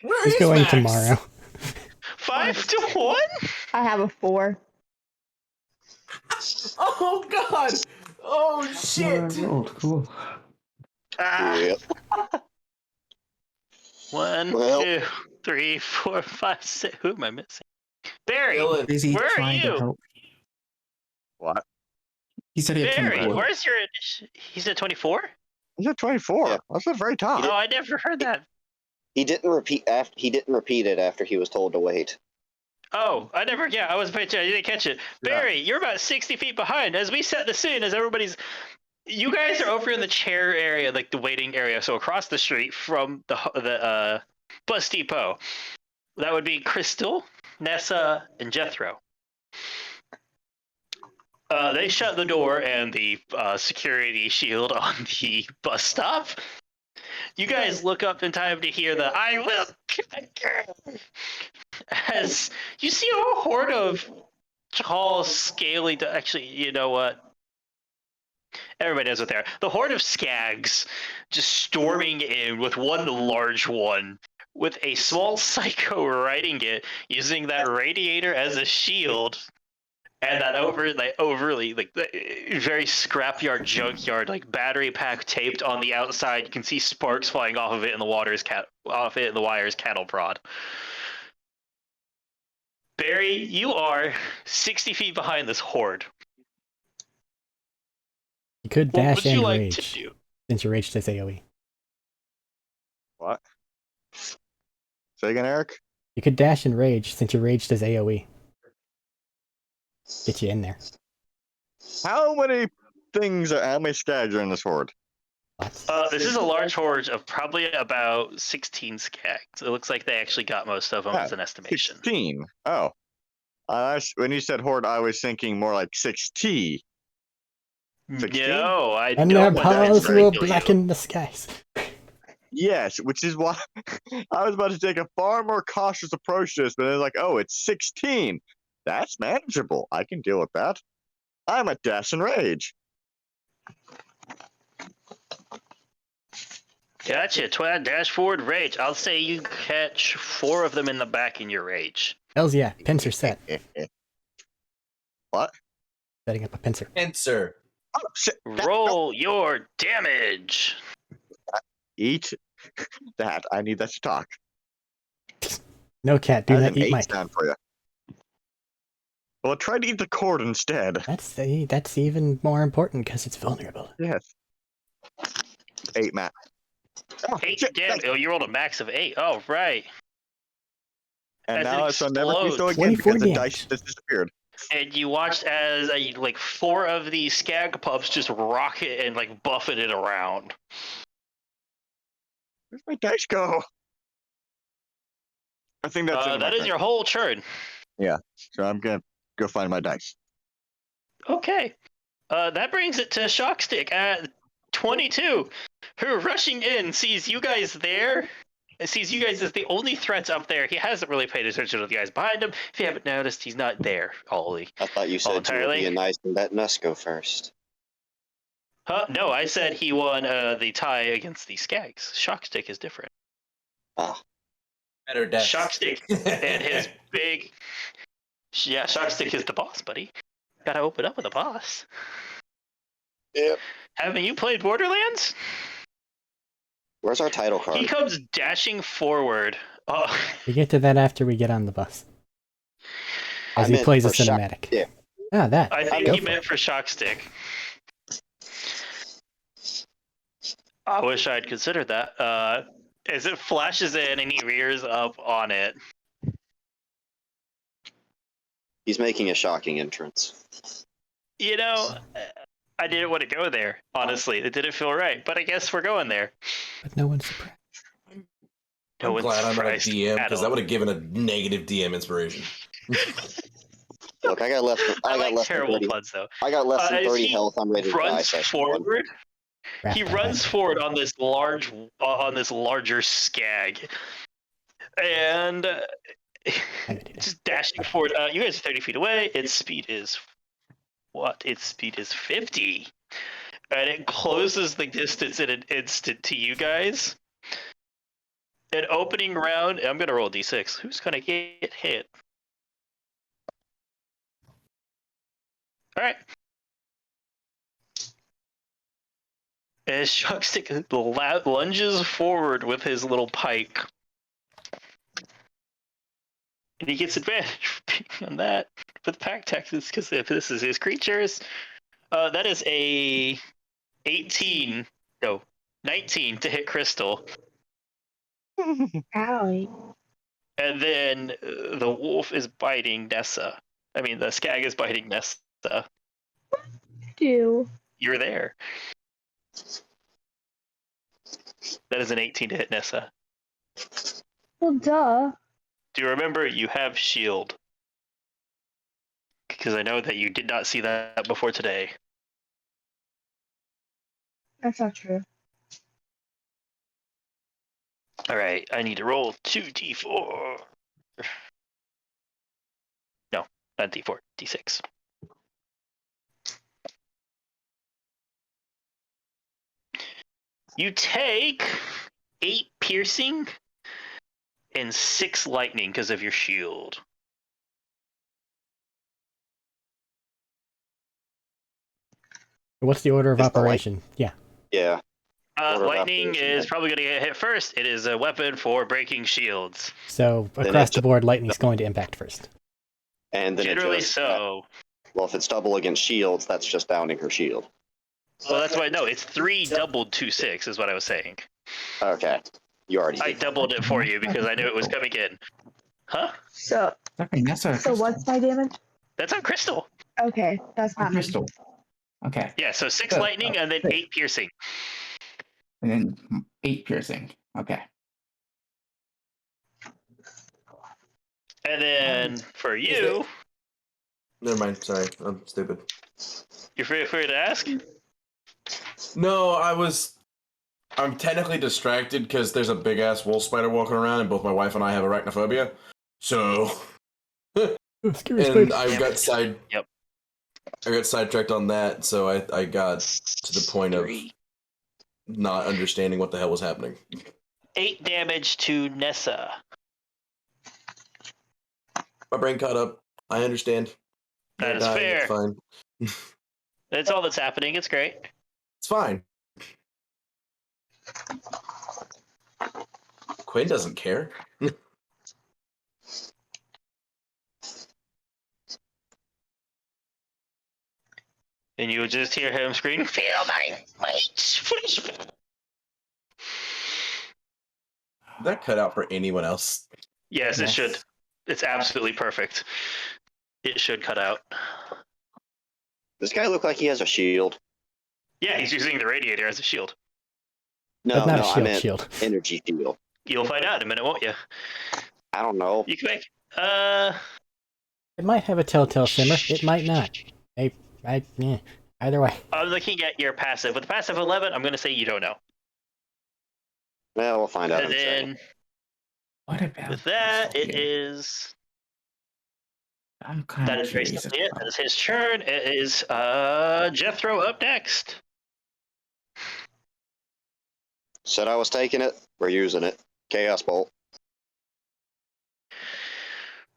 Where He's is going Max? tomorrow. 5 to 1? I have a 4. Oh God! Oh shit! Cool. Ah. Yep. 1, Well. 2, 3, 4, 5, 6. Who am I missing? Barry, Dylan. Busy where are trying to you? help. What? He said he had Barry, 24. where's your? He's at 24. He's at 24. Yeah. That's at very top. Oh, I never heard that. He didn't repeat it after he was told to wait. Oh, I never. Yeah, I wasn't paying attention. I didn't catch it. Yeah. Barry, you're about 60 feet behind. As we set the scene, as everybody's, you guys are over in the chair area, like the waiting area, so across the street from the bus depot. That would be Crystal, Nessa, and Jethro. They shut the door and the security shield on the bus stop. You guys look up in time to hear the "I will," as you see a horde of tall, scaly. Actually, you know what? Everybody knows what they are. The horde of skags just storming in with one large one, with a small psycho riding it, using that radiator as a shield. And that overly very scrapyard junkyard, like battery pack taped on the outside. You can see sparks flying off of it in the wires cattle prod. Barry, you are 60 feet behind this horde. You could What dash would you and like rage, to do? since your rage does AoE. What? Say again, Eric? You could dash and rage, since your rage does AoE. Get you in there. How many skags are in this horde? Lots. This is a large horde of probably about 16 skags. It looks like they actually got most of them as an estimation. 16. Oh. When you said horde, I was thinking more like 6T. 16? No, I And don't their want that paws to will kill you. blacken the skies. Yes, which is why I was about to take a far more cautious approach to this, but then like, oh, it's 16. That's manageable. I can deal with that. I'm at dash and rage. Gotcha. Twad dash forward rage. I'll say you catch 4 of them in the back in your rage. Hells yeah, pincer set. What? Setting up a pincer. Answer. Oh, shit. Roll your damage. Eat that. I need that to talk. No cat, do That's not an eat 8 Mike. sound for you. Well, try to eat the cord instead. That's even more important because it's vulnerable. Yes. 8, Matt. Oh, 8 shit, damage. Oh, you rolled a max of 8. Oh, right. And As it now I shall never do so explodes. again 24 because the damage. dice just disappeared. And you watched as 4 of these skag pups just rocket and buffet it around. Where's my dice go? I think that's it. That is your whole turn. So I'm gonna go find my dice. Okay. That brings it to Shockstick at 22, who rushing in sees you guys there. Sees you guys as the only threats up there. He hasn't really paid attention to the guys behind him. If you haven't noticed, he's not there. Ollie. I thought you said you were entirely. being nice and letting us go first. Huh? No, I said he won the tie against the Skags. Shockstick is different. Ah, Better death. Shockstick and his big. Yeah, Shockstick is the boss, buddy. Gotta open up with a boss. Yep. Haven't you played Borderlands? Where's our title card? He comes dashing forward. Oh, We get to that after we get on the bus. I As he meant plays a for Shock- cinematic. yeah. Ah, that. I think Go he for meant it. for Shockstick. I wish I'd considered that. As it flashes in and he rears up on it. He's making a shocking entrance. You know, I didn't want to go there, honestly. It didn't feel right, but I guess we're going there. But no one's surprised. No I'm one's glad I'm not a surprised DM at because all. that would have given a negative DM inspiration. Look, I got less. I I got like less than terrible 30. puns, though. I got less than As 30 he health. I'm ready to die. Runs Session one. forward. Wrap He that runs up. forward on this large, on this larger skag, and just dashing forward. You guys are 30 feet away. Its speed is what? Its speed is 50, and it closes the distance in an instant to you guys. An opening round. I'm gonna roll a d6. Who's gonna get hit? All right. As Shockstick lunges forward with his little pike. And he gets advantage on that with pack tactics, because if this is his creatures, that is a 19 to hit Crystal. Owie. And then the wolf is biting Nessa. I mean, the skag is biting Nessa. Do. You're there. That is an 18 to hit Nessa. Well, duh. Do you remember you have shield? Because I know that you did not see that before today. That's not true. All right, I need to roll 2d4. No, not d4, d6. You take 8 piercing and 6 lightning because of your shield. What's the order of It's the operation? Yeah. Yeah. Order of Lightning operation, is yeah. probably going to get hit first. It is a weapon for breaking shields. So Then across it's the board, lightning's going to impact first. And then Generally it just, so. Well, if it's double against shields, that's just downing her shield. Well, that's why no, it's 3 doubled 2/6 is what I was saying. Okay. You already I did. doubled it for you because I knew it was coming in. Huh? So, Okay, that's a so what's my damage? That's on Crystal. Okay, that's not me. crystal. Okay, Yeah, so 6 Good. lightning and then 8 piercing. and then 8 piercing. Okay. And then for you, Never mind. Sorry, I'm stupid. you're free to ask? No, I'm technically distracted because there's a big ass wolf spider walking around, and both my wife and I have arachnophobia. So, Oh, scary and spiders. I got sidetracked on that. So I got to the point of not understanding what the hell was happening. 8 damage to Nessa. My brain caught up. I understand. That is It's fair. fine. That's all that's happening. It's great. It's fine. Quinn doesn't care. And you would just hear him scream, "Feel my weight!" That cut out for anyone else. Yes, it Yes. should. It's absolutely perfect. It should cut out. This guy look like he has a shield. Yeah, he's using the radiator as a shield. No, That's not no, a I shield. meant Shield. energy shield. You'll find out in a minute, won't you? I don't know. You can make. It might have a telltale simmer. It might not. Either way. I'm looking at your passive. With passive 11, I'm going to say you don't know. Well, we'll find out. And then What about with that, this it here? is. I'm kind That of is very curious. simply it. That is his turn. It is Jethro up next. Said I was taking it. We're using it. Chaos Bolt.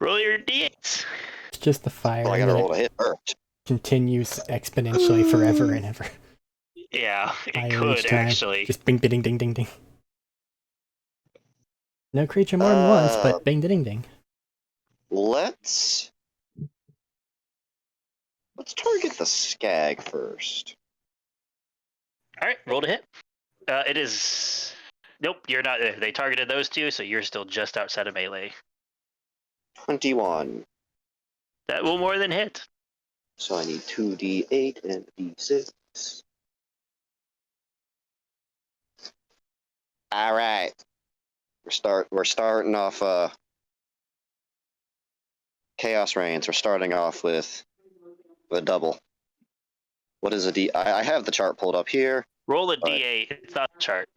Roll your d8s. It's just the fire. Well, I and gotta then roll it to hit first. continues exponentially forever and ever. Yeah, it Fire could each time. actually. Just bing, ding, ding, ding, ding. No creature more than once, but bing, ding, ding. Let's target the skag first. All right, roll to hit. It is. Nope, you're not. They targeted those two, so you're still just outside of melee. 21. That will more than hit. So I need 2d8 and d6. All right. We're starting off Chaos Reigns. We're starting off with a double. What is a d? I have the chart pulled up here. Roll a d8. It's not a chart.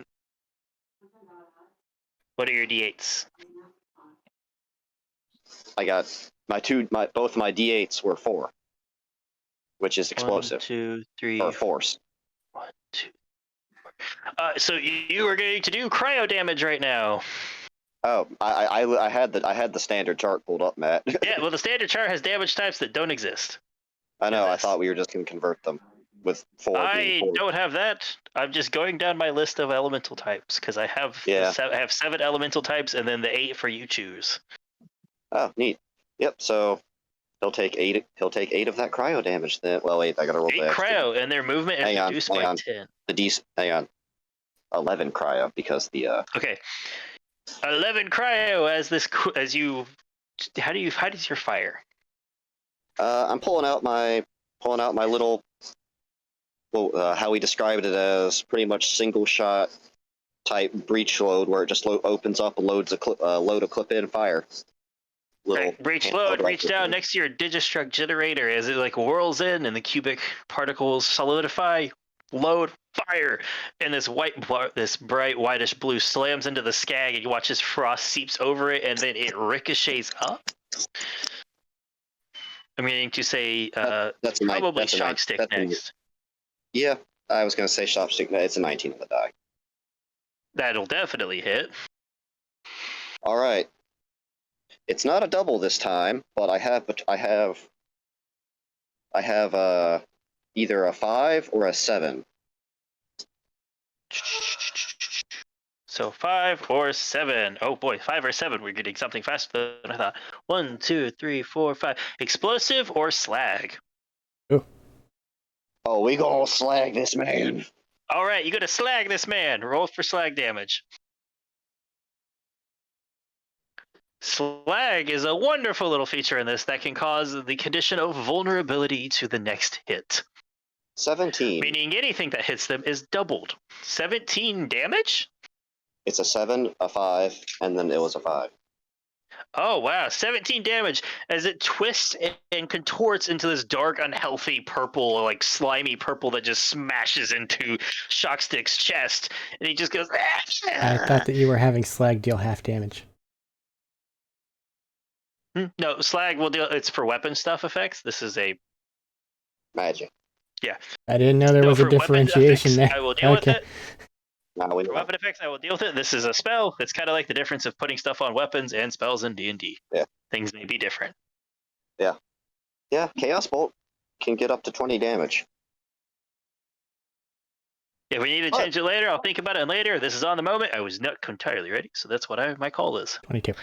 What are your d8s? I got both my d8s were 4, which is explosive 1, 2, 3, or force. 1, 2. So you are going to do cryo damage right now. Oh, I had the standard chart pulled up, Matt. Yeah, well, the standard chart has damage types that don't exist. I know. I Yes. thought we were just gonna convert them with 4. I being 4. don't have that. I'm just going down my list of elemental types because I have Yeah. I have 7 elemental types and then the 8 for you choose. Oh, neat. Yep. So he'll take 8. He'll take 8 of that cryo damage. Then, well, wait. I gotta roll 8 the extra. cryo and their movement is Hang on, reduced hang by on. 10. Hang on. 11 cryo because the Okay. 11 cryo as you. How does your fire? I'm pulling out my little. Well, how we described it as pretty much single shot type breach load, where it just opens up and loads a load of clip-in fire. Right. Breach load, reach down next to your Digistruct generator as it like whirls in and the cubic particles solidify, load, fire, and this bright whitish blue slams into the skag and you watch as frost seeps over it and then it ricochets up. I'm going to say that's probably shock stick next. Yeah, I was going to say shock stick. It's a 19 on the die. That'll definitely hit. All right. It's not a double this time, but I have either a 5 or a 7. So 5 or 7. Oh boy, 5 or 7. We're getting something faster than I thought. 1, 2, 3, 4, 5. Explosive or slag? Oh, we gonna slag this man. All right, you got to slag this man. Roll for slag damage. Slag is a wonderful little feature in this that can cause the condition of vulnerability to the next hit. 17. Meaning anything that hits them is doubled. 17 damage? It's a 7, a 5, and then it was a 5. Oh, wow. 17 damage as it twists and contorts into this dark, unhealthy purple, like slimy purple that just smashes into Shockstick's chest. And he just goes... I thought that you were having slag deal half damage. No, slag will deal... It's for weapon stuff effects. This is a... Magic. Yeah. I didn't know there was a for weapon differentiation effects, there. I will deal with it. Now we For weapon effects, I will deal with it. This is a spell. It's kind of like the difference of putting stuff on weapons and spells in D&D. Yeah. Things may be different. Yeah, Chaos Bolt can get up to 20 damage. If we need to change it later, I'll think about it later. This is on the moment. I was not entirely ready, so that's what my call is. 22.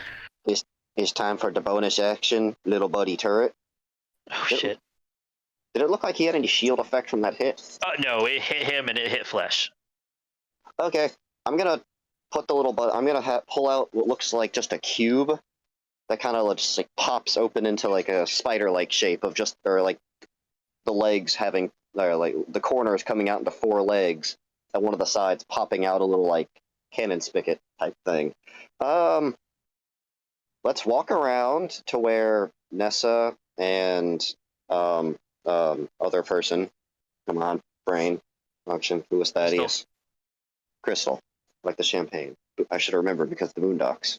It's time for the bonus action, little buddy turret. Oh, shit. Did it look like he had any shield effect from that hit? No, it hit him and it hit flesh. Okay, I'm gonna put the little I'm gonna pull out what looks like just a cube that kind of just like pops open into like a spider-like shape of just, or like the legs having, or like the corners coming out into 4 legs, and one of the sides popping out a little like cannon spigot type thing. let's walk around to where Nessa and other person, come on, brain function, who was that? Crystal. Is Crystal, like the champagne. I should remember because of the Boondocks.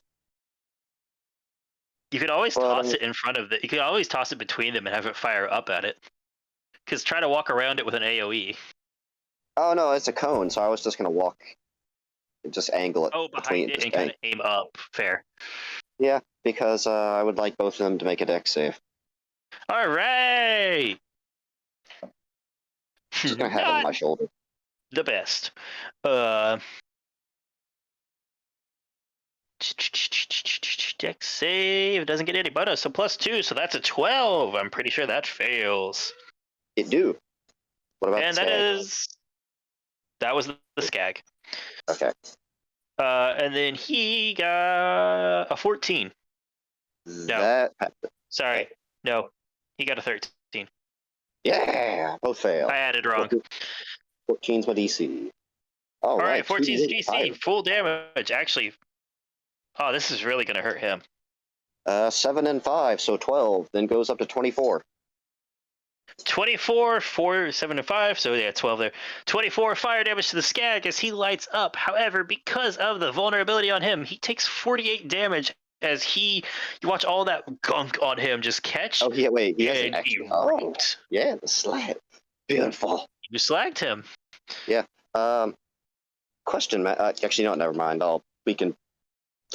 You could always Well, toss it in front of you could always toss it between them and have it fire up at it. Because try to walk around it with an AoE. Oh no, it's a cone, so I was just gonna walk, and just angle it Oh, behind it just and kind of aim up. Fair. Yeah, because I would like both of them to make a dex save. All right. Just gonna have it on Not my shoulder. the best. Dex save doesn't get any bonus, so +2, so that's a 12. I'm pretty sure that fails. It do. What about And the that skag? that was the skag. Okay. And then he got a 14. That Sorry, no, he got a 13. yeah, both fail. I added wrong. 14's my DC. All right, 14's 2d8 DC, fire. full damage. Actually, oh, this is really gonna hurt him. 7 and 5, so 12. Then goes up to 24. 24, 4, 7, and 5, so yeah, 12 there. 24 fire damage to the skag as he lights up. However, because of the vulnerability on him, he takes 48 damage as you watch all that gunk on him just catch. Oh, yeah, wait. He has an and extra. he Oh, raped. yeah, the slag. Beautiful. You slagged him. Question, Matt. Actually, no, never mind. The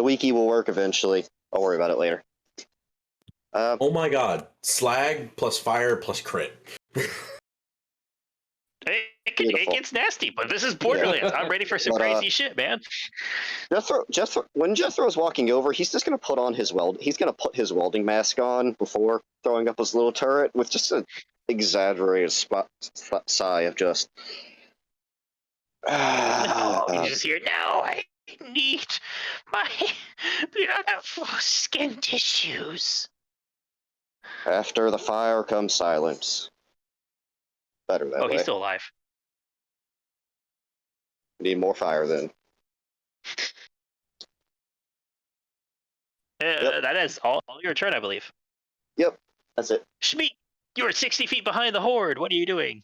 wiki will work eventually. I'll worry about it later. Oh my god. Slag plus fire plus crit. It gets nasty, but this is Borderlands. I'm ready for some But, crazy shit, man. When Jethro's walking over, he's just gonna put on his welding mask on before throwing up his little turret with just an exaggerated sigh of just. No, you just hear, no, I need my beautiful skin tissues. After the fire comes silence. Better that way. He's still alive. We need more fire then. Yep. That is all your turn, I believe. Yep, that's it. Schmeat, you are 60 feet behind the horde. What are you doing?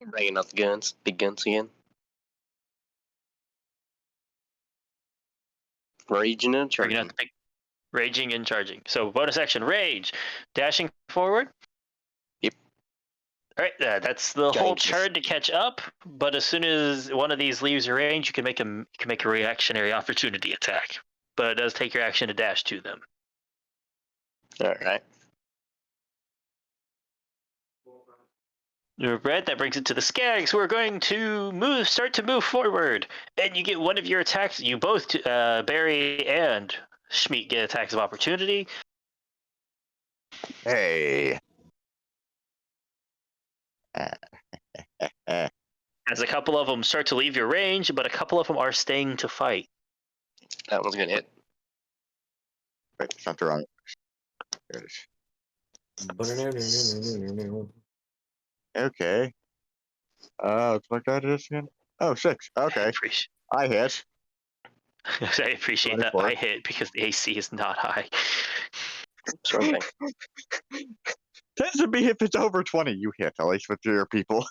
Bringing out the guns, big guns again. Raging and Bringing charging. out the big, raging and charging. So bonus action, rage, dashing forward. Yep. All right, that's the whole Yikes. turn to catch up. But as soon as one of these leaves your range, you can make a reactionary opportunity attack. But it does take your action to dash to them. All right. Red, that brings it to the Skags, who are going to start to move forward. And you get one of your attacks. You both, Barry and Schmeat, get attacks of opportunity. Hey. As a couple of them start to leave your range, but a couple of them are staying to fight. That one's gonna hit. Wait, it's not the wrong. There it is. Okay. What's my card is again? Oh, 6. Okay. I hit. I appreciate that 24. I hit because the AC is not high. Sort of thing. Tends to be if it's over 20, you hit, at least with your people.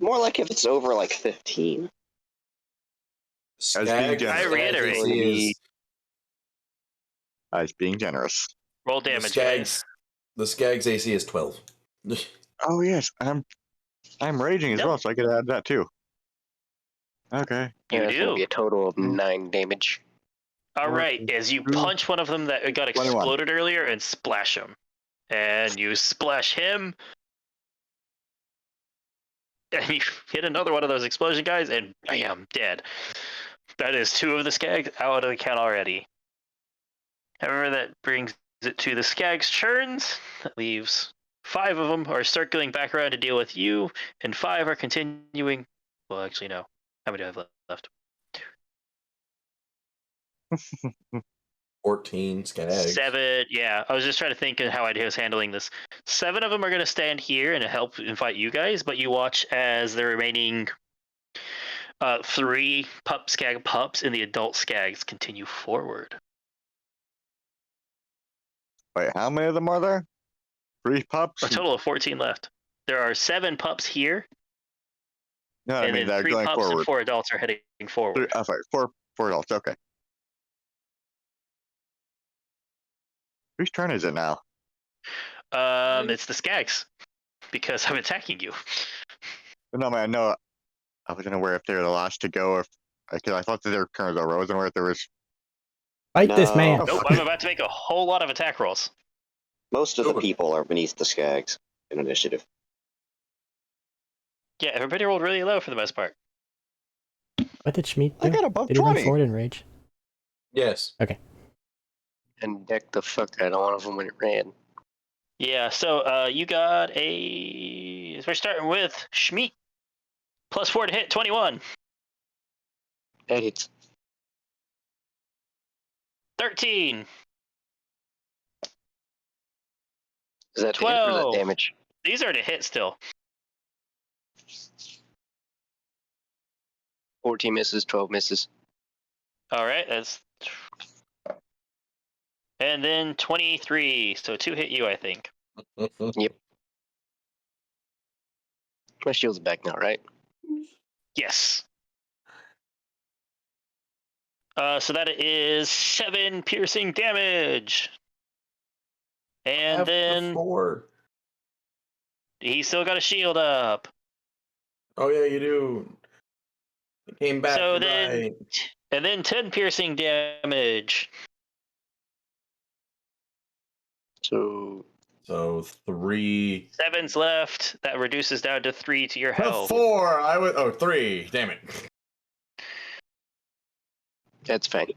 More like if it's over like 15. being generous. I reiterate. I was being generous. Roll damage, guys. The Skag's AC is 12. Oh yes, I'm raging as Yep. well, so I could add that too. Okay. You It's gonna do. be a total of 9 damage. All right, as you punch one of them that got 21. exploded earlier and splash him. And you splash him. And you hit another one of those explosion guys, and bam, dead. That is 2 of the Skags out of the count already. However, that brings it to the Skag's turns. That leaves 5 of them are circling back around to deal with you, and 5 are continuing. Well, actually, no. How many do I have left? 14 Skags. 7. Yeah, I was just trying to think of how I was handling this. 7 of them are going to stand here and help and fight you guys, but you watch as the remaining 3 pup skag pups and the adult skags continue forward. Wait, how many of them are there? 3 pups? A total of 14 left. There are 7 pups here, No, I and mean then they're 3 going pups and forward. 4 adults are heading forward. Sorry, four adults. Okay. Whose turn is it now? It's the skags, because I'm attacking you. No, man, no. I wasn't aware if they were the last to go, or because I thought that their turn was over. I wasn't aware if there was. Fight this man. No. Nope, I'm about to make a whole lot of attack rolls. Most of the people are beneath the Skags in initiative. Yeah, everybody rolled really low for the most part. What did Schmidt I do? got above Did he run 20. forward in rage? Yes. And deck the fuck out of one of them when it ran. Yeah, so you got a. We're starting with Schmidt. +4 to hit, 21. That hits. 13. Is that to hit or is that 12. damage? These are to hit still. 14 misses, 12 misses. All right, that's. And then 23. So 2 hit you, I think. My shield's back now, right? Yes. So that is 7 piercing damage. And then 4. he still got a shield up. Oh yeah, you do. It came back. So you're then, right. and then 10 piercing damage. So So 3. 7's left. That reduces down to 3 to your health. 4. I was. Oh, 3. Damn it. that's fine.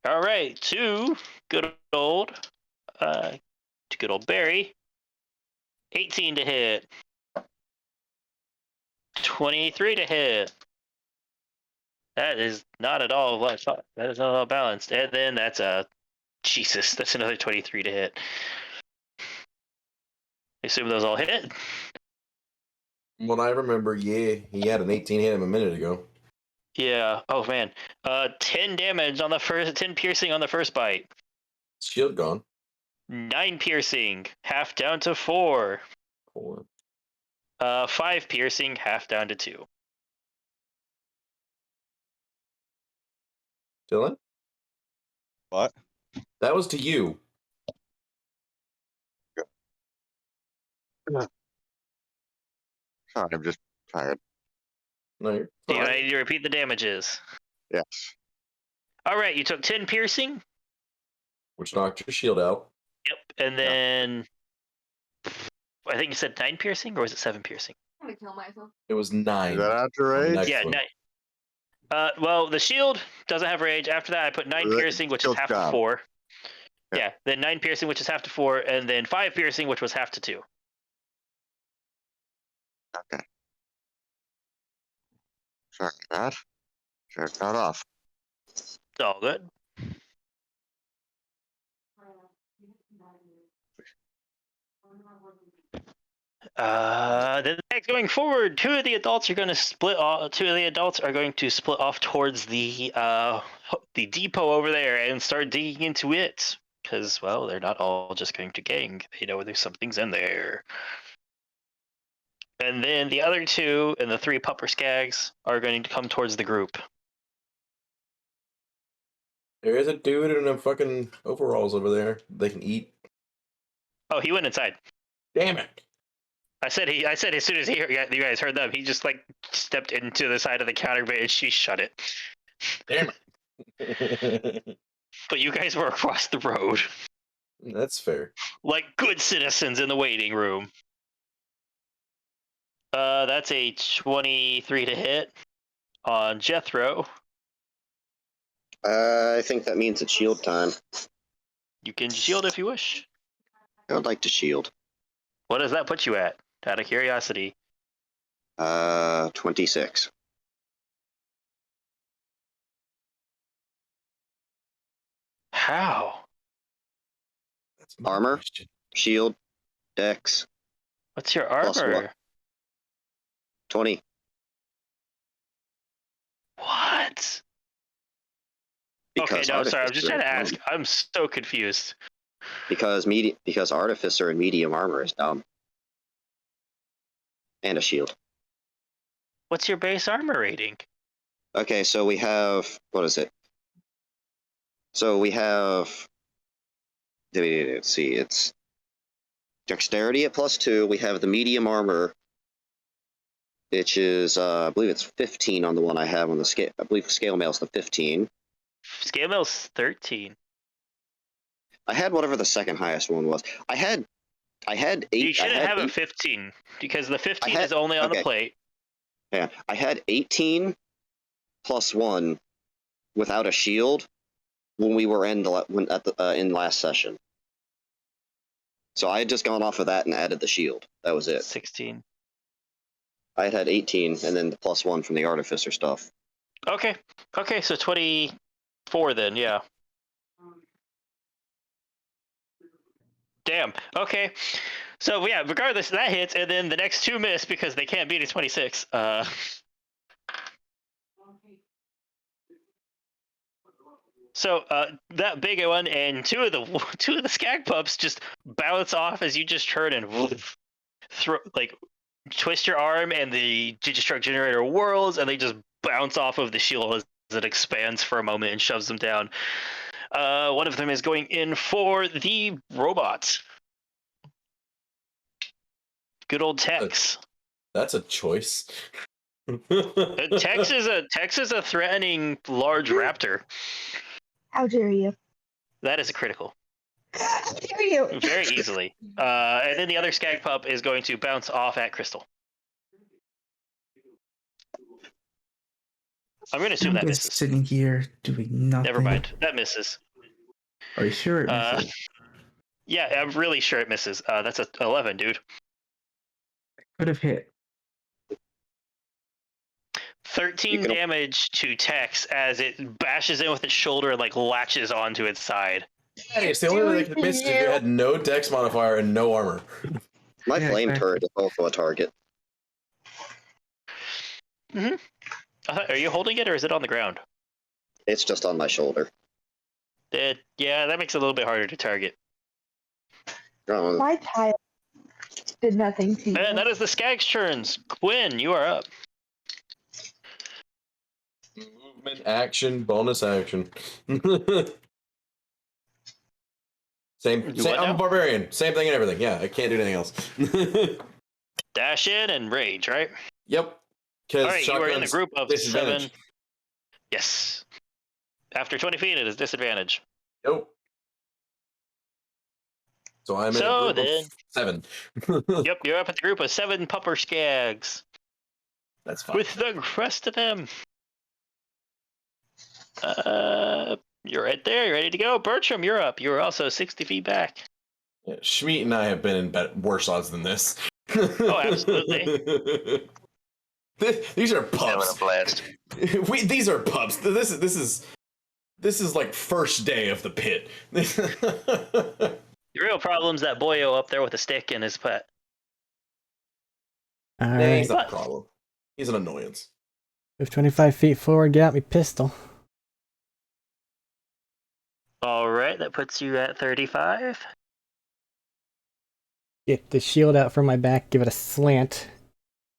All right, to good old Barry. 18 to hit. 23 to hit. That is not at all what I thought. That is not at all balanced. And then that's that's another 23 to hit. I assume those all hit. What I remember, yeah, he had an 18 hit him a minute ago. Yeah. Oh man. 10 damage on the first. 10 piercing on the first bite. Shield gone. 9 piercing, half down to 4. 4. 5 piercing, half down to 2. Dylan? What? That was to you. Sorry, I'm just tired. No, you're Do you fine. need to repeat the damages? Yes. All right, you took 10 piercing. Which knocked your shield out. Yep. And then I think you said 9 piercing, or was it 7 piercing? I'm gonna kill myself. It was 9. Is that after on the rage? next Yeah, one. 9. Well, the shield doesn't have rage. After that, I put 9 Right, piercing, which is shield's half to down. 4. Yeah. Yeah, then 9 piercing, which is half to 4, and then 5 piercing, which was half to 2. Okay. Sorry about that. Sure, got off. It's all good. Then next going forward, 2 of the adults are going to split off. 2 of the adults are going to split off towards the depot over there and start digging into it. Because, well, they're not all just going to gang. They know there's some things in there. And then the other 2 and the 3 pupper skags are going to come towards the group. There is a dude in a fucking overalls over there. They can eat. Oh, he went inside. Damn it. I said as soon as you guys heard them, he just like stepped into the side of the counter, but she shut it. Damn it. But you guys were across the road, That's fair. like good citizens in the waiting room. That's a 23 to hit on Jethro. I think that means it's shield time. You can shield if you wish. I would like to shield. What does that put you at? Out of curiosity. 26. How? That's my Armor? question. Shield. Dex. What's your Plus armor? what? 20. Okay, no, sorry. I'm just trying to Artificer- ask. I'm so confused. Because Artificer and medium armor is dumb. And a shield. What's your base armor rating? Okay, so we have what is it? So we have. Let's see, it's dexterity at +2. We have the medium armor, which is I believe it's 15 on the one I have on the scale. I believe scale mail's the 15. Scale mail's 13. I had whatever the second highest one was. I had 8. You shouldn't have a eight, 15 because the 15 had- is only on okay. the plate. Yeah, I had 18 +1 without a shield when we were in in last session. So I had just gone off of that and added the shield. That was it. 16. I had 18 and then the +1 from the artificer stuff. Okay. Okay, so 24 then, yeah. Damn. Okay. So yeah, regardless, that hits, and then the next 2 miss because they can't beat a 26. So that big one and two of the skag pups just bounce off as you just turn and twist your arm, and the Digistruct generator whirls, and they just bounce off of the shield as it expands for a moment and shoves them down. One of them is going in for the robots. Good old Tex. That's a choice. Tex is a threatening large raptor. How dare you? That is a critical. How dare you? Very easily. And then the other skag pup is going to bounce off at Crystal. I'm going to assume that just misses. sitting here doing nothing. Never mind. That misses. Are you sure it misses? Yeah, I'm really sure it misses. That's a 11, dude. Could have hit. 13 damage to Tex as it bashes in with its shoulder and latches onto its side. Hey, it's the only way they could miss if you had no dex modifier and no armor. My Yeah, flame exactly. turret is also a target. Are you holding it or is it on the ground? It's just on my shoulder. Yeah, that makes it a little bit harder to target. My child did nothing to you. And that is the Skag's turns. Quinn, you are up. Movement, action, bonus action. Same. Do what I'm now? a barbarian. Same thing and everything. Yeah, I can't do anything else. Dash in and rage, right? Yep. Because All right, you are in the group of 7. disadvantage. Yes. After 20 feet, it is disadvantage. Nope. So I'm in So a group then- of 7. Yep, you're up at the group of 7 pupper Skags. That's fine. With the rest of them. You're right there. You're ready to go. Bertram, you're up. You're also 60 feet back. Yeah, Schmeat and I have been in worse odds than this. Oh, absolutely. These are Having pups. a blast. These are pups. This is like first day of the pit. The real problem's that boyo up there with a stick and his pet. All Nah, right. he's not a problem. He's an annoyance. Move 25 feet forward, get out me pistol. All right, that puts you at 35. Get the shield out from my back, give it a slant.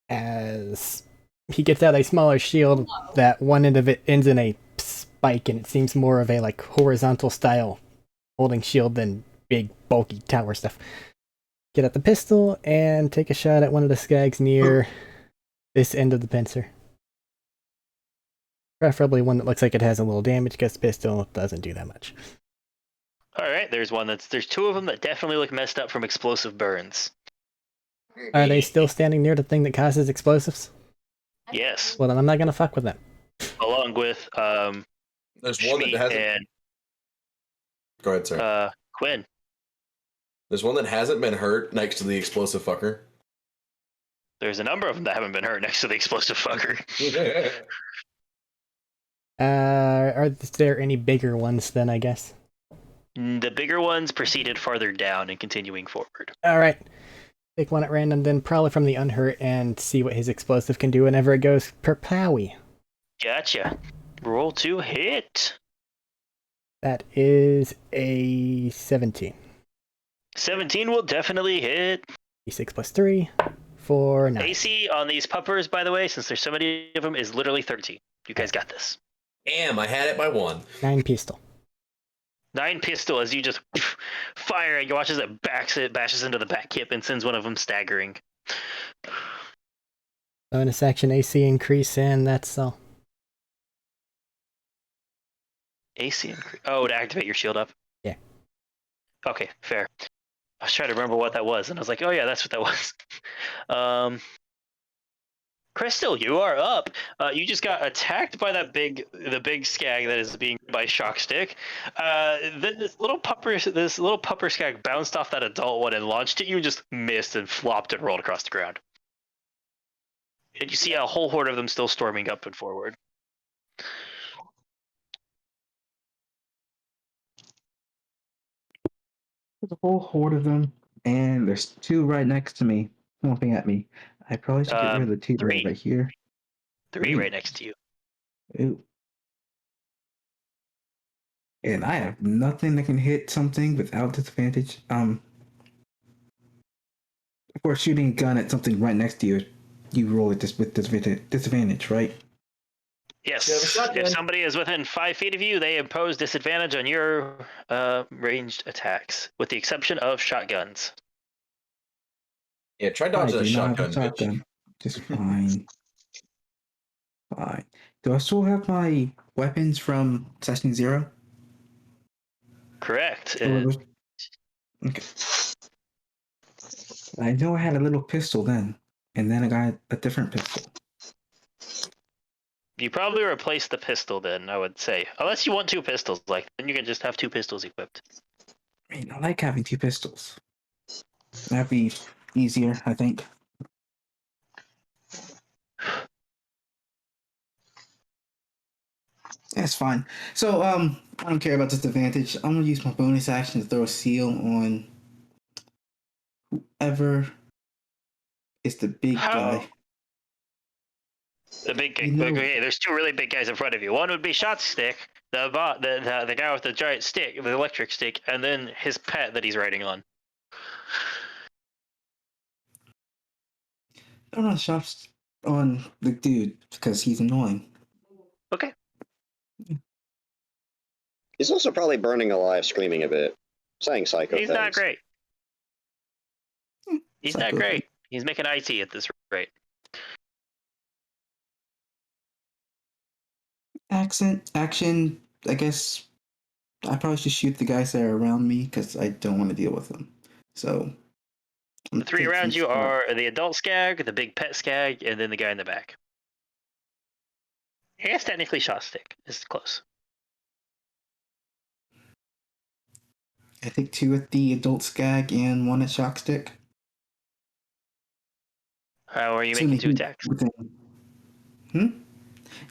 As he gets out a smaller shield, that one end of it ends in a spike, and it seems more of a horizontal style holding shield than big, bulky tower stuff. Get out the pistol and take a shot at one of the skags near this end of the pincer. Preferably one that looks like it has a little damage, because the pistol doesn't do that much. All right, there's 2 of them that definitely look messed up from explosive burns. Are they still standing near the thing that causes explosives? Yes, Well, then I'm not gonna fuck with them. along with There's one that Schmeat hasn't. and Go ahead, sir. Quinn. There's one that hasn't been hurt next to the explosive fucker. There's a number of them that haven't been hurt next to the explosive fucker. Are there any bigger ones then, I guess? The bigger ones proceeded farther down and continuing forward. Alright. Pick one at random, then probably from the unhurt, and see what his explosive can do whenever it goes per powie. Gotcha. Roll to hit. That is a 17. 17 will definitely hit. D6 plus 3 for 9. AC on these puppers, by the way, since there's so many of them, is literally 13. You guys got this. Damn, I had it by 1. 9 pistol. 9 pistol as you just fire and you watch as it bashes into the back hip and sends one of them staggering. Bonus action AC increase, and that's all. AC increase. Oh, to activate your shield up? Yeah. Okay, fair. I was trying to remember what that was, and I was like, oh yeah, that's what that was. Crystal, you are up. You just got attacked by the big skag that is being by Shockstick. Then this little pupper skag bounced off that adult one and launched at you, and just missed and flopped and rolled across the ground. And you see a whole horde of them still storming up and forward. There's a whole horde of them, and there's 2 right next to me, jumping at me. I probably should get rid of the 2 3. right here. 3 right next to you. Ooh. And I have nothing that can hit something without disadvantage. Of course, shooting a gun at something right next to you, you roll it just with disadvantage, right? Yes. You have a shotgun. If somebody is within 5 feet of you, they impose disadvantage on your ranged attacks, with the exception of shotguns. Yeah, try I dodging a do not shotgun, have a bitch. shotgun. Just fine. Fine. Do I still have my weapons from Session 0? Correct. Okay. I know I had a little pistol then, and then I got a different pistol. You probably replace the pistol then, I would say. Unless you want 2 pistols, then you can just have 2 pistols equipped. I mean, I like having 2 pistols. That'd be easier, I think. That's fine. So, I don't care about disadvantage. I'm gonna use my bonus action to throw a seal on whoever is the big guy. The big guy. You know- Okay, there's 2 really big guys in front of you. One would be Shotstick, the guy with the giant stick, the electric stick, and then his pet that he's riding on. I don't know, shots on the dude because he's annoying. Okay. He's also probably burning alive, screaming a bit, saying psycho He's things. not great. He's not Psycho. great. He's making IT at this rate. Action. I guess I probably should shoot the guys that are around me because I don't want to deal with them. So The 3 around you are the adult skag, the big pet skag, and then the guy in the back. I guess technically Shotstick is close. I think 2 at the adult skag and 1 at shockstick. How are you making 2 attacks? No,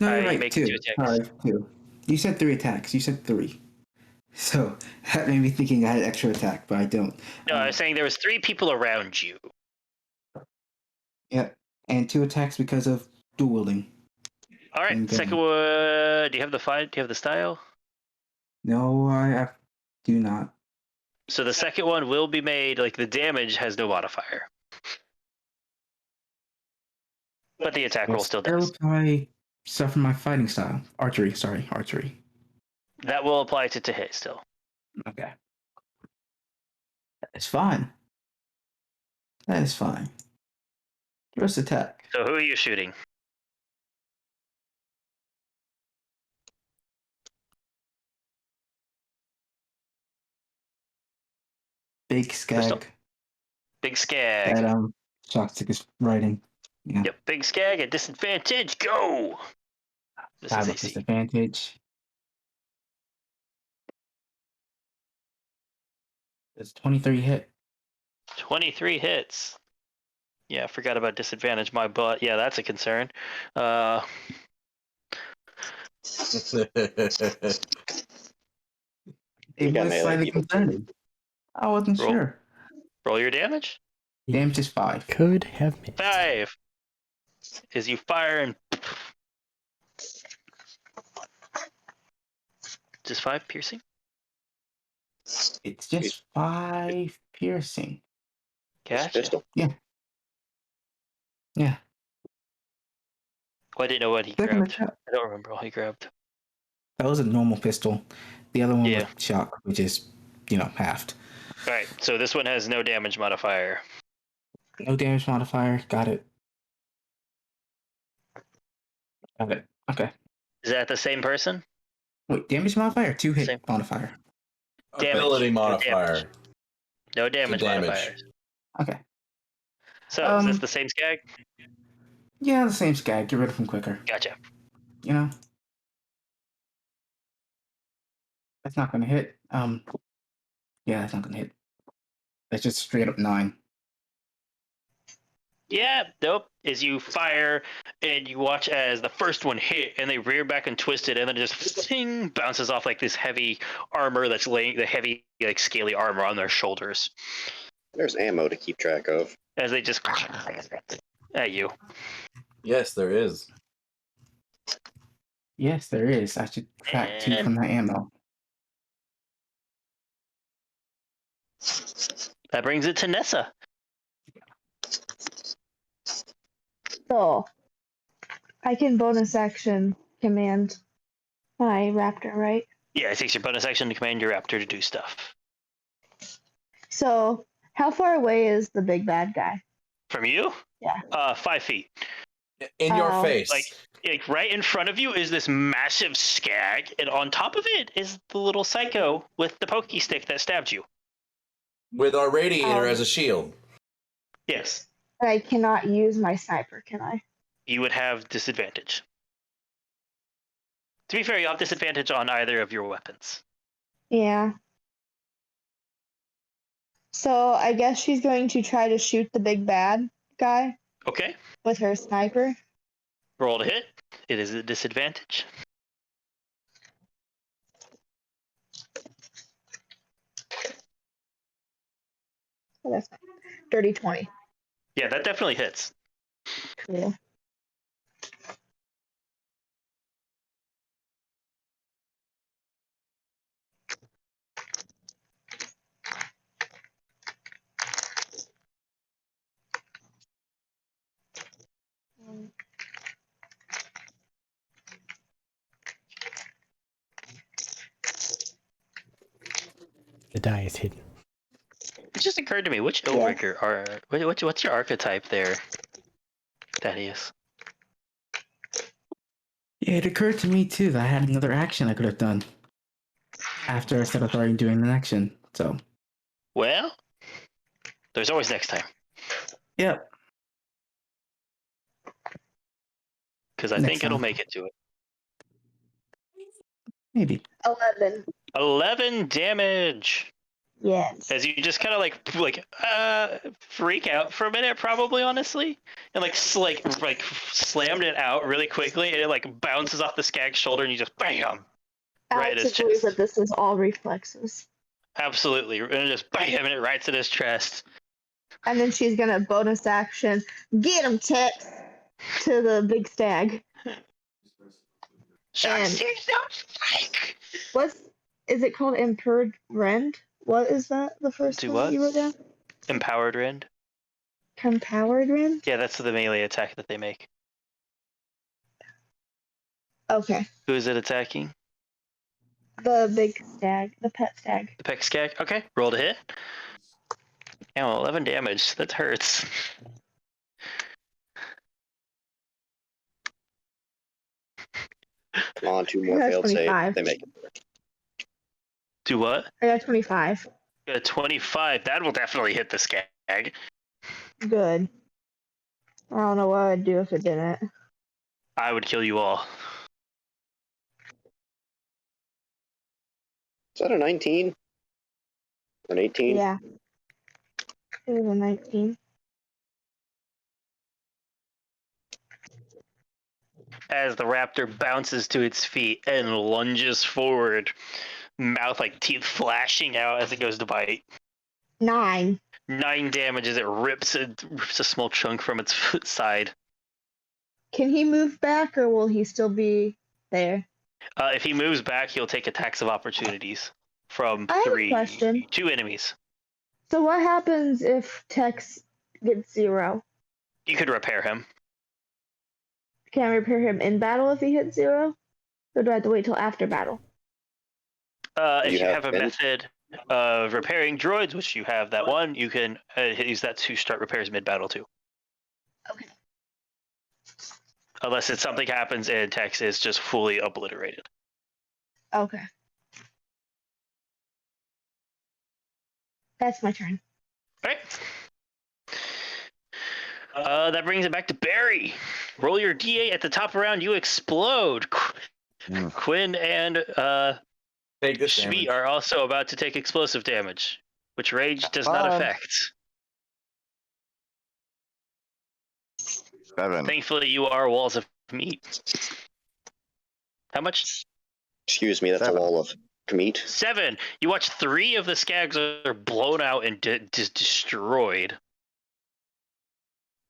Are you're you right. making 2. 2 attacks? Sorry, 2. You said 3 attacks. You said 3. So that made me thinking I had extra attack, but I don't. No, I was saying there was 3 people around you. Yeah, and 2 attacks because of dual wielding. All right, And, second one. Do you have the fight? Do you have the style? No, I do not. So the second one will be made, the damage has no modifier. But the attack roll still does. I suffer my fighting style. Archery. That will apply to hit still. Okay. It's fine. That is fine. First attack. So who are you shooting? Big skag. Crystal. Big skag. That Shockstick is riding. Yeah. Yep, big skag at disadvantage. Go! This is AC. Disadvantage. It's 23 hit. 23 hits. Yeah, I forgot about disadvantage, my butt. Yeah, that's a concern. You It got was melee slightly people. concerning. I wasn't Roll. sure. Roll your damage. Damage is 5. Could have missed. 5. As you fire and... Just 5 piercing? It's just 5 piercing. This Gotcha. pistol. Yeah. Well, I didn't know what he Second grabbed. attack. I don't remember what he grabbed. That was a normal pistol. The other one Yeah. was shock, which is, halved. All right, so this one has no damage modifier. No damage modifier. Got it. Got it. Okay. Is that the same person? Wait, damage modifier or 2 hit Same. modifier? Damage. Ability No modifier. No damage damage. modifiers. Okay. So is this the same skag? Yeah, the same skag. Get rid of him quicker. Gotcha. That's not gonna hit. Yeah, that's not gonna hit. That's just straight up 9. Yeah, nope. As you fire and you watch as the first one hit and they rear back and twist it and then it just ting, bounces off like this heavy armor that's laying the heavy like scaly armor on their shoulders. There's ammo to keep track of. As they just at you. Yes, there is. Yes, there is. I should track 2 from that ammo. That brings it to Nessa. So, I can bonus action command my raptor, right? Yeah, it takes your bonus action to command your raptor to do stuff. So, how far away is the big bad guy? From you? Yeah. 5 feet. In your Oh. face. Like right in front of you is this massive skag, and on top of it is the little psycho with the pokey stick that stabbed you. With our radiator as a shield. Yes. I cannot use my sniper, can I? You would have disadvantage. To be fair, you have disadvantage on either of your weapons. Yeah. So, I guess she's going to try to shoot the big bad guy Okay. with her sniper. Roll to hit. It is a disadvantage. Oh, that's dirty 20. Yeah, that definitely hits. Cool. The die is hidden. It just occurred to me, which Illrigger are what's your archetype there, Thaddeus? Yeah, it occurred to me too that I had another action I could have done after I started already doing an action. So, Well, there's always next time. yep. Because I Next think it'll time. make it to it. Maybe. 11. 11 damage. Yes. As you just kind of freak out for a minute, probably honestly, and like slammed it out really quickly, and it like bounces off the skag's shoulder, and you just bam, right at his Alex believes chest. that this is all reflexes. Absolutely, and it just bam, and it right at his chest. And then she's gonna bonus action, get him, Tex, to the big stag. Shock And- strike. What's is it called? Impaired Rend? What is that? The first Do one what? that you wrote down? Empowered Rend. Compowered Rend? Yeah, that's the melee attack that they make. Okay. Who is it attacking? The big stag, the pet stag. The Peck Skag. Okay, roll to hit. And 11 damage. That hurts. Come on, 2 more That's failed save. 25. They make it. Do what? I got 25. Got a 25. That will definitely hit the skag. Good. I don't know what I'd do if it didn't. I would kill you all. Is that a 19? An 18? Yeah. It was a 19. As the raptor bounces to its feet and lunges forward, mouth like teeth flashing out as it goes to bite. 9. 9 damage as it rips a small chunk from its side. Can he move back or will he still be there? If he moves back, he'll take attacks of opportunities. from I have a question. 2 enemies. So what happens if Tex gets 0? You could repair him. Can I repair him in battle if he hits 0? Or do I have to wait till after battle? If You you have have a been- method of repairing droids, which you have that one, you can use that to start repairs mid-battle too. Okay. Unless it's something happens and Tex is just fully obliterated. Okay. That's my turn. Right. That brings it back to Barry. Roll your D8 at the top round. You explode. Quinn and Take this Shmi damage. are also about to take explosive damage, which rage does not affect. 7. Thankfully, you are walls of meat. How much? Excuse me, that's 7. a wall of meat. 7. You watch 3 of the skags are blown out and just destroyed.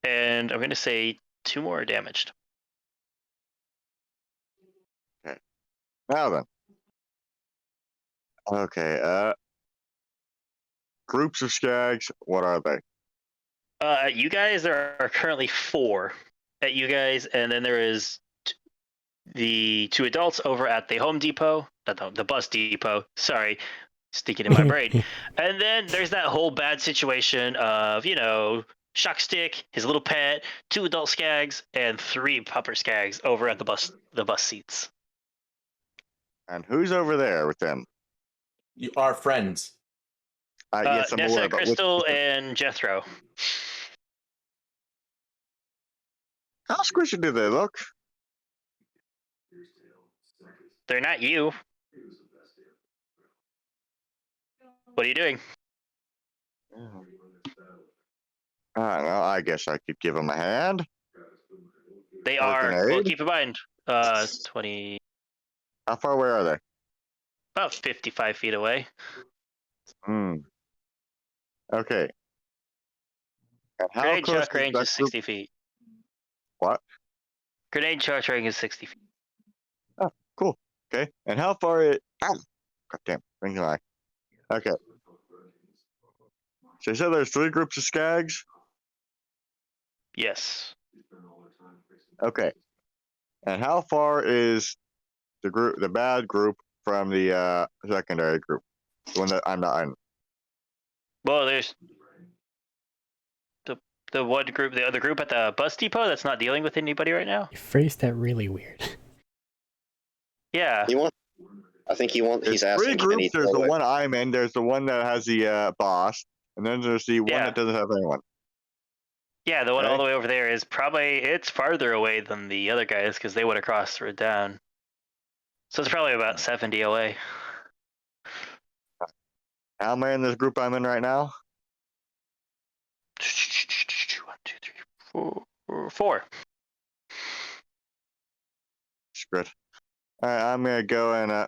And I'm going to say 2 more are damaged. Now then. Okay, groups of skags, what are they? At you guys, there are currently 4 at you guys, and then there is the 2 adults over at the Home Depot, not the bus depot. Sorry, sticking in my brain. And then there's that whole bad situation of, Shockstick, his little pet, 2 adult skags, and 3 pupper skags over at the bus seats. And who's over there with them? You are friends. Yes, I'm Nessa, aware, but which- Crystal, and Jethro. how squishy do they look? They're not you. What are you doing? I don't know. I guess I could give them a hand. They Or a are. Well, grenade? keep in mind, 20, How far away are they? about 55 feet away. Okay. And how Grenade close chuck range that is group- 60 feet. What? Grenade chuck range is 60 feet. Cool. Okay. And how far it? Ow! God damn. Ring eye. Okay. So you said there's 3 groups of skags. Yes. Okay. And how far is the bad group from the secondary group? The one that I'm not in. Well, there's the one group, the other group at the bus depot that's not dealing with anybody right now. You phrased that really weird. Yeah. I think he's There's asking. 3 can groups. he There's throw the it? one I'm in. There's the one that has the boss, and then there's the one Yeah. that doesn't have anyone. Yeah, the one Okay. all the way over there is it's farther away than the other guys because they would have crossed through it down. So it's probably about 70 away. How am I in this group I'm in right now? 1, 2, 3, 4. 4. Good. All right, I'm gonna go and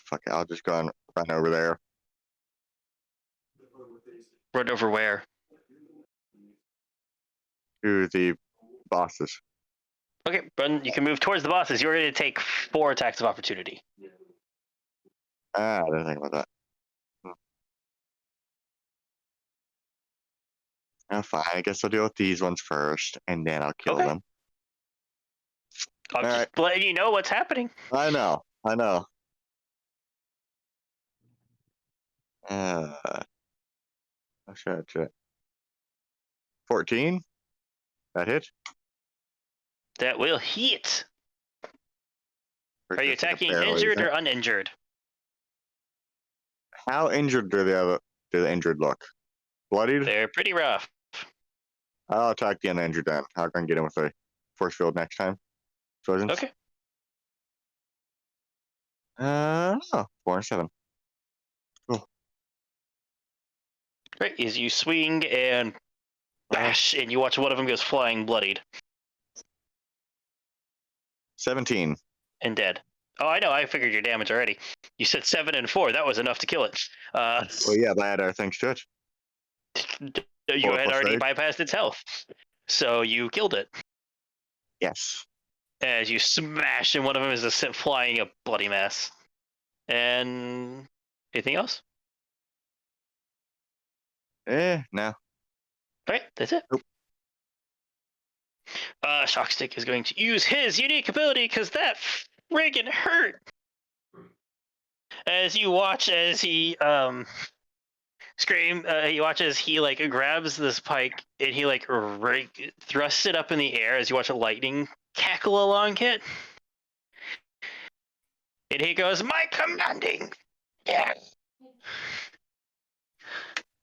fuck it. I'll just go and run over there. Run over where? To the bosses. Okay, run. You can move towards the bosses. You're going to take 4 attacks of opportunity. I didn't think about that. Oh, fine. I guess I'll deal with these ones first, and then I'll kill Okay. them. I'm just letting you know what's happening. I know. Shit. 14? That hit? That will hit. Or Are you just like a attacking barely injured hit? or uninjured? How injured do the injured look? Bloodied? They're pretty rough. I'll attack the uninjured then. I'll go and get him with a force field next time. Explosions. Okay. 4 and 7. Right, as you swing and bash, and you watch one of them goes flying bloodied 17. and dead. Oh, I know. I figured your damage already. You said 7 and 4. That was enough to kill it. Well, yeah, but I had other things to it. You 4 had plus already 8. bypassed its health, so you killed it. Yes. as you smash, and one of them is just flying a bloody mess. And anything else? No. All right, that's it. Nope. Shockstick is going to use his unique ability because that friggin' hurt. As you watch as he scream, you watch as he like grabs this pike and he like thrusts it up in the air as you watch a lightning cackle along it. And he goes, "My commanding!" Yeah.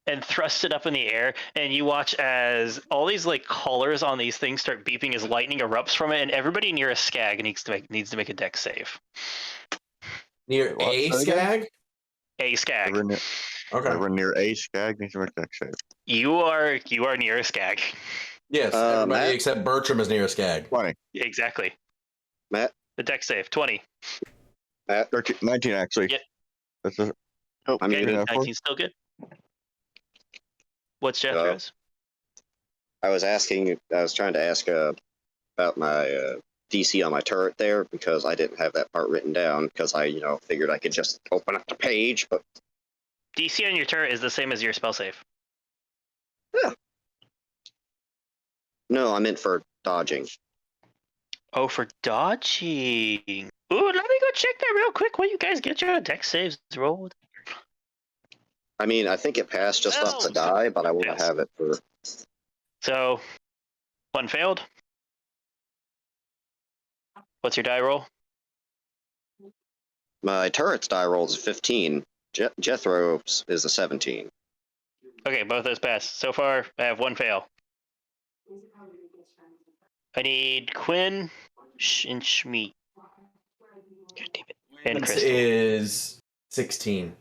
And thrusts it up in the air, and you watch as all these like collars on these things start beeping as lightning erupts from it, and everybody near a skag needs to make a dex save. Near What, a say again? skag? A skag. Okay. Everyone near a skag needs to make dex save. You are near a skag. Yes, everybody Matt? except Bertram is near a skag. 20. Exactly. Matt? The dex save 20. 13, 19 actually. Yep. That's a, I'm Okay, muted. 19's still good. What's Jethro's? I was trying to ask about my DC on my turret there because I didn't have that part written down because I, figured I could just open up the page, but DC on your turret is the same as your spell save. no, I meant for dodging. Oh, for dodging. Ooh, let me go check that real quick while you guys get your dex saves rolled. I mean, I think it passed just off the Oh, die, but I want yes. to have it for. So, one failed. What's your die roll? My turret's die roll is 15. Jethro's is a 17. Okay, both those pass. So far, I have one fail. I need Quinn and Schmeat. God damn it. And This Crystal. is 16.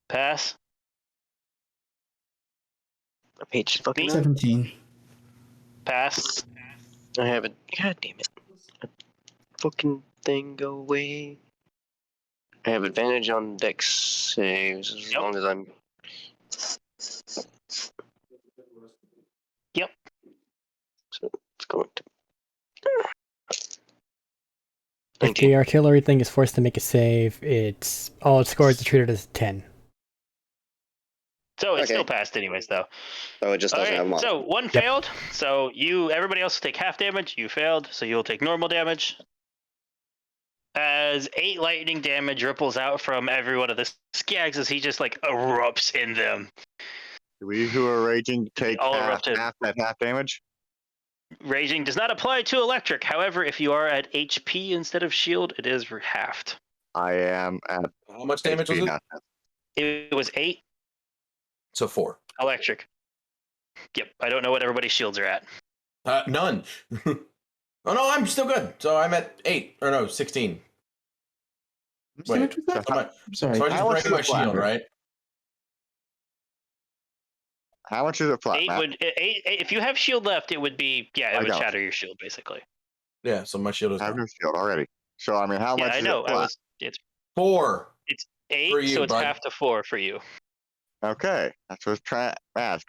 Pass. A page fucking up. 17. Pass. I have it. God damn it. A fucking thing go away. I have advantage on dex saves as Yep. long as I'm. Yep. So it's going to. If 19. the artillery thing is forced to make a save, it's all its scores are treated as 10. So it Okay. still passed anyways, though. So it just doesn't have Okay, mod. so one failed. So everybody else will take half damage. You failed, so you'll take normal damage. As 8 lightning damage ripples out from every one of the skags as he just like erupts in them. we who are raging take All half erupted. that half damage. Raging does not apply to electric. However, if you are at HP instead of shield, it is halved. I am at How much damage was HP it? now. It was 8 So 4. electric. Yep, I don't know what everybody's shields are at. None. Oh no, I'm still good. So I'm at 8 or no 16. Wait, I'm sorry. so I How just much break is my it flat? shield, right? How much is it flat? 8 Matt? would 8, if you have shield left, it would be it I would don't. shatter your shield basically. Yeah. So my shield is I have down. no shield already. So I mean, how Yeah, much I is know. it flat? It's 4. 8, For you, so it's bud. half to 4 for you. Okay, that's what I was trying to ask.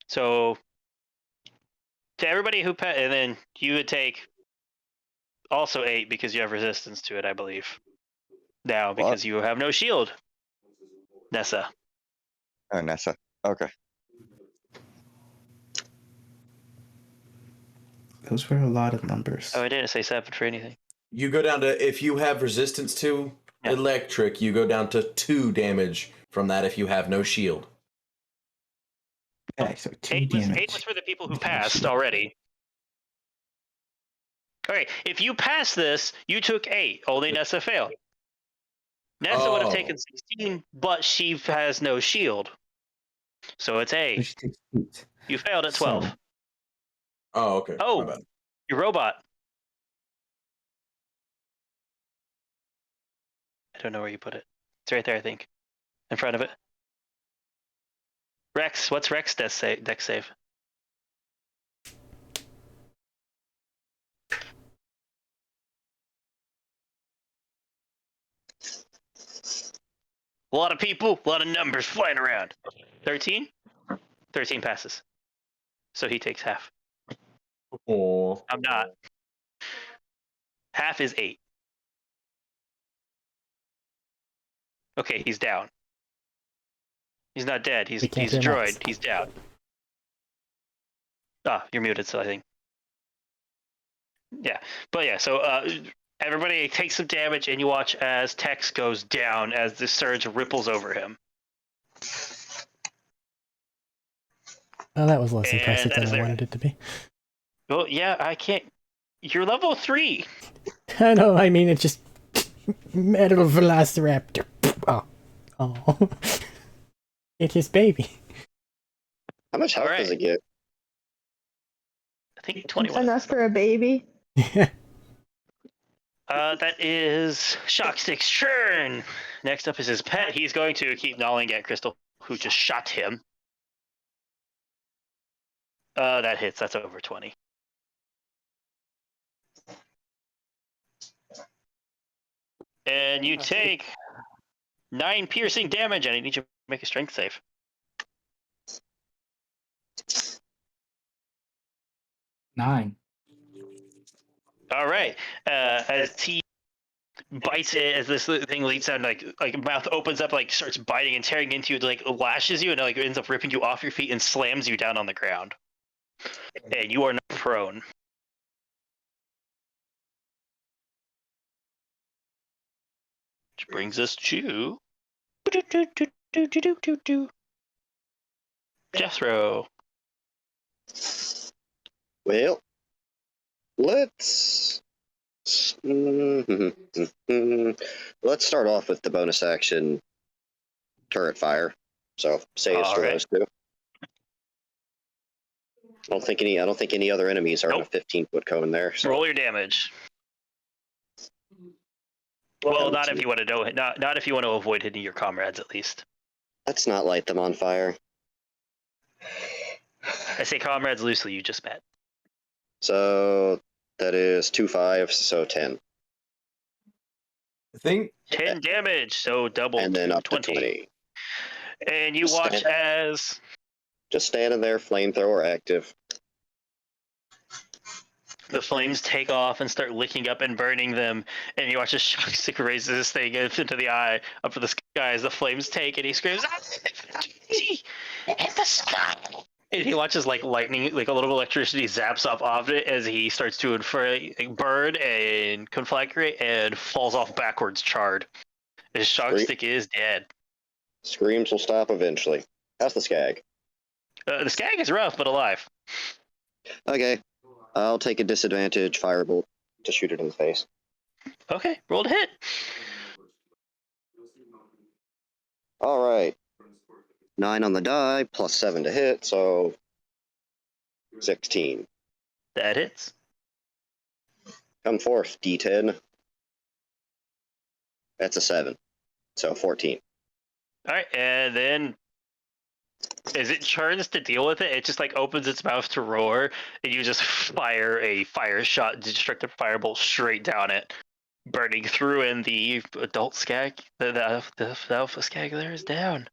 So to everybody who and then you would take also 8 because you have resistance to it, I believe. Now because you have no shield. Nessa. Oh, Nessa. Okay. Those were a lot of numbers. Oh, I didn't say 7 for anything. You go down to if you have resistance to electric, you go down to 2 damage from that if you have no shield. Okay, so 2 8 damage. was for the people who Okay, passed shield. already. Okay, if you pass this, you took 8. Only Nessa failed. Nessa would have taken 16, but she has no shield. So it's So 8. she takes 8. You failed at 12. So, Oh, okay. Oh. My bad. Your robot. I don't know where you put it. It's right there, I think. In front of it. Rex, what's Rex dex save? A lot of people, a lot of numbers flying around. 13? 13 passes. So he takes half. Oh. I'm not. Half is 8. Okay, he's down. He's not dead. He's We can't a hear droid. Max. He's down. Ah, you're muted, so I think. Yeah, but yeah, so everybody takes some damage, and you watch as Tex goes down as the surge ripples over him. Well, that was less And impressive that than is I there. wanted it to be. Well, yeah, I can't. You're level 3. I know, I mean, it's just metal velociraptor. Oh. It is baby. How much health does Alright. it get? I think 21. Enough for a baby. That is Shockstick's turn. Next up is his pet. He's going to keep gnawing at Crystal, who just shot him. That hits. That's over 20. And you take 9 piercing damage, and I need you to make a strength save. 9. All right. As he bites it, as this thing leaps out, like mouth opens up, like starts biting and tearing into you, like lashes you, and like ends up ripping you off your feet and slams you down on the ground. And you are now prone. Which brings us to Jethro. Well, let's let's start off with the bonus action turret fire. So say it's All for right. those two. I don't think any other enemies are in a Nope. 15-foot cone there. So. Roll your damage. Well, not if you want to know. Not if you want to avoid hitting your comrades, at least. Let's not light them on fire. I say comrades loosely. You just met. So that is 2 5s, so 10. I think 10 damage, so double. And then to up 20. to 20. And you watch as Just standing there, flamethrower active. the flames take off and start licking up and burning them, and you watch as Shockstick raises this thing into the eye, up to the sky as the flames take, and he screams, "In the sky!" And he watches like lightning, like a little electricity zaps off it as he starts to burn and conflagrate and falls off backwards, charred. His Shockstick is dead. Screams will stop eventually. How's the skag? The skag is rough, but alive. Okay. I'll take a disadvantage firebolt to shoot it in the face. Okay, roll to hit. Alright. 9 on the die, plus 7 to hit, so 16. That hits. Come forth, D10. That's a 7. So 14. Alright, and then as it turns to deal with it, it just like opens its mouth to roar, and you just fire a fire shot, destructive firebolt straight down it, burning through, and the adult skag, the alpha skag there is down.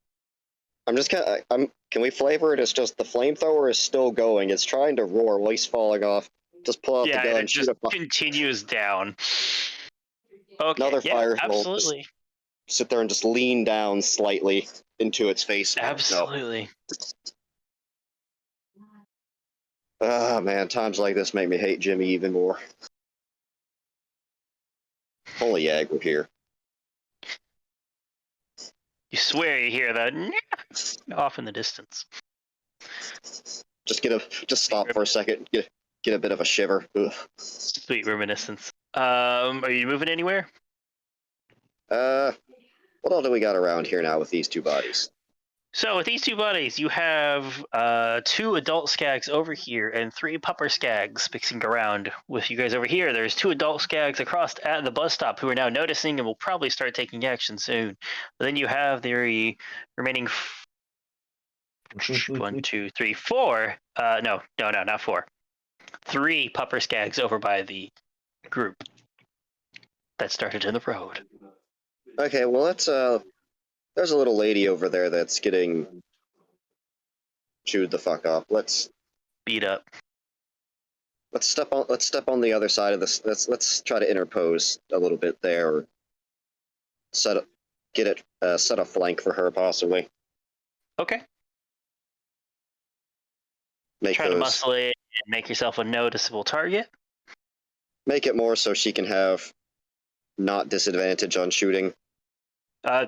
I'm just can we flavor it as just the flamethrower is still going. It's trying to roar while he's falling off. Just pull out Yeah, the and gun, it shoot just a continues down. Okay, Another yeah, fire bolt. absolutely. Sit there and just lean down slightly into its face. Absolutely. Ah, man, times like this make me hate Jimmy even more. Holy aggro here. You swear you hear that off in the distance. Just stop for a second, get a bit of a shiver. Ugh. Sweet reminiscence. Are you moving anywhere? What all do we got around here now with these two bodies? So with these two bodies, you have 2 adult skags over here and 3 pupper skags mixing around with you guys over here. There's 2 adult skags across at the bus stop who are now noticing and will probably start taking action soon. But then you have the remaining 1, 2, 3, 4. No, not 4. 3 pupper skags over by the group that started in the road. Okay, well let's there's a little lady over there that's getting chewed the fuck up. Let's Beat up. Let's step on the other side of this. Let's try to interpose a little bit there. Or set a flank for her possibly. Okay. Make Try to muscle it and make yourself a noticeable target. Make it more so she can have not disadvantage on shooting.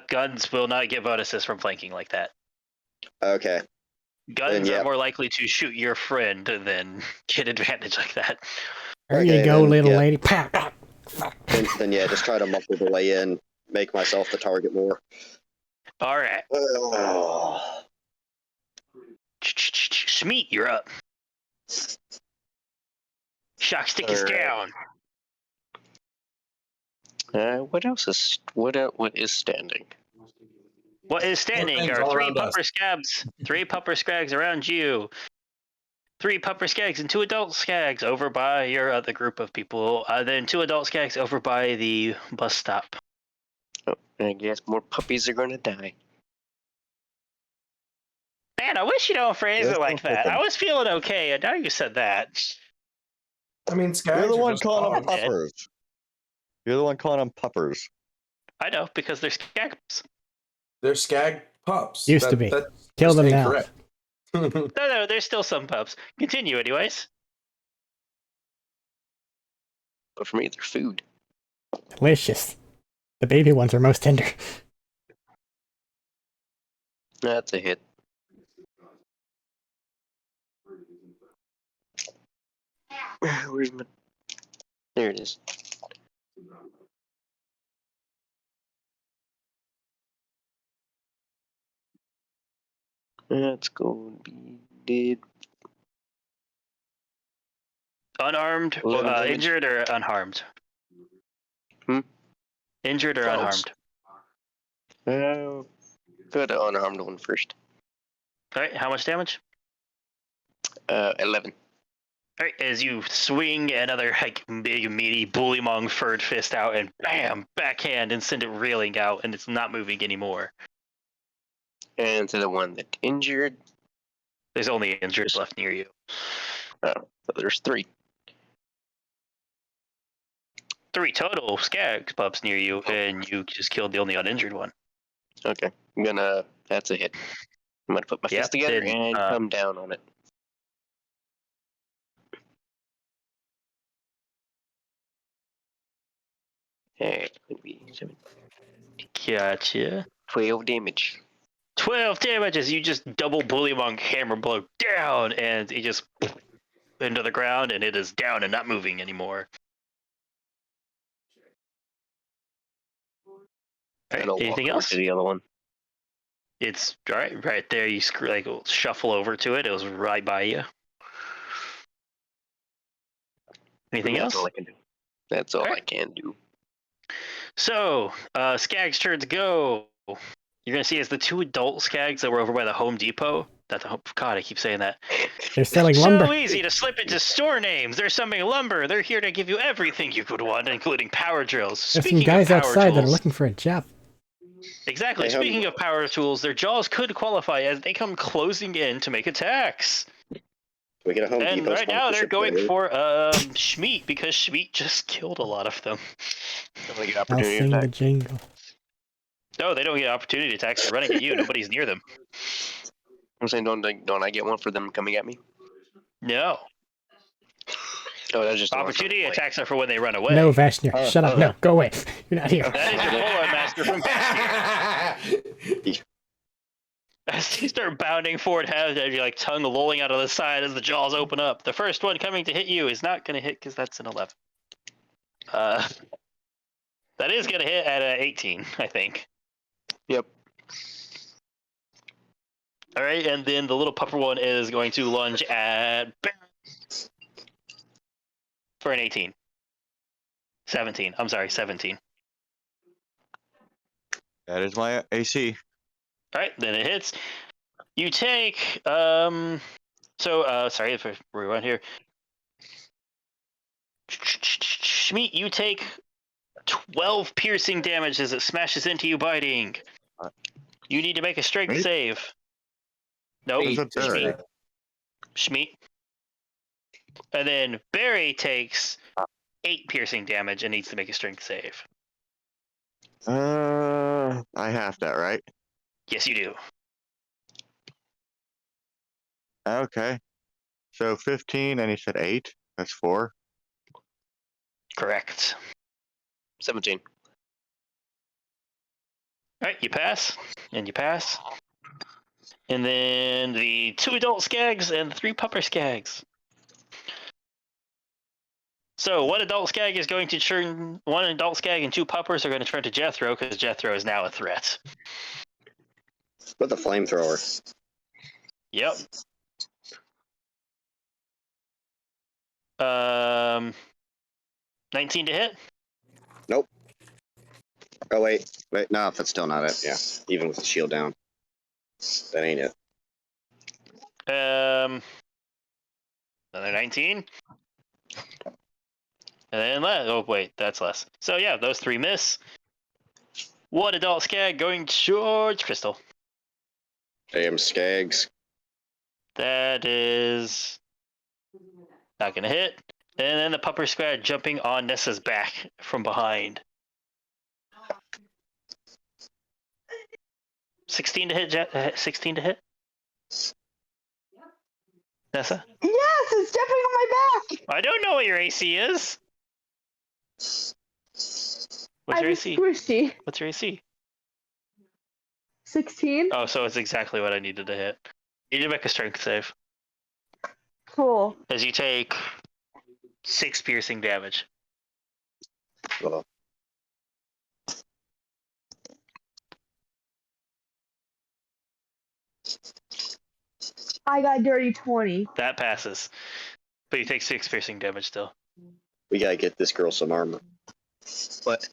Guns will not get bonuses from flanking like that. Okay. Guns are more likely to shoot your friend than get advantage like that. There you go, then, little yeah. lady. Pow, pow. Then yeah, just try to muffle the way in, make myself the target more. All right. Oh. Schmeat, you're up. Shock stick is down. What else is what is standing? What is standing Things are all 3 around us. pupper scabs. 3 pupper skags around you. 3 pupper skags and 2 adult skags over by your other group of people. Then 2 adult skags over by the bus stop. Oh, I guess more puppies are gonna die. Man, I wish you don't phrase Yes, it like no that. problem. I was feeling okay, and now you said that. I mean, Skags You're the are one just calling them dogs. puppers. You're the one calling them puppers. I know, because they're skags. They're Skag pups. Used to be. That's Kill just them now. incorrect. No, there's still some pups. Continue, anyways. But for me, they're food. Delicious. The baby ones are most tender. That's a hit. Where's my... There it is. That's going to be dead. Unarmed, 11 damage. injured, or unharmed? Injured or Close. unharmed? Go to unarmed one first. Alright, how much damage? 11. Alright, as you swing another big, meaty, bullymong furred fist out and bam, backhand and send it reeling out, and it's not moving anymore. And to the one that injured, There's only injured left near you. there's 3. 3 total skag pups near you, and you just killed the only uninjured one. Okay, that's a hit. I'm gonna put my Yep, fist together then, and come down on it. Hey, it's gonna be 7, Gotcha. 12 damage. 12 damage as you just double bullymong hammer blow down, and it just into the ground, and it is down and not moving anymore. And I'll Alright, anything walk over else? to the other one. It's right there. You shuffle over to it. It was right by you. Anything That's else? all I can do. That's all Alright. I can do. So, Skag's turn to go. You're gonna see as the 2 adult Skags that were over by the Home Depot. God, I keep saying that. They're selling lumber. So easy to slip into store names. They're selling lumber. They're here to give you everything you could want, including power drills. There's Speaking some guys of power outside that are tools, looking for a job. exactly. Hey, Speaking of power tools, their jaws could qualify as they come closing in to make attacks. We get a Home And Depot right now they're sponsorship going there. for Schmeat because Schmeat just killed a lot of them. I'm gonna get I'll opportunity sing the attack. jingle. No, they don't get opportunity attacks. They're running at you. Nobody's near them. I'm saying, don't I get one for them coming at me? No. Oh, that's just Opportunity attacks are for when they run away. No, Vashnir. Shut up. No, go away. You're not here. That is your Polaroid master from Vashnir. As you start bounding forward, have your tongue lolling out of the side as the jaws open up. The first one coming to hit you is not going to hit because that's an 11. That is going to hit at 18, I think. Yep. All right, and then the little pupper one is going to lunge at for an 18. 17. I'm sorry, 17. That is my AC. All right, then it hits. You take sorry if I rewind here. Schmeat, you take 12 piercing damage as it smashes into you, biting. You need to make a strength Me? save. Nope, Who's a bird? Schmeat. And then Barry takes 8 piercing damage and needs to make a strength save. I have that, right? Yes, you do. Okay. So 15, and he said 8. That's 4. Correct. 17. All right, you pass, and you pass. And then the 2 adult skags and the 3 pupper skags. So one adult skag is going to turn, 1 adult skag and 2 puppers are going to turn to Jethro because Jethro is now a threat. With a flamethrower. Yep. 19 to hit. Nope. Oh wait, no, that's still not it. Yeah, even with the shield down, that ain't it. Another 19. And then oh wait, that's less. So yeah, those 3 miss. 1 adult skag going towards Crystal. Damn skags. That is not gonna hit. And then the pupper skag jumping on Nessa's back from behind. 16 to hit. 16 to hit. Nessa. Yes, it's jumping on my back. I don't know what your AC is. What's your I'm AC? squishy. What's your AC? 16. Oh, so it's exactly what I needed to hit. You need to make a strength save. Cool. As you take 6 piercing damage. Well, I got dirty 20. That passes. But you take 6 piercing damage still. we gotta get this girl some armor. What?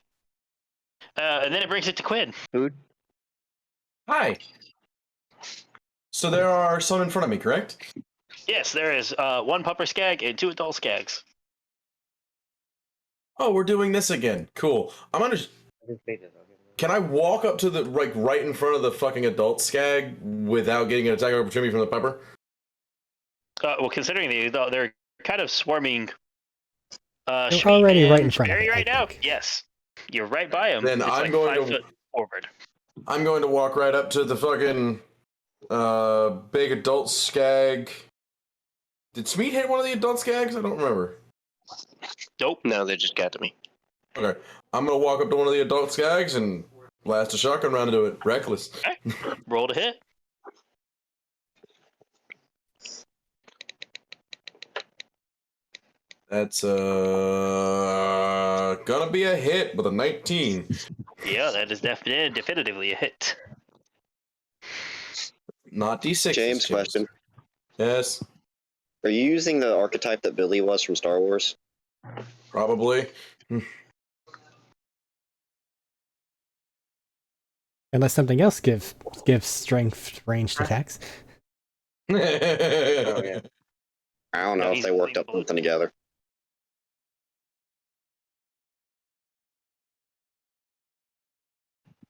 And then it brings it to Quinn. Food? Hi. So there are some in front of me, correct? Yes, there is 1 pupper skag and 2 adult skags. Oh, we're doing this again. Cool. I'm under. Can I walk up to the right in front of the fucking adult skag without getting an attack opportunity from the pepper? Well, considering they're kind of swarming. They're Schmidt already right and in front of Barry it, I right now. think. Yes, you're right by him. Then It's I'm like going 5 to- foot forward. I'm going to walk right up to the fucking big adult skag. Did Smeet hit one of the adult skags? I don't remember. Nope. No, they just got to me. Okay. I'm gonna walk up to one of the adult skags and blast a shotgun round into it. Reckless. Okay. Roll to hit. That's gonna be a hit with a 19. Yeah, that is definitively a hit. Not D6. James, question. Yes, Are you using the archetype that Billy was from Star Wars? probably. Unless something else gives strength ranged attacks. Oh, yeah. I don't know No, if he's they worked using up something together.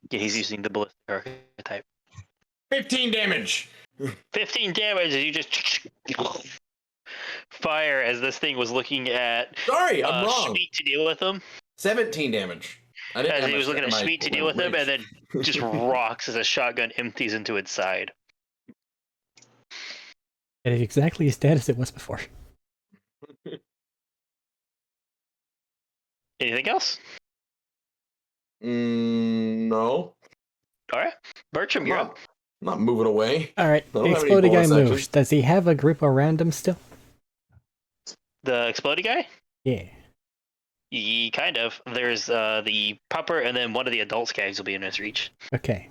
Yeah, he's using the ballistic archetype. 15 damage. 15 damage as you just fire as this thing was looking at Sorry, I'm wrong. Schmidt to deal with him. 17 damage. I didn't As have he my- was looking at my- Schmidt to my deal with him, rage. and then just rocks as a shotgun empties into its side. It is exactly as dead as it was before. Anything else? No. All right, Bertram, you're up. I'm not moving away. Alright, I don't the have any exploding guy bonus moves. actions. Does he have a group around him still? The exploding guy? Yeah. Kind of. There's the pupper, and then one of the adult skags will be in his reach. Okay.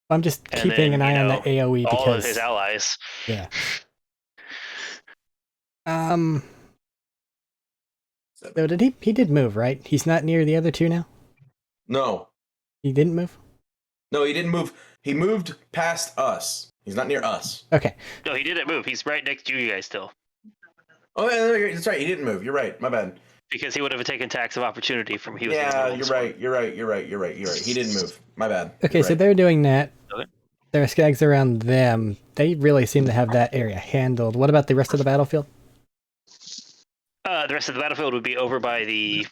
I'm just And keeping then, an eye on you the AoE All because of his allies. yeah. So did he did move, right? He's not near the other two now? No. He didn't move? No, he didn't move. He moved past us. He's not near us. Okay. No, he didn't move. He's right next to you guys still. Oh, yeah, that's right. He didn't move. You're right. My bad. Because he would have taken tax of opportunity from he was the Yeah, only one you're swarming. right. You're right. You're right. You're right. You're right. He didn't move. My bad. Okay, You're so right. they're doing that. Okay. There are skags around them. They really seem to have that area handled. What about the rest of the battlefield? the rest of the battlefield would be over by the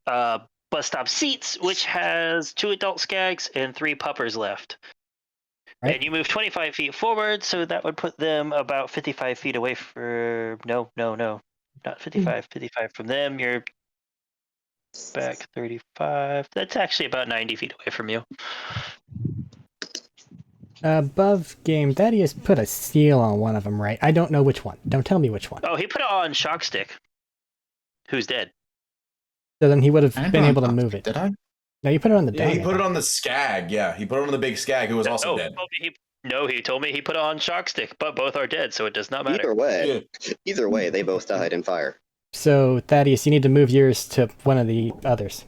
bus stop seats, which has 2 adult skags and 3 puppers left. Right. And you move 25 feet forward, so that would put them about 55 feet away from... No, not 55. 55 from them. You're back 35. That's actually about 90 feet away from you. Above game, Thaddeus put a seal on one of them, right? I don't know which one. Don't tell me which one. Oh, he put it on Shockstick, who's dead. So then he would have I been put able to on move top, it. Did I? No, you put it on the Yeah, he dog, I put it think. on the skag. Yeah, he put it on the big skag who was also Oh, dead. he told me he put it on Shockstick, but both are dead, so it does not matter. Either way, they both died in fire. So, Thaddeus, you need to move yours to one of the others.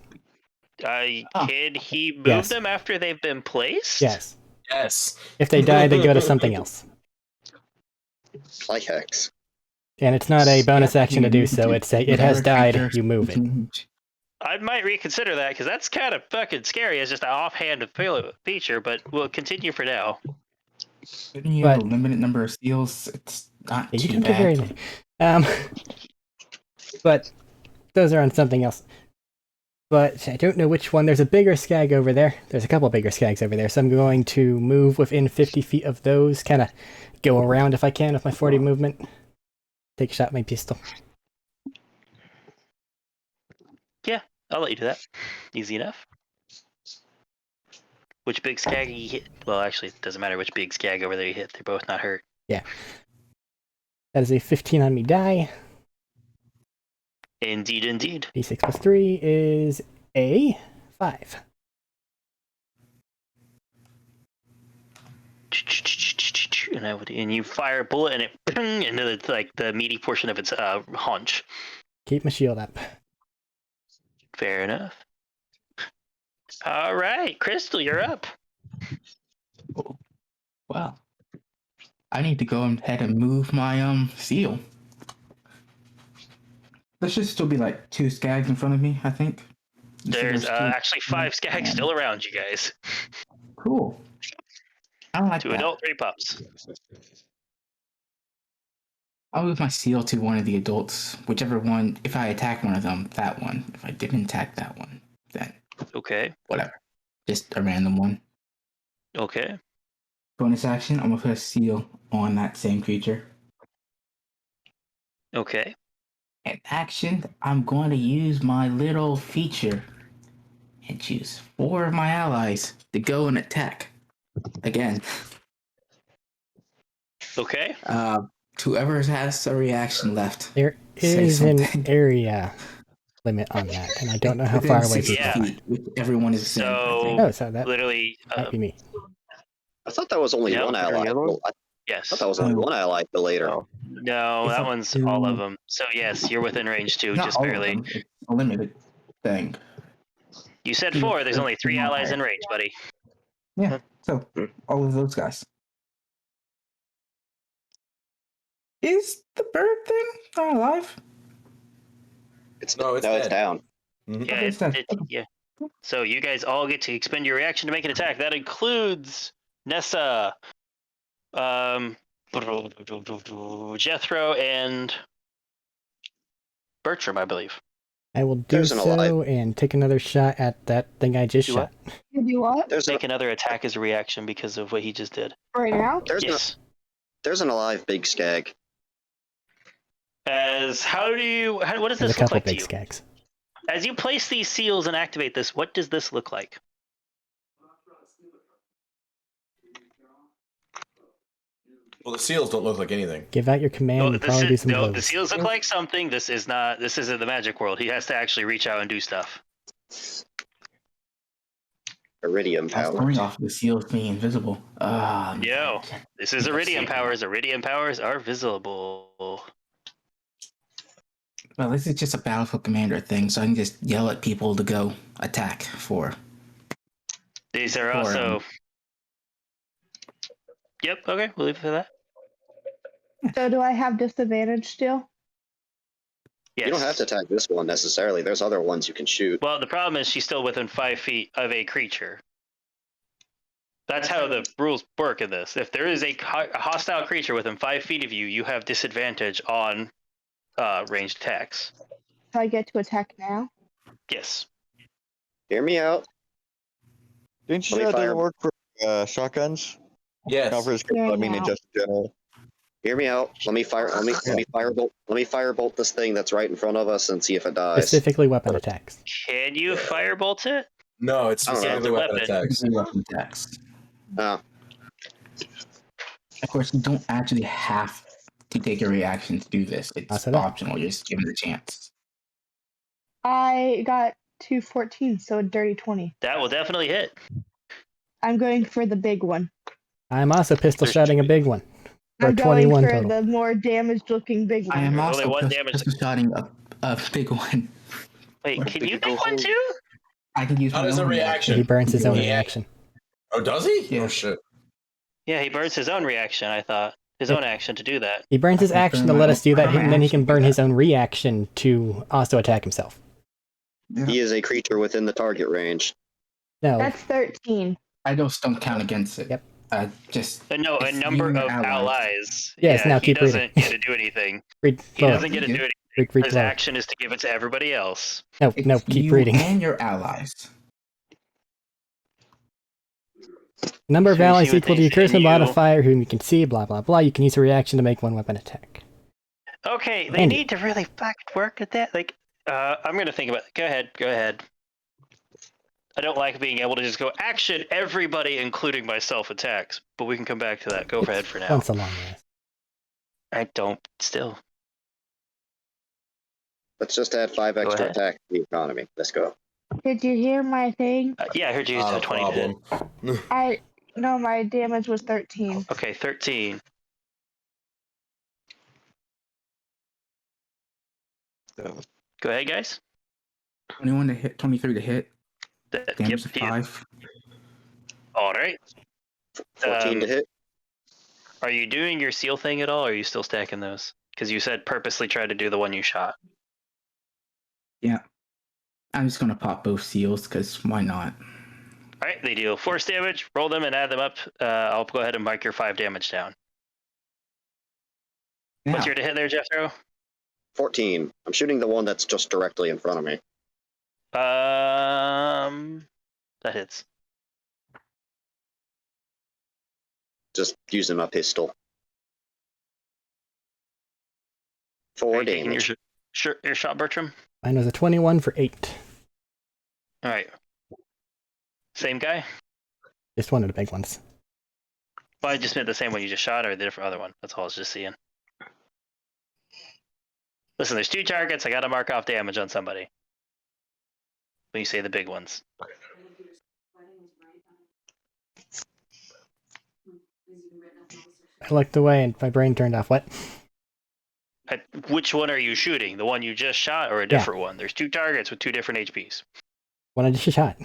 Can he move Yes. them after they've been placed? Yes. Yes. If they die, they go to something else. Like hex. And it's not a bonus action to do so. You It's it has whatever died, creature you move it. I might reconsider that, because that's kind of fucking scary as just an offhand feature, but we'll continue for now. Giving you But- a limited number of seals, it's not Yeah, you too don't get very bad. many. But those are on something else. But I don't know which one. There's a bigger skag over there. There's a couple bigger skags over there, so I'm going to move within 50 feet of those. Kind of go around if I can with my 40 movement. Take a shot at my pistol. I'll let you do that. Easy enough. Which big skag you hit? Well, actually, it doesn't matter which big skag over there you hit. They're both not hurt. That is a 15 on me die. Indeed, indeed. D6 plus 3 is a 5. And you fire a bullet and it into the meaty portion of its haunch. Keep my shield up. Fair enough. All right, Crystal, you're up. Well, I need to go ahead and move my seal. There should still be like 2 skags in front of me, I think. You said There's 2. actually 5 skags still around you guys. Cool. I don't like 2 that. adult, 3 pups. I'll move my seal to one of the adults, whichever one. If I attack one of them, that one. If I didn't attack that one, then Okay. whatever. Just a random one. Okay. Bonus action, I'm gonna put a seal on that same creature. Okay. And action, I'm going to use my little feature and choose 4 of my allies to go and attack. Again. Okay. Whoever has a reaction left. There Say is an something. area limit on that, and I don't know how Within far away 6 people Yeah. are. feet, which everyone is within, I So- think. Oh, so that Literally, might be me. I thought that was only Yeah, one is there ally. another one? I yes. thought that was only one ally the later. Oh. No, It's that up one's to- all of them. So yes, you're within range too, Not just all of barely. them, it's a limited thing. You said Yeah, 4. There's that's only 3 not allies in hard. range, buddy. Yeah, so all of those guys. Is the bird thing not alive? It's No, it's no, it's dead. down. Yeah, Okay, it's dead. Okay. yeah. So you guys all get to expend your reaction to make an attack. That includes Nessa, Jethro, and Bertram, I believe. I will do There's an so alive. and take another shot at that thing I just Do shot. You do what? There's Make another attack as a reaction because of what he just did. Right now? Yes. there's an alive big skag. What does There's this a look couple like to big you? skags. As you place these seals and activate this, what does this look like? Well, the seals don't look like anything. Give out your command and probably do some the blows. seals look like something. This isn't the magic world. He has to actually reach out and do stuff. Iridium I was power. going off the seals being invisible. Yo, this is Iridium powers. Iridium powers are visible. Well, this is just a Battlefield Commander thing, so I can just yell at people to go attack for. These are Or, also. Yep. Okay, we'll leave it for that. So do I have disadvantage still? Yes. You don't have to attack this one necessarily. There's other ones you can shoot. Well, the problem is she's still within 5 feet of a creature. That's how the rules work in this. If there is a hostile creature within 5 feet of you, you have disadvantage on ranged attacks. So I get to attack now. Yes. Hear me out. Didn't you Let me say that fire- doesn't work for shotguns? Yes. Not for his Yeah, I mean, in now. just general. Hear me out. Let me firebolt this thing that's right in front of us and see if it dies. Specifically weapon attacks. Can you firebolt it? No, it's I don't know. specifically It's a weapon weapon. attacks. Weapon attacks. Oh, Of course, you don't actually have to take a reaction to do this. It's I'll say that. optional. You're just given the chance. I got 214, so a dirty 20. That will definitely hit. I'm going for the big one. I'm also pistol shotting a big one. For I'm going 21 for total. the more damaged looking big I one. am There's also only one pistol, damage. pistol shotting a big one. Wait, What, can big you go make one home? too? I can use How my does a own reaction? He burns his own Yeah. reaction. Oh, does he? Yeah. Oh shit. Yeah, he burns his own reaction, I thought. His own action to do that. He burns his I can action burn to my let own- us do that, burn my and then he can action to burn do his that. own reaction to also attack himself. he is a creature within the target range. No, That's 13. I just don't count against it. Yep. Just No, a it's number you and of your allies. Yes, now he keep reading. doesn't get to do anything. read He lower. doesn't get to do anything. Read His lower. action is to give it to everybody else. No, It's no, keep you reading. and your allies. Number of So you allies see what equal to they your say in charisma you. modifier, whom you can see, blah, blah, blah. You can use a reaction to make one weapon attack. Okay, they Andy. need to really fucking work at that. Like, I'm gonna think about it. Go ahead. I don't like being able to just go action everybody, including myself, attacks. But we can come back to that. Go ahead for now. Once a long rest. I don't still. Let's just add 5 extra ahead. attack to the economy. Let's go. Did you hear my thing? Yeah, I heard you use Not a a 20 to hit. problem. No, my damage was 13. Okay, 13. Go ahead, guys. 21 to hit, 23 to hit. Damage of Yep. 5. All right. 14 to hit. Are you doing your seal thing at all, or are you still stacking those? Because you said purposely try to do the one you shot. Yeah. I'm just gonna pop both seals because why not? All right, they deal force damage. Roll them and add them up. I'll go ahead and mark your 5 damage down. Now, What's your to hit there, Jethro? 14. I'm shooting the one that's just directly in front of me. That hits. Just using my pistol. Are 4 you taking damage. your shot, Bertram? Mine was a 21 for 8. All right. Same guy? Just one of the big ones. Well, I just meant the same one you just shot, or the different other one. That's all I was just seeing. Listen, there's 2 targets. I got to mark off damage on somebody. When you say the big ones. I looked away and my brain turned off. What? Which one are you shooting? The one you just shot, or a different one? There's 2 targets with 2 different HPs. One I just shot.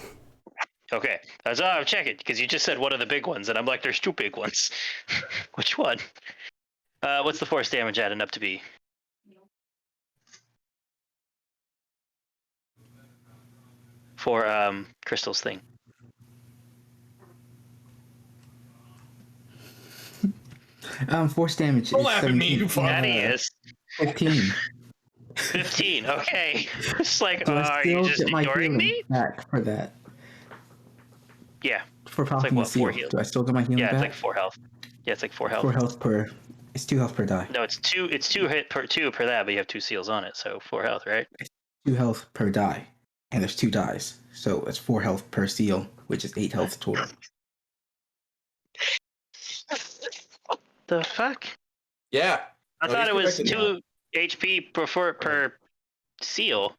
Okay, that's all I'm checking, because you just said one of the big ones, and I'm like, there's 2 big ones. Which one? What's the force damage adding up to be? For Crystal's thing. force damage Don't is laugh at me, 17. you fuck. That is 15. 15. Okay. It's like, Do I are you still just get my ignoring healing me? back for that? Yeah. For popping what, the seal. 4 heal? Do I still get my healing Yeah, it's back? like 4 health. Yeah, it's like 4 health. 4 health per. It's 2 health per die. No, it's 2 hit per 2 per that, but you have 2 seals on it, so 4 health, right? 2 health per die. And there's 2 dies. So it's 4 health per seal, which is 8 health total. The fuck? Yeah. I No, thought it he's was corrected now. 2 HP per seal.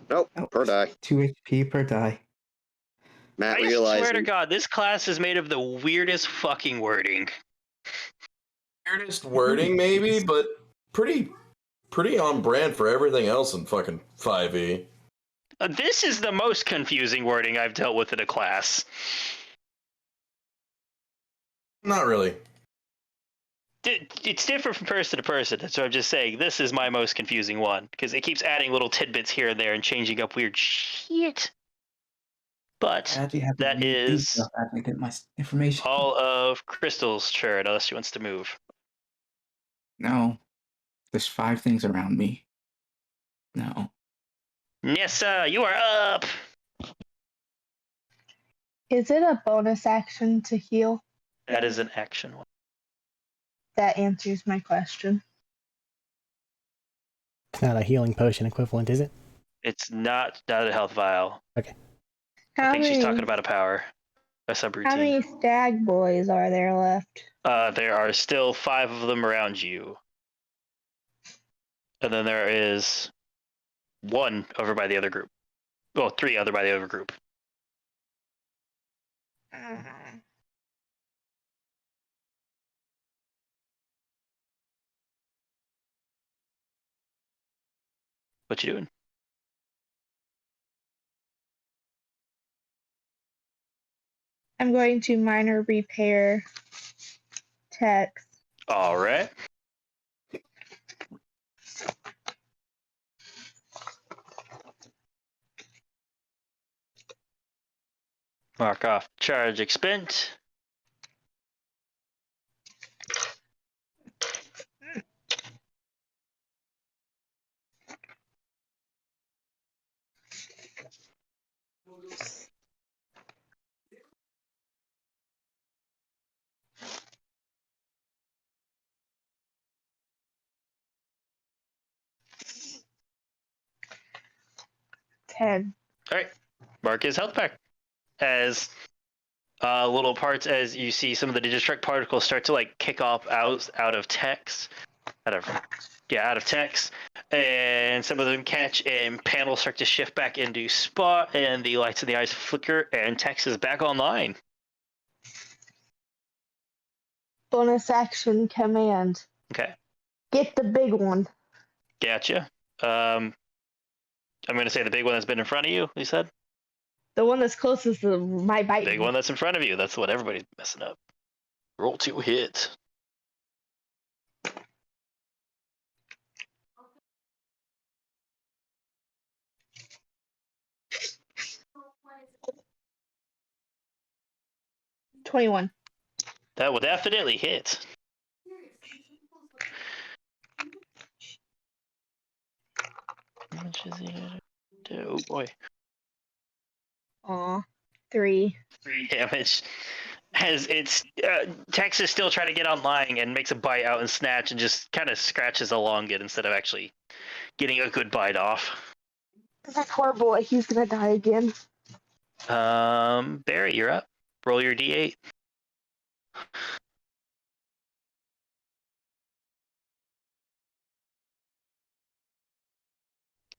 Nope, Nope. per die. 2 HP per die. Matt I swear to realizing God, this class is made of the weirdest fucking wording. Weirdest wording, maybe, but pretty on brand for everything else in fucking 5e. This is the most confusing wording I've dealt with in a class. Not really. It's different from person to person. That's what I'm just saying. This is my most confusing one because it keeps adding little tidbits here and there and changing up weird shit. But I actually have to that read is these stuff after I get my information. all of Crystal's turn, unless she wants to move. No. There's 5 things around me. No. Nissa, you are up. Is it a bonus action to heal? That is an action one. That answers my question. It's not a healing potion equivalent, is it? It's not a health vial. Okay. I think she's talking about a power, a subroutine. How many stag boys are there left? There are still 5 of them around you. And then there is 1 over by the other group. Well, 3 other by the other group. What you doing? I'm going to minor repair text. All right. Mark off charge expend. Ten. All right. Mark his health back. As little parts, as you see some of the destruct particles start to like kick off out of text, out of text, and some of them catch and panels start to shift back into spot, and the lights in the eyes flicker, and text is back online. Bonus action command. Okay. Get the big one. Gotcha. I'm gonna say the big one that's been in front of you. You said The one that's closest to my bite. big one that's in front of you. That's what everybody's messing up. Roll 2 hit. $21. That will definitely hit. How much is he gonna do? Oh boy. Aw. 3. 3 damage. As it's Tex is still trying to get online and makes a bite out and snatch and just kind of scratches along it instead of actually getting a good bite off. That poor boy, he's gonna die again. Barry, you're up. Roll your d8.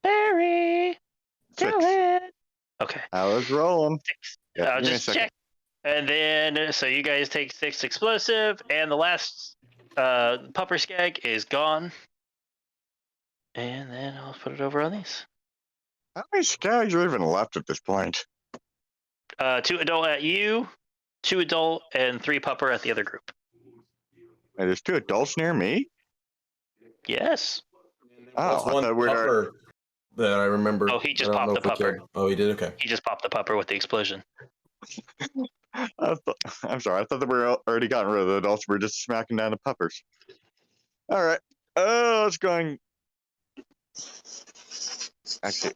Barry, do 6. it. Okay. I was rolling. 6. Yeah, I'll give me a just second. check. And then, so you guys take 6 explosive, and the last pupper skag is gone. And then I'll put it over on these. How many skags are even left at this point? 2 adult at you, 2 adult, and 3 pupper at the other group. Hey, there's 2 adults near me? Yes. Oh, That's I one thought we were. pupper that I remember. Oh, he just I don't popped know the if we pupper. killed. Oh, he did? Okay. He just popped the pupper with the explosion. I'm sorry. I thought that we were already gotten rid of the adults. We're just smacking down the puppers. All right. Oh, it's going. Actually,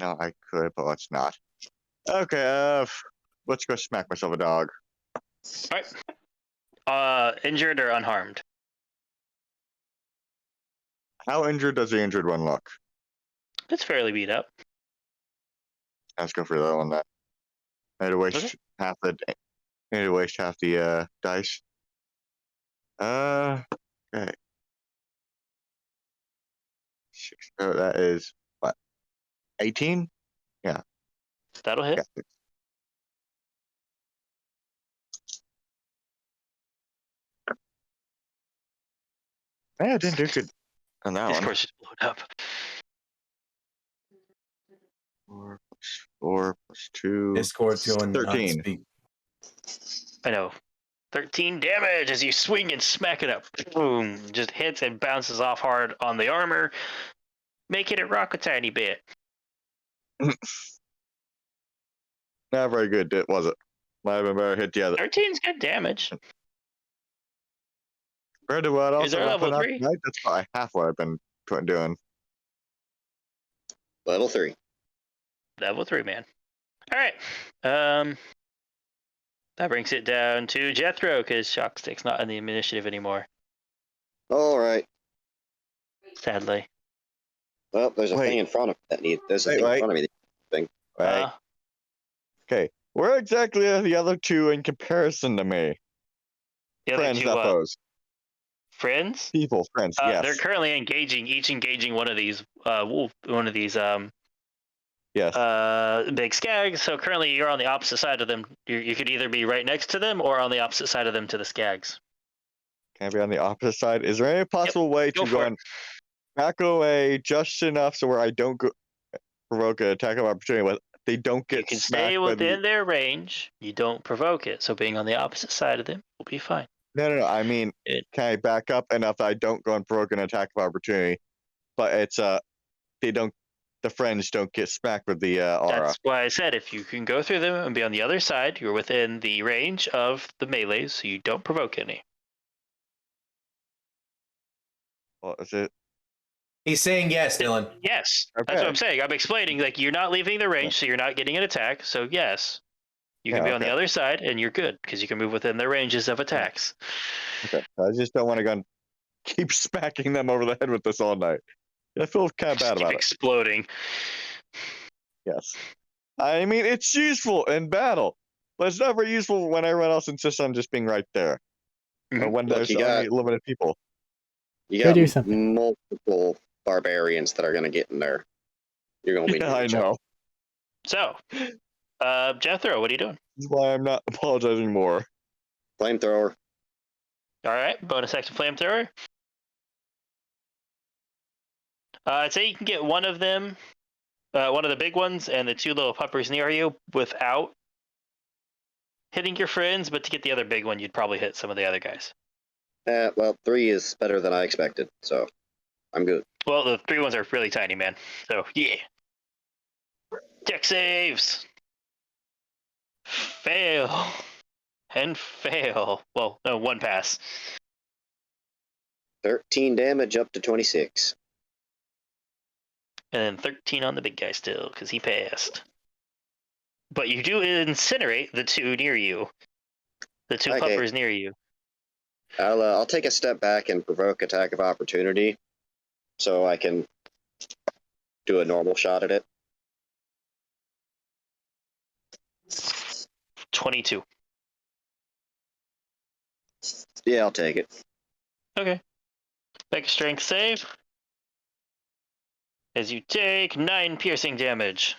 I could, but let's not. Okay. Let's go smack myself a dog. All right. Injured or unharmed? How injured does the injured one look? It's fairly beat up. Let's go for that one then. I had to waste Okay. half the. I had to waste half the dice. Okay. So that is what? 18? Yeah. That'll hit. Yeah. Yeah, I didn't do good on that Of one. course, just blow it up. 4 plus 4 plus 2. Discord's going 13. I know. 13 damage as you swing and smack it up. Boom. Just hits and bounces off hard on the armor, making it rock a tiny bit. Not very good, was it? Might have been better hit the other. 13's good damage. Compared to what else Is there I've level been up 3? tonight, that's probably half what I've been doing. Level 3. Level 3, man. All right. That brings it down to Jethro because Shockstick's not in the initiative anymore. All right. Sadly. Well, there's a Wait. thing in front of me that needs. There's a Wait, thing in wait. front of me. Right. Okay. Where exactly are the other two in comparison to me? The other Friends, two not what? foes. Friends? People, friends. They're Yes. currently each engaging one of these Yes. big skags. So currently you're on the opposite side of them. You could either be right next to them or on the opposite side of them to the skags. Can I be on the opposite side? Is there any possible way Go to for go it. and back away just enough so where I don't provoke an attack of opportunity, but they don't get You can smacked stay by within their range. You don't provoke it. So being on the opposite side of them will be fine. No. I mean, can I back up enough that I don't go and provoke an attack of opportunity, but it's they don't. The friends don't get smacked with the aura. That's why I said if you can go through them and be on the other side, you're within the range of the melees, so you don't provoke any. Well, is it? He's saying yes, Dylan. Yes, that's Okay. what I'm saying. I'm explaining like you're not leaving the range, so you're not getting an attack. So yes, you can Yeah, be on the okay. other side, and you're good because you can move within their ranges of attacks. Okay. I just don't want to go and keep smacking them over the head with this all night. I feel kind of bad Keep about it. exploding. Yes. I mean, it's useful in battle, but it's not very useful when everyone else insists on just being right there. Or Mhm. when Look, there's you only got- limited people. You Go got do something. multiple barbarians that are going to get in there. You're going to be. Yeah, I know. So, Jethro, what are you doing? This is why I'm not apologizing more. Flamethrower. All right, bonus action flamethrower. I'd say you can get one of them, one of the big ones, and the two little puppers near you without hitting your friends. But to get the other big one, you'd probably hit some of the other guys. Well, 3 is better than I expected, so I'm good. Well, the 3 ones are really tiny, man. So yeah. Deck saves. Fail. And fail. Well, no, 1 pass. 13 damage up to 26. And then 13 on the big guy still, because he passed. But you do incinerate the 2 near you. The 2 Okay. puppers near you. I'll take a step back and provoke attack of opportunity, so I can do a normal shot at it. 22. Yeah, I'll take it. Okay. Make a strength save. As you take 9 piercing damage.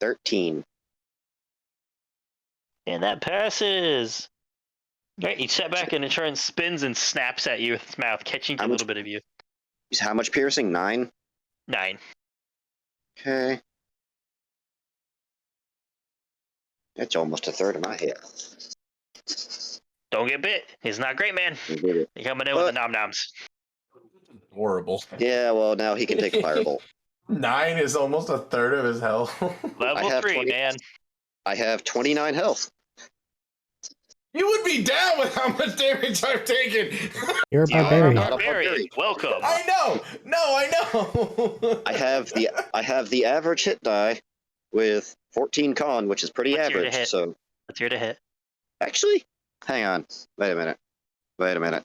13. And that passes. All right, you step back and it turns, spins, and snaps at you with its mouth, catching a little bit of you. How much piercing? 9? 9. Okay. That's almost a third of my hit. Don't get bit. He's not great, man. You're coming in with the nom-noms. Horrible. Yeah, well, now he can take a firebolt. 9 is almost a third of his health. Level 3, 20 man. I have 29 health. You would be down with how much damage I've taken. You're a You are a barbarian. barbarian. Welcome. I know. No, I know. I have the average hit die with 14 con, which is pretty What's your average. hit? So What's here to hit? actually, hang on. Wait a minute.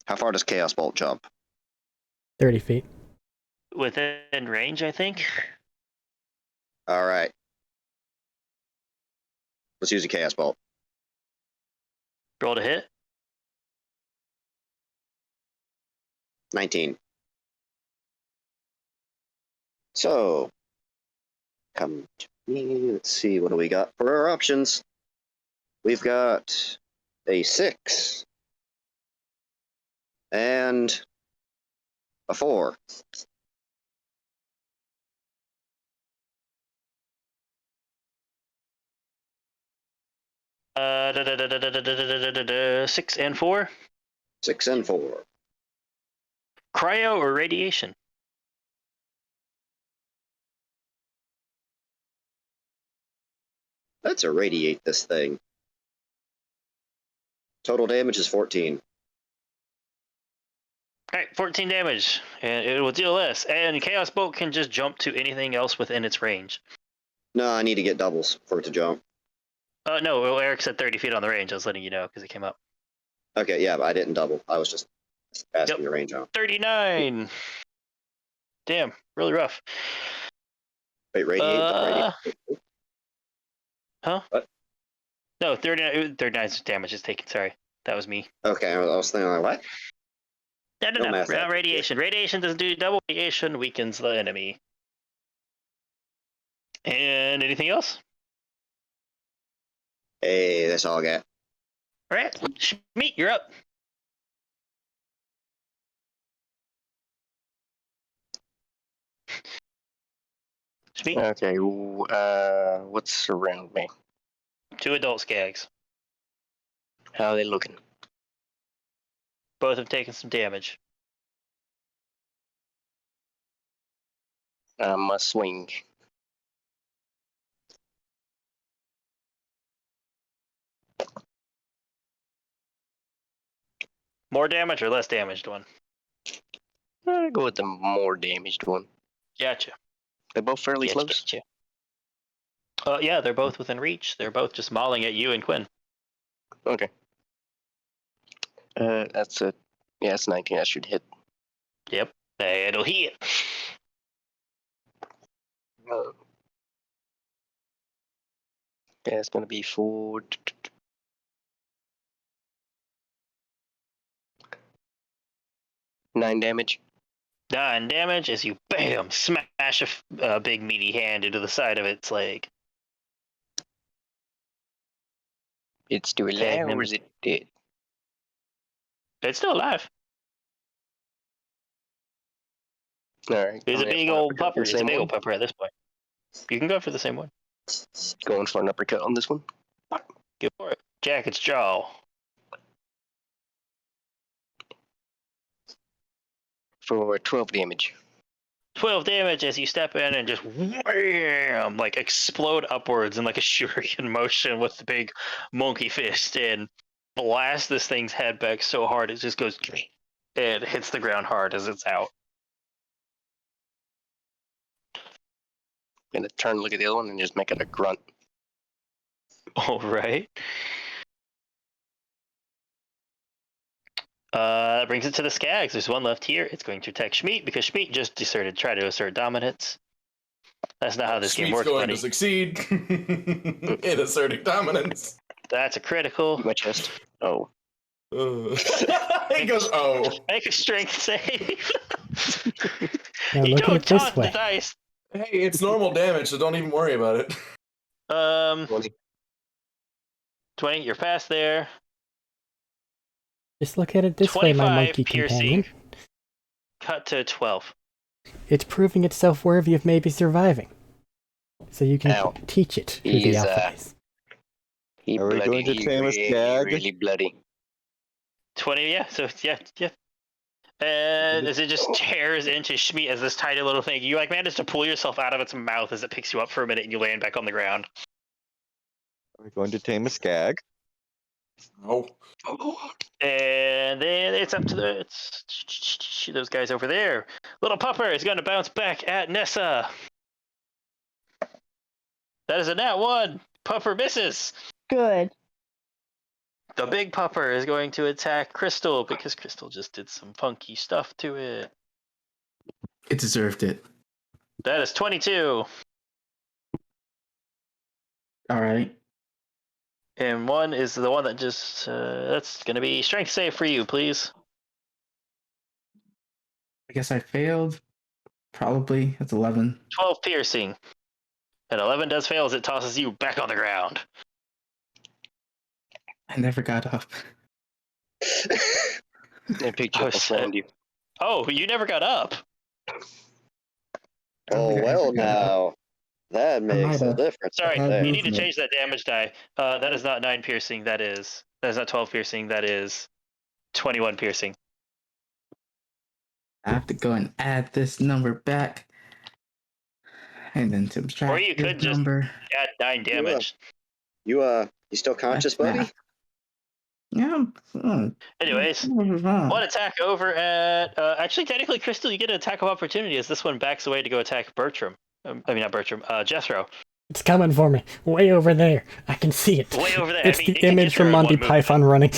How far does Chaos Bolt jump? 30 feet. Within range, I think. All right. Let's use a Chaos Bolt. Roll to hit. 19. So, come to me. Let's see, what do we got for our options? We've got a 6 and a 4. Uh, 6 and 4. 6 and 4. Cryo or radiation? Let's irradiate this thing. Total damage is 14. Alright, 14 damage, and it will deal less. And Chaos Bolt can just jump to anything else within its range. No, I need to get doubles for it to jump. No, well, Eric said 30 feet on the range. I was letting you know because it came up. Okay, yeah, but I didn't double. I was just asking your range out. 39! Damn, really rough. Wait, radiate? Huh? What? No, 39 damage is taken. Sorry, that was me. Okay, I was thinking, like, what? No, Don't math that. radiation. Radiation doesn't do double radiation, weakens the enemy. And anything else? Hey, that's all I got. Alright, Schmeat, you're up. Schmeat, Okay, what's around me? 2 adult skags. How are they looking? Both have taken some damage. Must swing. More damage or less damaged one? I'll go with the more damaged one. Gotcha. They're both fairly close. Gotcha. Yeah, they're both within reach. They're both just mauling at you and Quinn. Okay. That's a it's 19. That should hit. Yep, it'll hit. Yeah, it's gonna be for 9 damage. 9 damage as you bam smash a big meaty hand into the side of its leg. It's still alive, or is it dead? It's still alive. Alright. It's a big old pupper. It's a big old pupper at this point. You can go for the same one. Going for an uppercut on this one. Go for it. Jack its jaw. For 12 damage. 12 damage as you step in and just wham, like explode upwards in like a shuriken motion with the big monkey fist and blast this thing's head back so hard it just goes and hits the ground hard as it's out. Gonna turn, look at the other one, and just make it a grunt. All right. That brings it to the Skags. There's one left here. It's going to attack Schmeat because Schmeat just tried to assert dominance. That's not how this game works, going buddy. to succeed in asserting dominance. That's a critical. My chest. Oh. He goes, oh. Make a strength save. Now You look at don't it this taunt way. the dice. Hey, it's normal damage, so don't even worry about it. 20, you're past there. Just look at it this way, my 25 monkey piercing. companion. Cut to 12. It's proving itself worthy of maybe surviving. So you can Ow. teach it who He's, the alpha is. He Are we bloody, going to he tame a really, skag? really bloody. 20, yeah, so yeah. And as it just tears into Schmeat as this tiny little thing, you like manage to pull yourself out of its mouth as it picks you up for a minute and you land back on the ground. Are we going to tame a skag? Oh. And then it's up to those guys over there. Little Pupper is going to bounce back at Nessa. That is a nat 1. Pupper misses. Good. The big Pupper is going to attack Crystal because Crystal just did some funky stuff to it. It deserved it. That is 22. All right. And 1 is the one that just, that's going to be strength save for you, please. I guess I failed. Probably. That's 11. 12 piercing. And 11 does fail as it tosses you back on the ground. I never got up. They picked you up and slammed you. Oh, you never got up. Oh, well, now. That makes a difference. Sorry, right there. you need to change that damage die. That is not 9 piercing. That is not 12 piercing. That is 21 piercing. I have to go and add this number back. And then subtract Or you could this just number. add 9 damage. You still conscious, buddy? Yeah. Anyways, one attack over at. Actually, technically, Crystal, you get an attack of opportunity as this one backs away to go attack Bertram. Not Bertram. Jethro. It's coming for me. Way over there. I can see it. Way over there. It's I mean, the it can image get there from in Monty one movement. Python running.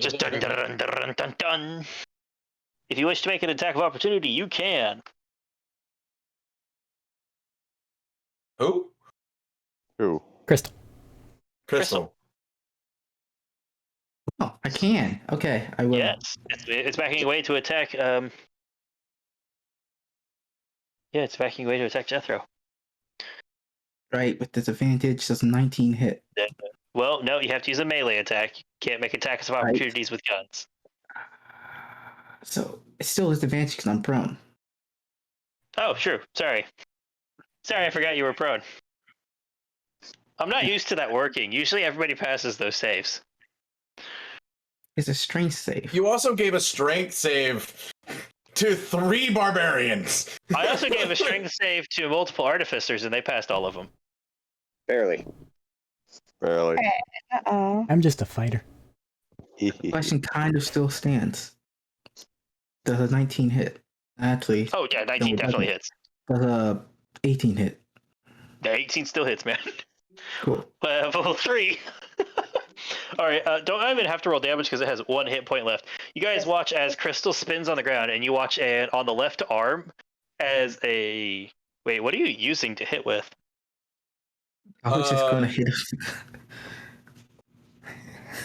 Just dun dun dun dun dun dun. If you wish to make an attack of opportunity, you can. Who? Who? Crystal. Crystal. Oh, I can. Okay, I will. Yes, it's backing away to attack. Yeah, it's backing away to attack Jethro. Right, with disadvantage, does 19 hit. Well, no, you have to use a melee attack. You can't make attacks of opportunities with guns. So it still is advantage because I'm prone. Oh, sure. Sorry, I forgot you were prone. I'm not used to that working. Usually, everybody passes those saves. It's a strength save. You also gave a strength save to 3 barbarians. I also gave a strength save to multiple artificers, and they passed all of them. Barely. Barely. Uh-oh. I'm just a fighter. Question kind of still stands. Does a 19 hit? Actually, Oh yeah, 19 definitely hits. does a 18 hit? The 18 still hits, man. Cool. Level 3. All right, don't even have to roll damage because it has 1 hit point left. You guys watch as Crystal spins on the ground, and you watch on the left arm as a... Wait, what are you using to hit with? I was just gonna hit him.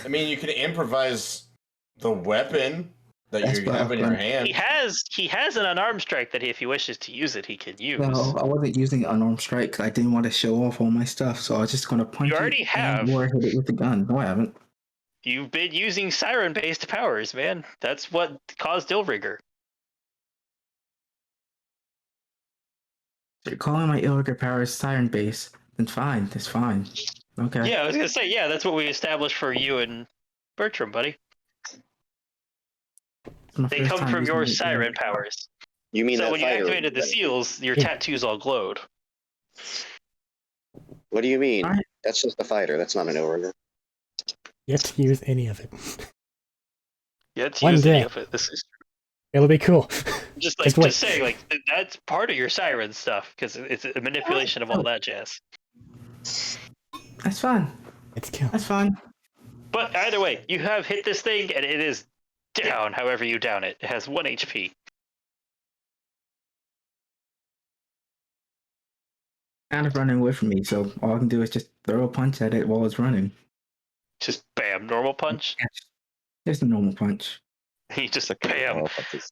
I mean, you can improvise the weapon that That's you what have I in your was hand. He has an unarmed strike that if he wishes to use it, he can use. No, I wasn't using unarmed strike because I didn't want to show off all my stuff, so I was just gonna punch You it already have. or hit it with the gun. No, I haven't. You've been using siren-based powers, man. That's what caused Illrigger. If you're calling my Illrigger powers siren base, then fine, that's fine. Okay. Yeah, I was gonna say, yeah, that's what we established for you and Bertram, buddy. It's my They first come time from using your the siren Illrigger. powers. You mean So that when you fighter? activated the seals, your Yeah. tattoos all glowed. What do you mean? Alright. That's just a fighter. That's not an Illrigger. Yet to use any of it. Yeah, it's One used any day. of it. This is It'll be cool. just Just wait. saying, like that's part of your siren stuff because it's a manipulation of all that jazz. That's fine. It's cool. That's fine. But either way, you have hit this thing and it is down. However you down it, it has 1 HP. Kind of running away from me, so all I can do is just throw a punch at it while it's running. Just bam, normal punch. Just a normal punch. You just bam,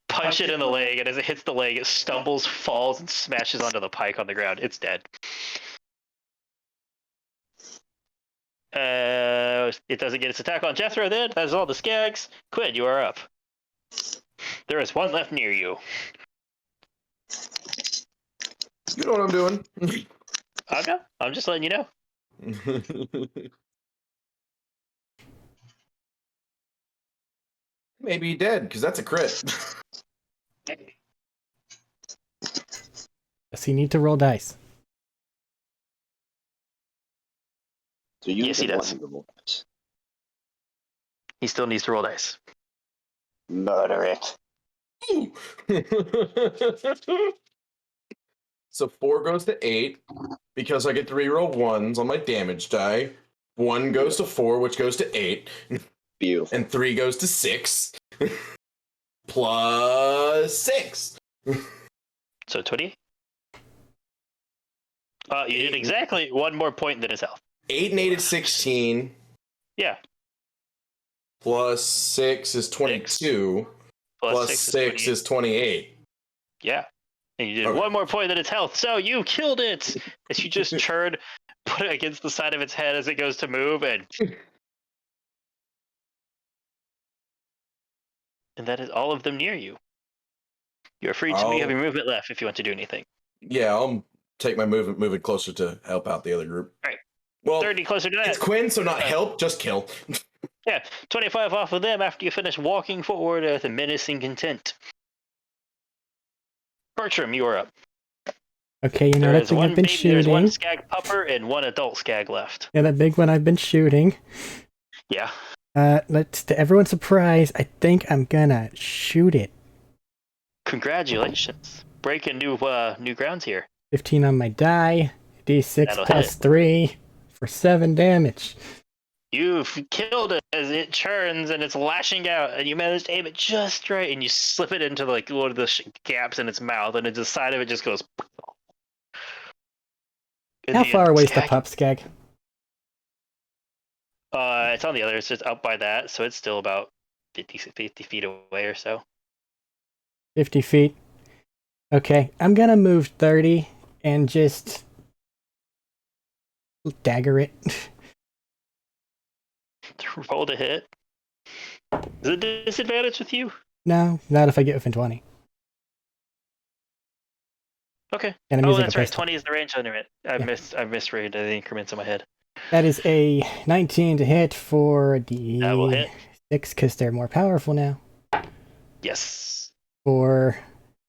punch it in the leg, and as it hits the leg, it stumbles, falls, and smashes onto the pike on the ground. It's dead. It doesn't get its attack on Jethro then. That's all the skags. Quinn, you are up. There is one left near you. You know what I'm doing. I know. I'm just letting you know. Maybe he dead, because that's a crit. Does he need to roll dice? So you Yes, he can does. wonderful. He still needs to roll dice. Murder it. So 4 goes to 8, because I get to reroll 1s on my damage die. 1 goes to 4, which goes to 8. Beautiful. And 3 goes to 6. Plus 6. So 20. You did exactly 1 more point than his health. 8 and 8 is 16. Yeah. Plus 6 is 22. Plus 6 is 28. Yeah. And you did Okay. 1 more point than its health, so you killed it! As you just turn, put it against the side of its head as it goes to move, and that is all of them near you. You're free to have your movement left if you want to do anything. Yeah, I'll take my movement closer to help out the other group. Alright. Well, 30 closer to that. it's Quinn, so not help, just kill. Yeah, 25 off of them after you finish walking forward with a menacing content. Bertram, you are up. Okay, you know that thing I've been There's one shooting. skag pupper and one adult skag left. Yeah, that big one I've been shooting. Yeah. Let's, to everyone's surprise, I think I'm gonna shoot it. Congratulations. Breaking new grounds here. 15 on my die. D6 That'll plus hit. 3 for 7 damage. You've killed it as it churns and it's lashing out, and you manage to aim it just right, and you slip it into like one of the gaps in its mouth, and the side of it just goes. How far away is the pup, Skag? It's on the other. It's just up by that, so it's still about 50 feet away or so. 50 feet. Okay, I'm gonna move 30 and just dagger it. Roll to hit. Is it disadvantage with you? No, not if I get within 20. Okay. And I'm Oh, using that's a right. pistol. 20 is the range limit. I Yeah. misread the increments in my head. That is a 19 to hit for That will hit. D6 because they're more powerful now. Yes. For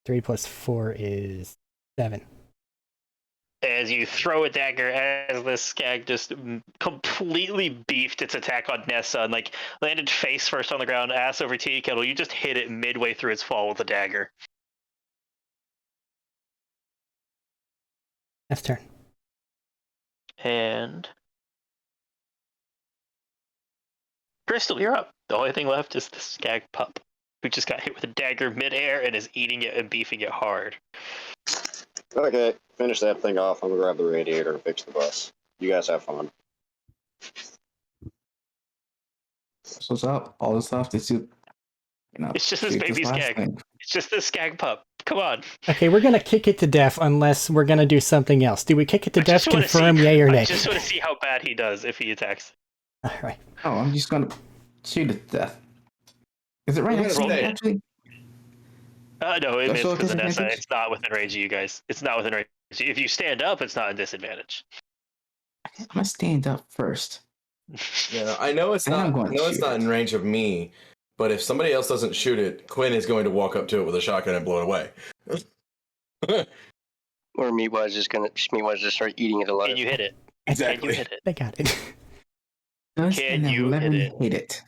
3 plus 4 is 7. As you throw a dagger, as this skag just completely beefed its attack on Nessa and like landed face first on the ground, ass over tea kettle, you just hit it midway through its fall with a dagger. That's turn. And Crystal, you're up. The only thing left is the skag pup, who just got hit with a dagger midair and is eating it and beefing it hard. Okay, finish that thing off. I'm gonna grab the radiator and fix the bus. You guys have fun. So what's up? All this stuff to shoot. You know, It's just this shoot baby last skag. thing. It's just this skag pup. Come on. Okay, we're gonna kick it to death unless we're gonna do something else. Do we kick it to death? Confirm yay or nay. I just want to see how bad he does if he attacks. Alright. Oh, I'm just gonna shoot it to death. Is it right I'm next to gonna me, say- actually? No, it Do I missed still have because Nessa. disadvantage? It's not within range of you guys. It's not within range. If you stand up, it's not a disadvantage. I'm gonna stand up first. Yeah, I know it's And not. I'm going I to know it's shoot not it. in range of me, but if somebody else doesn't shoot it, Quinn is going to walk up to it with a shotgun and blow it away. Or Meatwad just start eating it alive. Can you hit it? Exactly. Can you hit it? I got it. Does Can an you 11 hit it? hit it?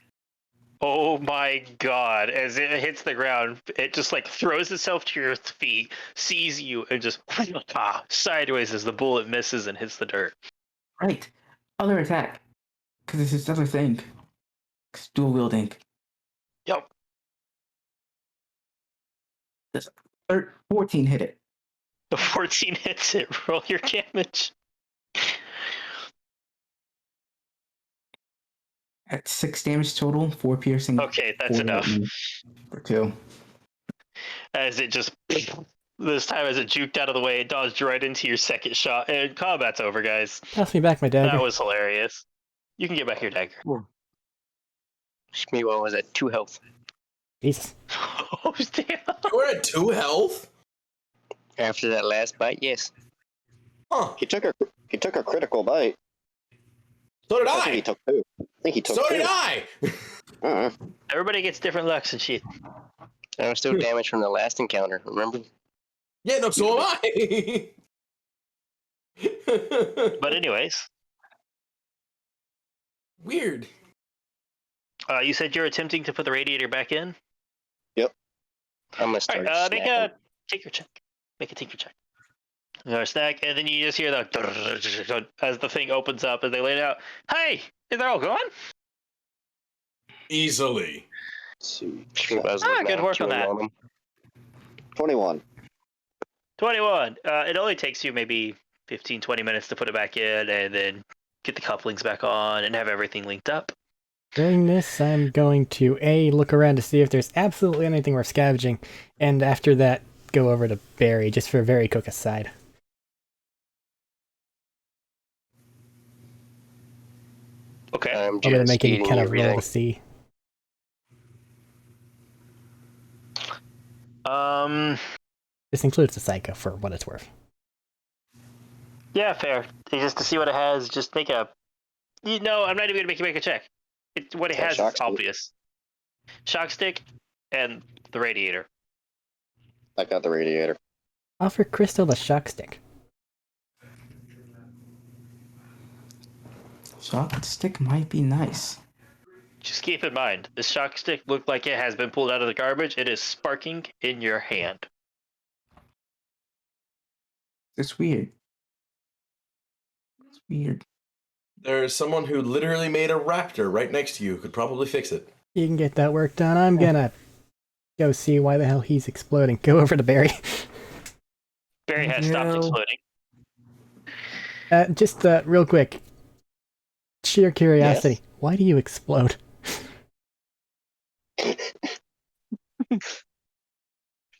Oh my god. As it hits the ground, it just like throws itself to your feet, sees you, and just sideways as the bullet misses and hits the dirt. Right. Other attack. Because it's this other thing. It's dual wielding. Yep. 14 hit it. The 14 hits it. Roll your damage. At 6 damage total, 4 piercing. Okay, that's 4 enough. lightning For 2. As it just this time as it juked out of the way, it dodged right into your second shot, and combat's over, guys. Toss me back my dagger. That was hilarious. You can get back your dagger. Meatwad was at 2 health. Jesus. Oh damn! You're at 2 health. After that last bite, yes. Huh? He took a critical bite. So did I think he I. took 2. I think he took So 2. did I. Uh-uh. Everybody gets different lucks and shit. I was still damaged from the last encounter, remember? Yeah, no, so am I. But anyways, Weird. you said you're attempting to put the radiator back in. I'm gonna All start right, make snacking. a tinker check. Make a tinker check. Another snack, and then you just hear the as the thing opens up and they lay it out. Hey, they're all gone. Easily. Meatwad's looking good out, work on chewing that. them. 21. 21. It only takes you maybe 15, 20 minutes to put it back in and then get the couplings back on and have everything linked up. During this, I'm going to look around to see if there's absolutely anything worth scavenging, and after that, go over to Barry just for a very quick aside. Okay. I'm I'm gonna just make any eating kind of roll everything. to see. This includes the psycho for what it's worth. Yeah, fair. Just to see what it has, just make a. I'm not even gonna make you make a check. What it Yeah, has shock is stick. obvious. Shock stick and the radiator. I got the radiator. Offer Crystal the shock stick. Shock stick might be nice. Just keep in mind, the shock stick looked like it has been pulled out of the garbage. It is sparking in your hand. It's weird. It's weird. There's someone who literally made a raptor right next to you who could probably fix it. You can get that work done. I'm gonna go see why the hell he's exploding. Go over to Barry. Barry has stopped exploding. Just real quick. Sheer curiosity. Yes? Why do you explode?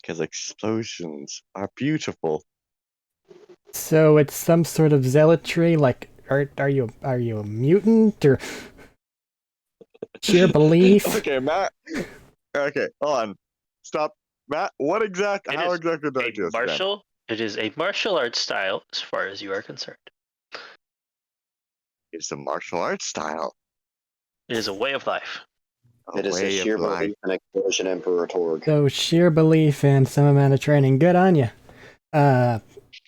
Because explosions are beautiful. So it's some sort of zealotry, like are you a mutant or sheer belief? Okay, Matt. Okay, hold on. Stop. Matt, how exactly did I do this again? It is a martial arts style as far as you are concerned. It's a martial arts style. It is a way of life. It is a way of sheer life. belief and explosion Emperor Torg. So sheer belief and some amount of training. Good on you.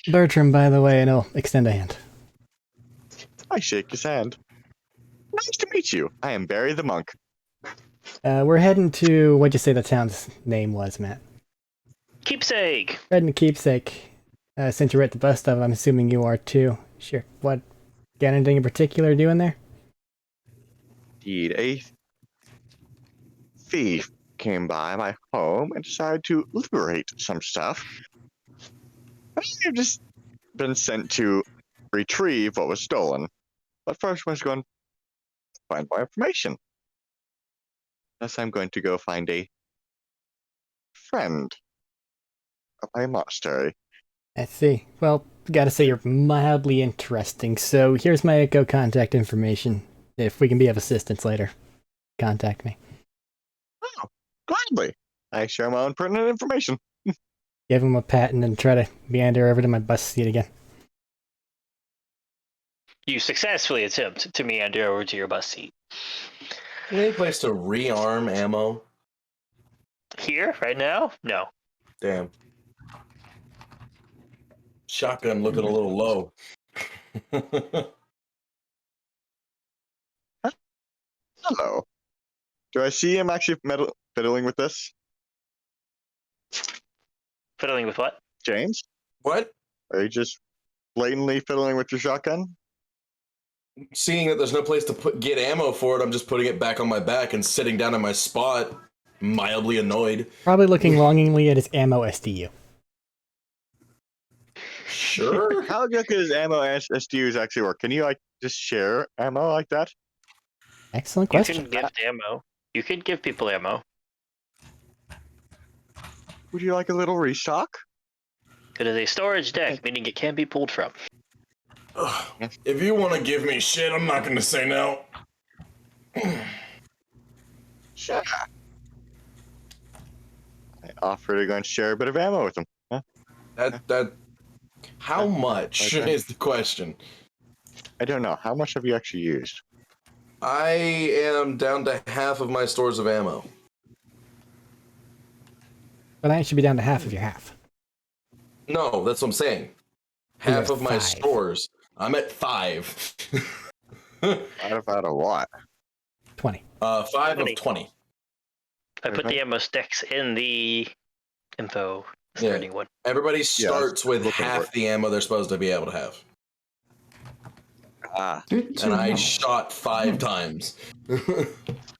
Bertram, by the way, and I'll extend a hand. I shake his hand. Nice to meet you. I am Barry the Monk. We're heading to, what'd you say the town's name was, Matt? Keepsake! Heading to Keepsake. Since you're at the bus stop, I'm assuming you are too. Sure. What? Got anything in particular doing there? Indeed, a thief came by my home and decided to liberate some stuff. I've just been sent to retrieve what was stolen. But first, I was going to find more information. Thus, I'm going to go find a friend of my monastery. I see. Well, gotta say you're mildly interesting, so here's my Echo contact information. If we can be of assistance later, contact me. Oh, gladly. I share my own pertinent information. Give him a pat and then try to meander over to my bus seat again. You successfully attempt to meander over to your bus seat. Any place to rearm ammo? Here, right now? No. Damn. Shotgun looking a little low. Hello. Do I see him actually fiddling with this? Fiddling with what? James? What? Are you just blatantly fiddling with your shotgun? Seeing that there's no place to get ammo for it, I'm just putting it back on my back and sitting down in my spot, mildly annoyed. Probably looking longingly at his ammo SDU. Sure. How good does ammo SDUs actually work? Can you just share ammo like that? Excellent question. You can gift ammo. You can give people ammo. Would you like a little restock? It is a storage deck, meaning it can be pulled from. If you want to give me shit, I'm not going to say no. Sure. I offer to go and share a bit of ammo with him. Huh? How much is the question? I don't know. How much have you actually used? I am down to half of my stores of ammo. But I should be down to half of your half. No, that's what I'm saying. You're Half at of my 5. stores. I'm at 5. Out of what? 20. 5 of 20. I put the ammo sticks in the info starting one. Everybody starts with looking for half it. the ammo they're supposed to be able to have. Ah. Good to And I know. shot 5 times.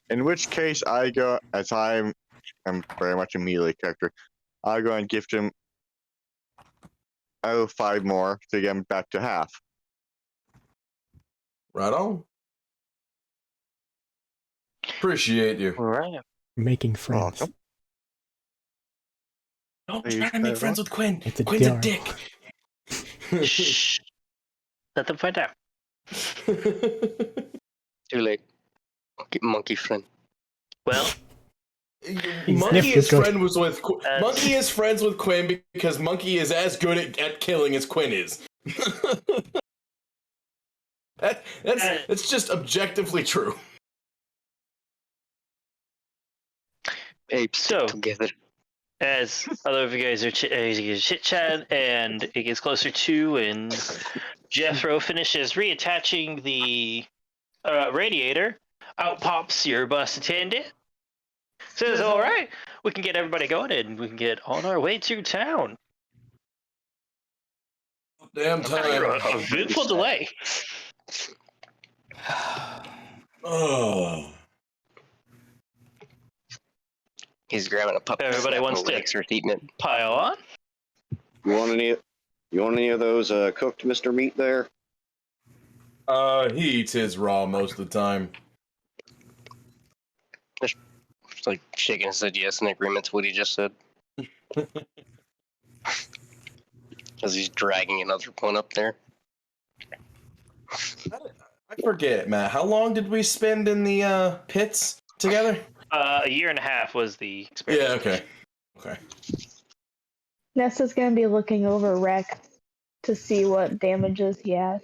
In which case, I go, as I'm very much a melee character, I go and gift him 5 more to get him back to half. Right on. Appreciate you. Right. Making friends. Welcome. No, Are you trying to make friends with Quinn. It's a Quinn's a darn. dick. Shh. Let them find out. Too late. Monkey friend. Well, Monkey sniffed is good. friends with Quinn because Monkey is as good at killing as Quinn is. That's just objectively true. Apes So- together. as other of you guys are chit-chat and it gets closer to and Jethro finishes reattaching the radiator. Out pops your bus attendant. Says, all right, we can get everybody going and we can get on our way to town. Damn time. A beautiful delay. Oh. He's grabbing a pup. Everybody wants to extra eating it. pile on. You want any of those cooked Mr. Meat there? He eats his raw most of the time. Just like shaking his head yes in agreement to what he just said. As he's dragging another one up there. I forget, Matt. How long did we spend in the pits together? A year and a half was the experience. Yeah, okay. Okay. Nessa's gonna be looking over Rex to see what damages he has.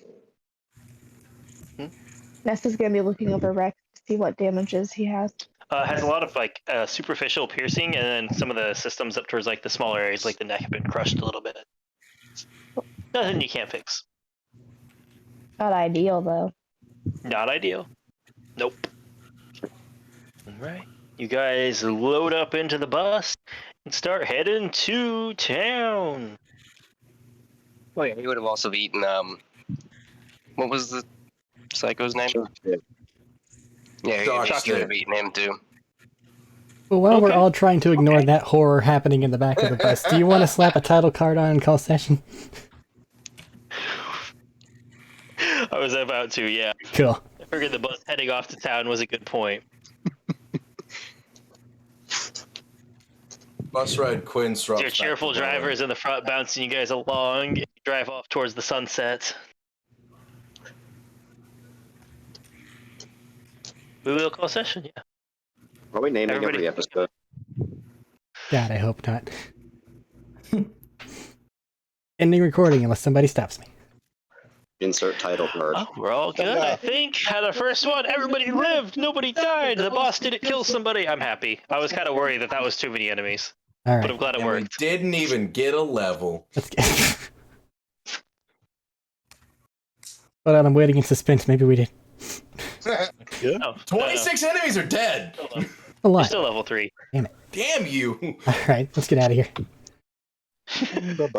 Nessa's gonna be looking over Rex to see what damages he has. Has a lot of like superficial piercing, and then some of the systems up towards like the smaller areas, like the neck, have been crushed a little bit. Nothing you can't fix. Not ideal though. Not ideal. Nope. All right, you guys load up into the bus and start heading to town. Oh yeah, he would have also eaten what was the psycho's name? Yeah, Josh he would have eaten him too. Well, while we're Okay. all trying to ignore that horror happening in the back of the bus, do you want to slap a title card on and call session? I was about to, yeah. Cool. I figured the bus heading off to town was a good point. Bus ride Quinn Struck. Your cheerful drivers in the front bouncing you guys along. You drive off towards the sunset. We will call session, yeah. Are we naming Everybody- every episode? God, I hope not. Ending recording unless somebody stops me. Insert title card. Oh, we're all good, I think. Had our first one. Everybody lived. Nobody died. The boss didn't kill somebody. I'm happy. I was kind of worried that was too many enemies, All but right, I'm glad it And we worked. didn't even get a level. let's get. Hold on, I'm waiting in suspense. Maybe we did. No, 26 enemies are dead. No. A You're lot. still level 3. Damn you. All right, let's get out of here. Bye-bye.